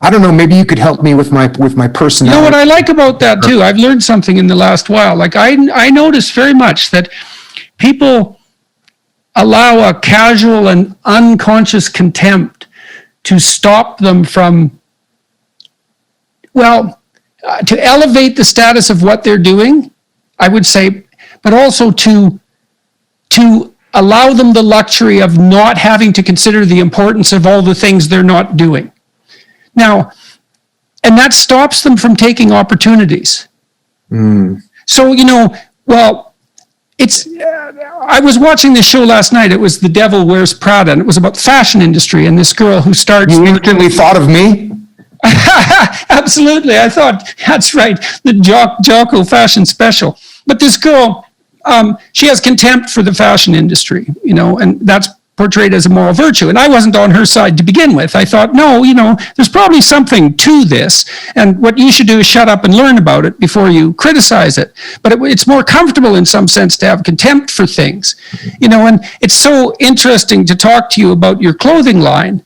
Speaker 2: don't know, maybe you could help me with my personality.
Speaker 1: You know what I like about that too? I've learned something in the last while. Like I noticed very much that people allow a casual and unconscious contempt to stop them from, to elevate the status of what they're doing, I would say, but also to allow them the luxury of not having to consider the importance of all the things they're not doing. Now, and that stops them from taking opportunities. So, I was watching this show last night. It was The Devil Wears Prada, and it was about the fashion industry and this girl who starts...
Speaker 2: You instantly thought of me?
Speaker 1: Absolutely. I thought, that's right, the Jocko fashion special. But this girl, she has contempt for the fashion industry, and that's portrayed as a moral virtue. And I wasn't on her side to begin with. I thought, no, there's probably something to this. And what you should do is shut up and learn about it before you criticize it. But it's more comfortable in some sense to have contempt for things. And it's so interesting to talk to you about your clothing line.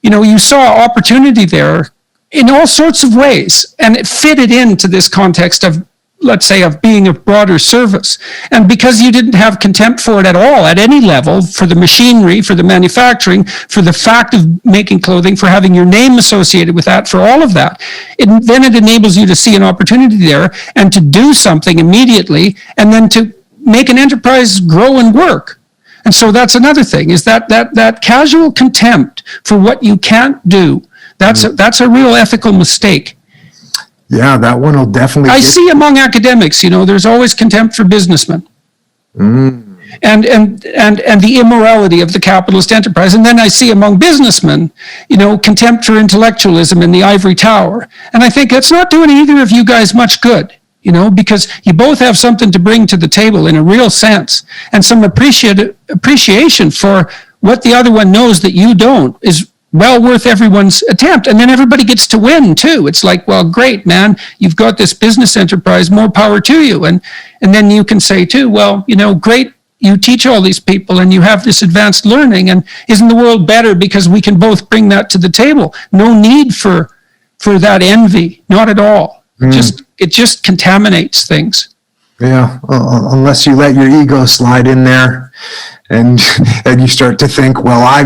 Speaker 1: You saw opportunity there in all sorts of ways. And it fitted into this context of, let's say, of being of broader service. And because you didn't have contempt for it at all, at any level, for the machinery, for the manufacturing, for the fact of making clothing, for having your name associated with that, for all of that, then it enables you to see an opportunity there and to do something immediately, and then to make an enterprise grow and work. And so that's another thing, is that casual contempt for what you can't do. That's a real ethical mistake.
Speaker 2: Yeah, that one will definitely...
Speaker 1: I see among academics, there's always contempt for businessmen. And the immorality of the capitalist enterprise. And then I see among businessmen, contempt for intellectualism in the ivory tower. And I think that's not doing either of you guys much good, because you both have something to bring to the table in a real sense. And some appreciation for what the other one knows that you don't is well worth everyone's attempt. And then everybody gets to win too. It's like, well, great, man, you've got this business enterprise, more power to you. And then you can say too, well, great, you teach all these people and you have this advanced learning, and isn't the world better because we can both bring that to the table? No need for that envy, not at all. It just contaminates things.
Speaker 2: Yeah, unless you let your ego slide in there. And you start to think, well, I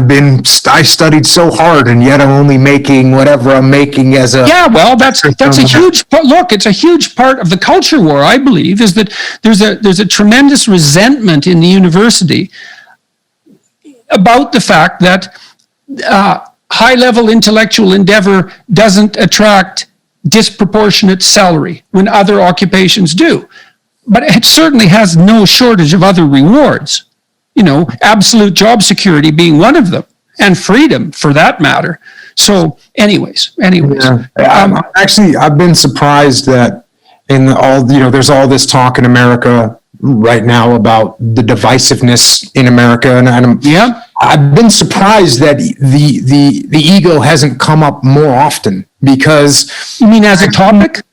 Speaker 2: studied so hard, and yet I'm only making whatever I'm making as a... Yeah,
Speaker 1: well, that's a huge... Look, it's a huge part of the culture war, I believe, is that there's a tremendous resentment in the university about the fact that high-level intellectual endeavor doesn't attract disproportionate salary when other occupations do. But it certainly has no shortage of other rewards. Absolute job security being one of them, and freedom for that matter. So anyways.
Speaker 2: Yeah. I've been surprised that there's all this talk in America right now about the divisiveness in America. And I've been surprised that the ego hasn't come up more often, because...
Speaker 1: You mean as a topic?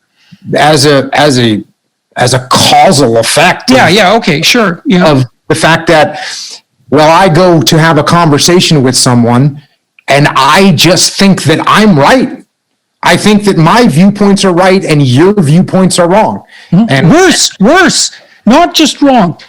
Speaker 2: As a causal effect.
Speaker 1: Okay, sure. Yeah.
Speaker 2: Of the fact that, I go to have a conversation with someone and I just think that I'm right. I think that my viewpoints are right and your viewpoints are wrong. And
Speaker 1: worse, not just wrong,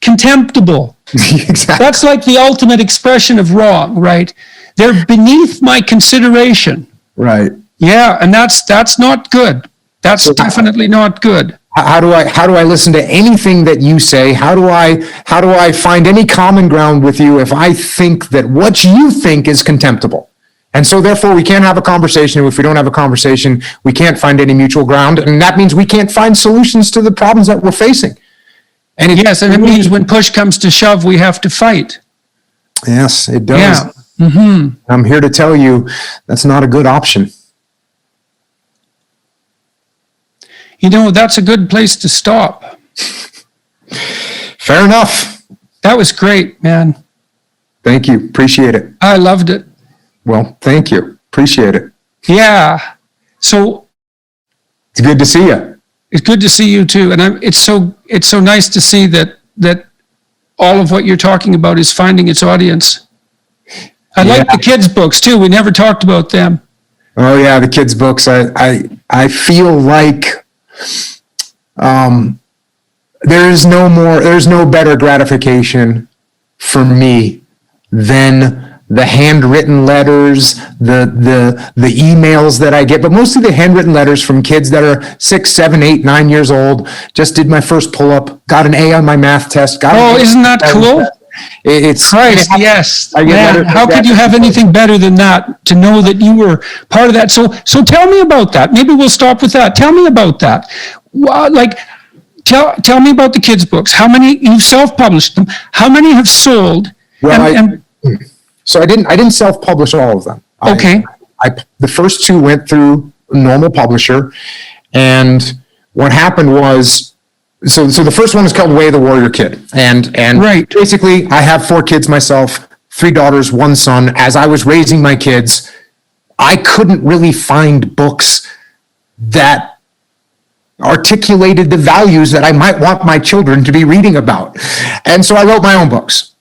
Speaker 1: contemptible.
Speaker 2: Exactly.
Speaker 1: That's like the ultimate expression of wrong, right? They're beneath my consideration.
Speaker 2: Right.
Speaker 1: Yeah, and that's not good. That's definitely not good.
Speaker 2: How do I listen to anything that you say? How do I find any common ground with you if I think that what you think is contemptible? And so therefore we can't have a conversation. If we don't have a conversation, we can't find any mutual ground. And that means we can't find solutions to the problems that we're facing. And
Speaker 1: it means when push comes to shove, we have to fight.
Speaker 2: Yes, it does.
Speaker 1: Yeah. Mm-hmm.
Speaker 2: I'm here to tell you that's not a good option.
Speaker 1: That's a good place to stop.
Speaker 2: Fair enough.
Speaker 1: That was great, man.
Speaker 2: Thank you. Appreciate it.
Speaker 1: I loved it.
Speaker 2: Well, thank you. Appreciate it.
Speaker 1: Yeah. So
Speaker 2: it's good to see you.
Speaker 1: It's good to see you too. And it's so nice to see that all of what you're talking about is finding its audience. I like the kids' books too. We never talked about them.
Speaker 2: Oh yeah, the kids' books. I feel like there's no better gratification for me than the handwritten letters, the emails that I get, but mostly the handwritten letters from kids that are 6, 7, 8, 9 years old. Just did my first pull-up, got an A on my math test.
Speaker 1: Isn't that cool?
Speaker 2: It's
Speaker 1: Christ, yes. Man, how could you have anything better than that, to know that you were part of that? So tell me about that. Maybe we'll stop with that. Tell me about that. Tell me about the kids' books. How many, you've self-published them. How many have sold?
Speaker 2: Well, so I didn't self-publish all of them.
Speaker 1: Okay.
Speaker 2: The first two went through a normal publisher, and what happened was, so the first one is called Way of the Warrior Kid, and
Speaker 1: right.
Speaker 2: Basically I have 4 kids myself, 3 daughters, 1 son. As I was raising my kids, I couldn't really find books that articulated the values that I might want my children to be reading about, and so I wrote my own books.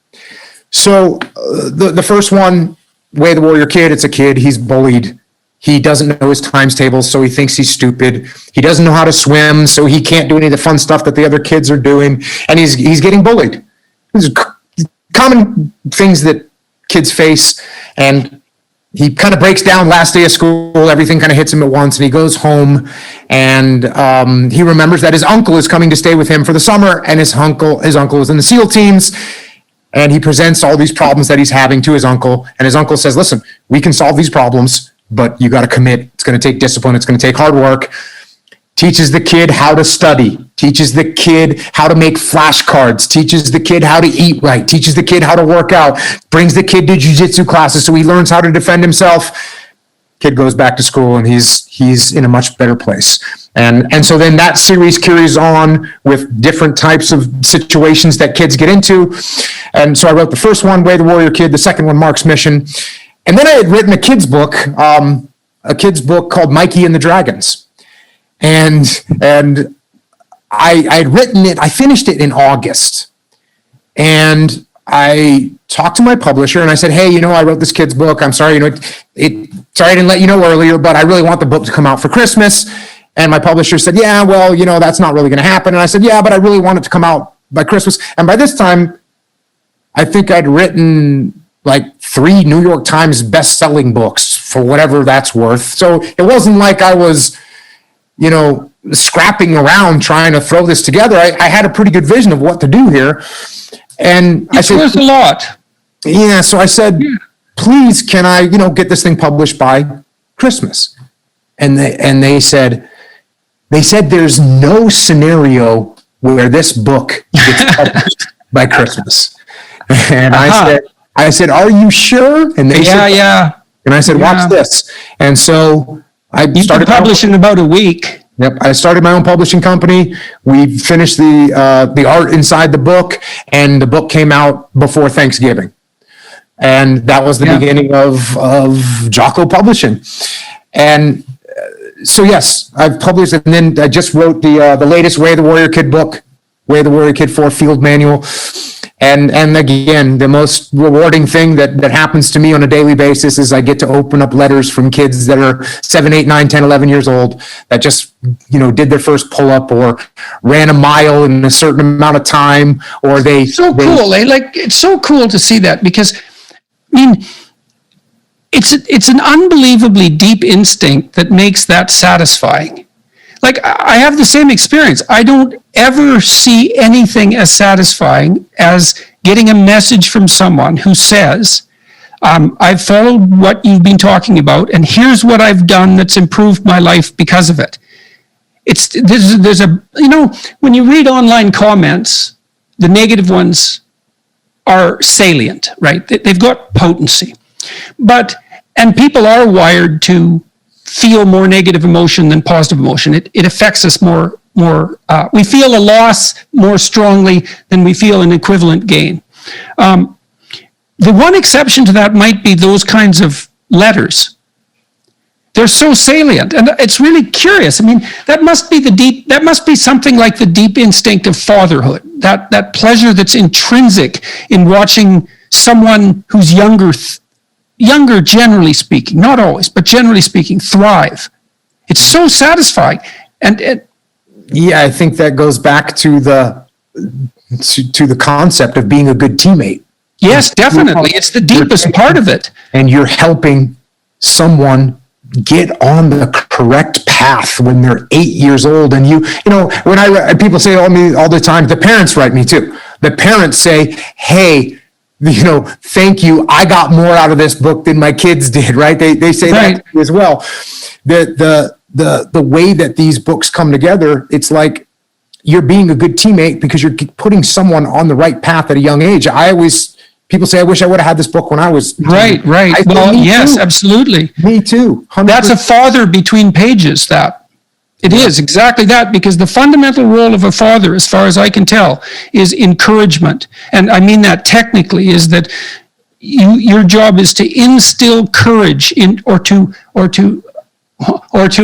Speaker 2: So the first one, Way of the Warrior Kid, it's a kid, he's bullied. He doesn't know his times tables, so he thinks he's stupid. He doesn't know how to swim, so he can't do any of the fun stuff that the other kids are doing. And he's getting bullied. These are common things that kids face. And he kind of breaks down last day of school. Everything kind of hits him at once. And he goes home, and he remembers that his uncle is coming to stay with him for the summer. And his uncle is in the SEAL teams. And he presents all these problems that he's having to his uncle. And his uncle says, listen, we can solve these problems, but you got to commit. It's going to take discipline. It's going to take hard work. Teaches the kid how to study. Teaches the kid how to make flashcards. Teaches the kid how to eat right. Teaches the kid how to work out. Brings the kid to jiu-jitsu classes so he learns how to defend himself. Kid goes back to school, and he's in a much better place. And so then that series carries on with different types of situations that kids get into. And so I wrote the first one, Way of the Warrior Kid, the second one, Mark's Mission. And then I had written a kid's book called Mikey and the Dragons. And I had written it, I finished it in August. And I talked to my publisher and I said, hey, I wrote this kid's book. I'm sorry, sorry I didn't let you know earlier, but I really want the book to come out for Christmas. And my publisher said, yeah, well, that's not really going to happen. And I said, yeah, but I really want it to come out by Christmas. And by this time, I think I'd written like 3 New York Times best-selling books, for whatever that's worth. So it wasn't like I was, scrapping around trying to throw this together. I had a pretty good vision of what to do here. And
Speaker 1: it's worth a lot.
Speaker 2: Yeah. So I said, please, can I, get this thing published by Christmas? And they said there's no scenario where this book gets published by Christmas. And I said, are you sure? And they said, yeah. And I said, watch this. And so I started
Speaker 1: publishing in about a week.
Speaker 2: Yep. I started my own publishing company. We finished the art inside the book, and the book came out before Thanksgiving. And that was the beginning of Jocko Publishing. And so, yes, I've published, and then I just wrote the latest Way of the Warrior Kid book, Way of the Warrior Kid 4 Field Manual. And again, the most rewarding thing that happens to me on a daily basis is I get to open up letters from kids that are 7, 8, 9, 10, 11 years old that just, did their first pull-up or ran a mile in a certain amount of time, or they...
Speaker 1: Cool. It's so cool to see that, because, it's an unbelievably deep instinct that makes that satisfying. like I have the same experience. I don't ever see anything as satisfying as getting a message from someone who says, I've followed what you've been talking about, and here's what I've done that's improved my life because of it. There's a, when you read online comments, the negative ones are salient, right? They've got potency. And people are wired to feel more negative emotion than positive emotion. It affects us more. We feel a loss more strongly than we feel an equivalent gain. The one exception to that might be those kinds of letters. They're so salient, and it's really curious. I mean, that must be something like the deep instinct of fatherhood, that pleasure that's intrinsic in watching someone who's younger, generally speaking, not always, but generally speaking, thrive. It's so satisfying.
Speaker 2: Yeah, I think that goes back to the concept of being a good teammate.
Speaker 1: Yes, definitely. It's the deepest part of it.
Speaker 2: And you're helping someone get on the correct path when they're 8 years old. And when people say to me all the time, the parents write me too. The parents say, hey, thank you. I got more out of this book than my kids did, right? They say
Speaker 1: right.
Speaker 2: that as well. The way that these books come together, it's like you're being a good teammate because you're putting someone on the right path at a young age. People say, I wish I would have had this book when I was.
Speaker 1: Right. Well, yes, absolutely.
Speaker 2: Me too. 100%.
Speaker 1: That's a father between pages, that. It is exactly that, because the fundamental role of a father, as far as I can tell, is encouragement. And I mean that technically, is that your job is to instill courage or to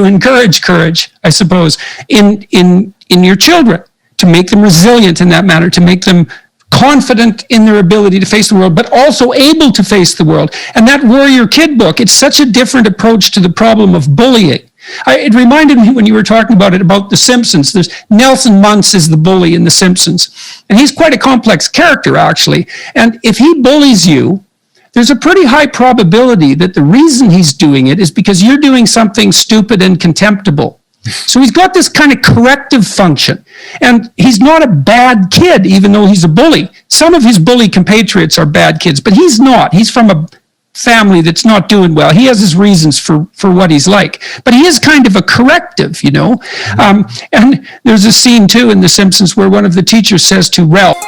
Speaker 1: encourage courage, I suppose, in your children, to make them resilient in that manner, to make them confident in their ability to face the world, but also able to face the world. And that Warrior Kid book, it's such a different approach to the problem of bullying. It reminded me when you were talking about The Simpsons. There's Nelson Muntz is the bully in The Simpsons. And he's quite a complex character, actually. And if he bullies you, there's a pretty high probability that the reason he's doing it is because you're doing something stupid and contemptible. So he's got this kind of corrective function. And he's not a bad kid, even though he's a bully. Some of his bully compatriots are bad kids, but he's not. He's from a family that's not doing well. He has his reasons for what he's like. But he is kind of a corrective, And there's a scene, too, in The Simpsons where one of the teachers says to Ralph,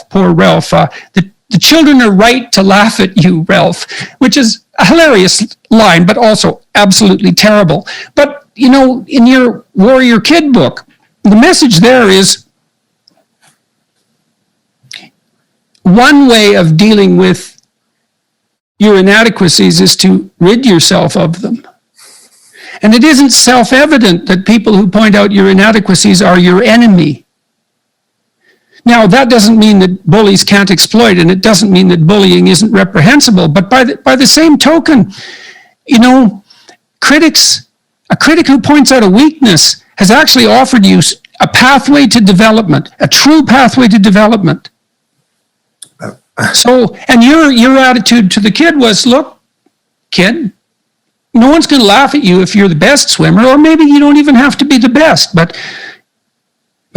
Speaker 1: poor Ralph, the children are right to laugh at you, Ralph, which is a hilarious line, but also absolutely terrible. But, in your Warrior Kid book, the message there is one way of dealing with your inadequacies is to rid yourself of them. And it isn't self-evident that people who point out your inadequacies are your enemy. Now, that doesn't mean that bullies can't exploit, and it doesn't mean that bullying isn't reprehensible. But by the same token, a critic who points out a weakness has actually offered you a pathway to development, a true pathway to development. So, and your attitude to the kid was, look, kid, no one's going to laugh at you if you're the best swimmer, or maybe you don't even have to be the best, but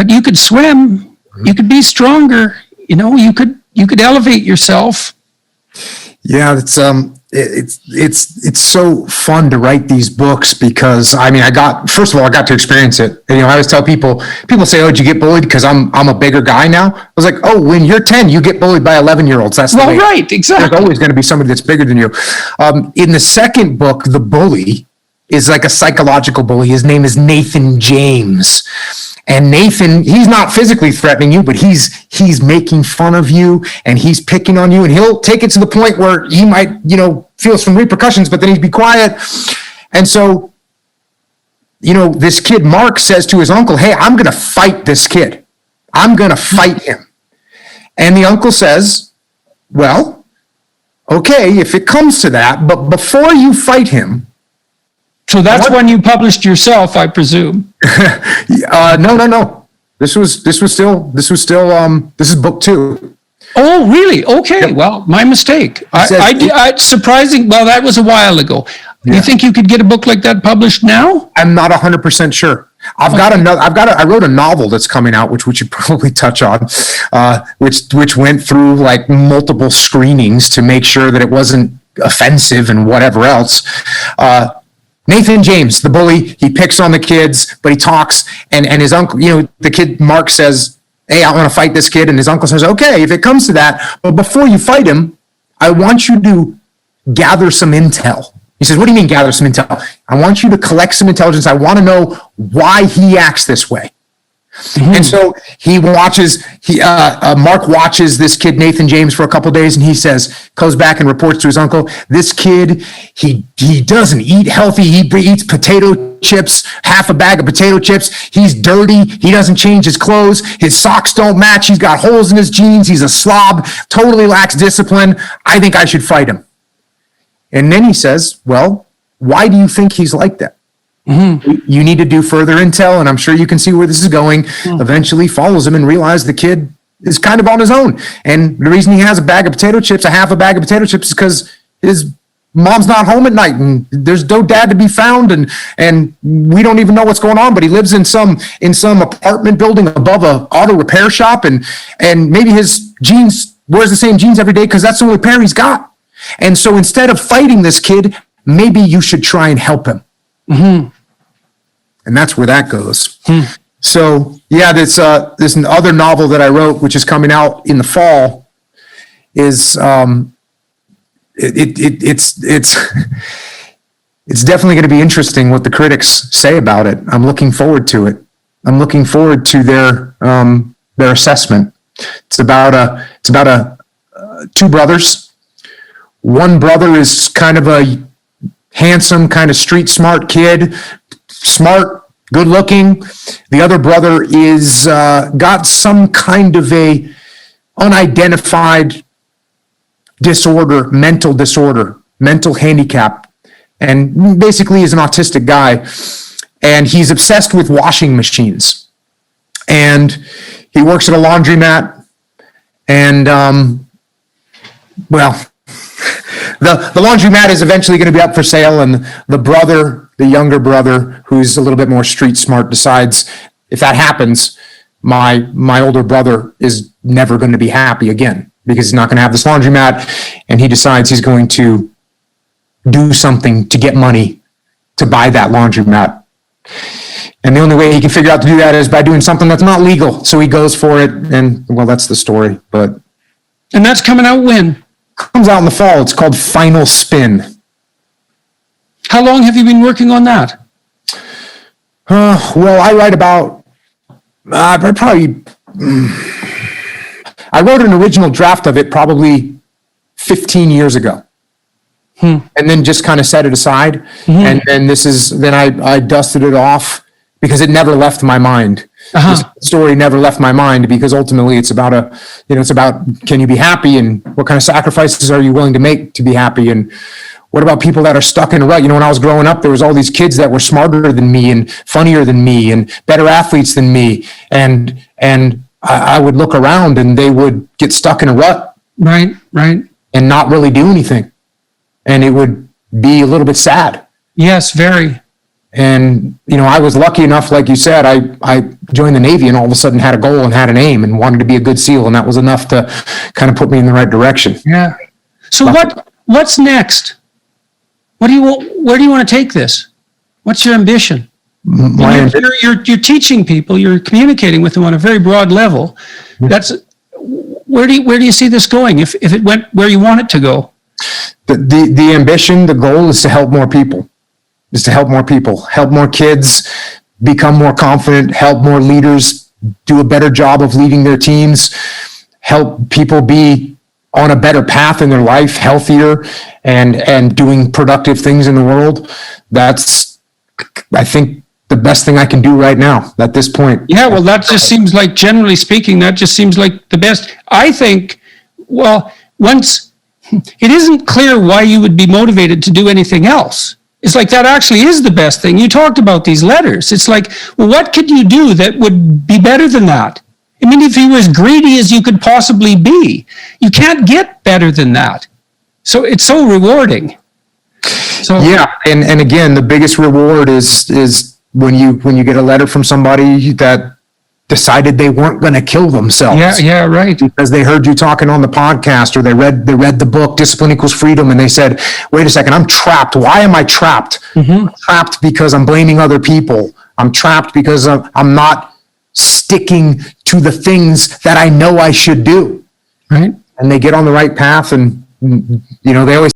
Speaker 1: you could swim. You could be stronger, you could elevate yourself.
Speaker 2: Yeah, it's it's so fun to write these books because I got to experience it. And, I always tell people say, "Oh, did you get bullied?" Because I'm a bigger guy now. I was like, "Oh, when you're 10, you get bullied by 11-year-olds. That's the way.
Speaker 1: Right, exactly.
Speaker 2: There's always going to be somebody that's bigger than you." In the second book, the bully is like a psychological bully. His name is Nathan James. And Nathan, he's not physically threatening you, but he's making fun of you and he's picking on you, and he'll take it to the point where he might, feel some repercussions, but then he'd be quiet. And so, this kid, Mark, says to his uncle, "Hey, I'm going to fight this kid. I'm going to fight him." And the uncle says, "Well, okay, if it comes to that, but before you fight him."
Speaker 1: So that's when you published yourself, I presume.
Speaker 2: No. This is book 2.
Speaker 1: Oh, really? Okay. Yep. Well, my mistake. Surprising. Well, that was a while ago. Yeah. You think you could get a book like that published now?
Speaker 2: I'm not 100% sure. I wrote a novel that's coming out, which we should probably touch on, which went through like multiple screenings to make sure that it wasn't offensive and whatever else. Nathan James, the bully, he picks on the kids, but he talks, and his uncle, the kid Mark says, "Hey, I want to fight this kid," and his uncle says, "Okay, if it comes to that, but before you fight him, I want you to gather some intel." He says, "What do you mean gather some intel?" "I want you to collect some intelligence. I want to know why he acts this way." Mm-hmm. And so Mark watches this kid, Nathan James, for a couple of days, and he goes back and reports to his uncle, "This kid, he doesn't eat healthy. He eats potato chips, half a bag of potato chips. He's dirty. He doesn't change his clothes. His socks don't match. He's got holes in his jeans. He's a slob, totally lacks discipline. I think I should fight him." And then he says, "Well, why do you think he's like that?" Mm-hmm. You need to do further intel, and I'm sure you can see where this is going. Mm-hmm. Eventually follows him and realizes the kid is kind of on his own. And the reason he has a half a bag of potato chips, is because his mom's not home at night and there's no dad to be found, and we don't even know what's going on, but he lives in some apartment building above a auto repair shop, and maybe his jeans wears the same jeans every day because that's the only pair he's got. And so instead of fighting this kid, maybe you should try and help him. Mm-hmm. And that's where that goes. So yeah, this other novel that I wrote, which is coming out in the fall, is it's definitely going to be interesting what the critics say about it. I'm looking forward to it. I'm looking forward to their assessment. It's about two brothers. One brother is kind of a handsome, kind of street smart kid, smart, good looking. The other brother is got some kind of a unidentified disorder, mental handicap, and basically is an autistic guy. And he's obsessed with washing machines. And he works at a laundromat. And, the laundromat is eventually going to be up for sale, and the younger brother, who's a little bit more street smart, decides if that happens, my older brother is never going to be happy again because he's not going to have this laundromat, and he decides he's going to do something to get money to buy that laundromat. And the only way he can figure out to do that is by doing something that's not legal. So he goes for it, and well, that's the story. And
Speaker 1: that's coming out when?
Speaker 2: Comes out in the fall. It's called Final Spin.
Speaker 1: How long have you been working on that?
Speaker 2: Well, I write about I wrote an original draft of it probably 15 years ago. And then just kind of set it aside. And then I dusted it off because it never left my mind. This story never left my mind because ultimately it's about can you be happy, and what kind of sacrifices are you willing to make to be happy, and what about people that are stuck in a rut? When I was growing up, there was all these kids that were smarter than me and funnier than me and better athletes than me, and I would look around and they would get stuck in a rut,
Speaker 1: right,
Speaker 2: and not really do anything, and it would be a little bit sad.
Speaker 1: Yes, very.
Speaker 2: And, I was lucky enough, like you said, I joined the Navy and all of a sudden had a goal and had an aim and wanted to be a good SEAL. And that was enough to kind of put me in the right direction.
Speaker 1: Yeah. So what's next? Where do you want to take this? What's your ambition? You're teaching people, you're communicating with them on a very broad level. That's where do you see this going if it went where you want it to go?
Speaker 2: The ambition, the goal is to help more people. Help more kids become more confident, help more leaders do a better job of leading their teams, help people be on a better path in their life, healthier and doing productive things in the world. That's, I think, the best thing I can do right now at this point.
Speaker 1: Yeah, well, that just seems like, generally speaking, that just seems like the best. I think, well, once it isn't clear why you would be motivated to do anything else. It's like that actually is the best thing. You talked about these letters. It's like, well, what could you do that would be better than that? I mean, if you were as greedy as you could possibly be, you can't get better than that. So it's so rewarding. So
Speaker 2: yeah, and again, the biggest reward is when you get a letter from somebody that decided they weren't going to kill themselves.
Speaker 1: Yeah, right.
Speaker 2: Because they heard you talking on the podcast, or they read the book Discipline Equals Freedom, and they said, wait a second, I'm trapped. Why am I trapped? I'm trapped because I'm blaming other people. I'm trapped because I'm not sticking to the things that I know I should do.
Speaker 1: Right.
Speaker 2: And they get on the right path, and they always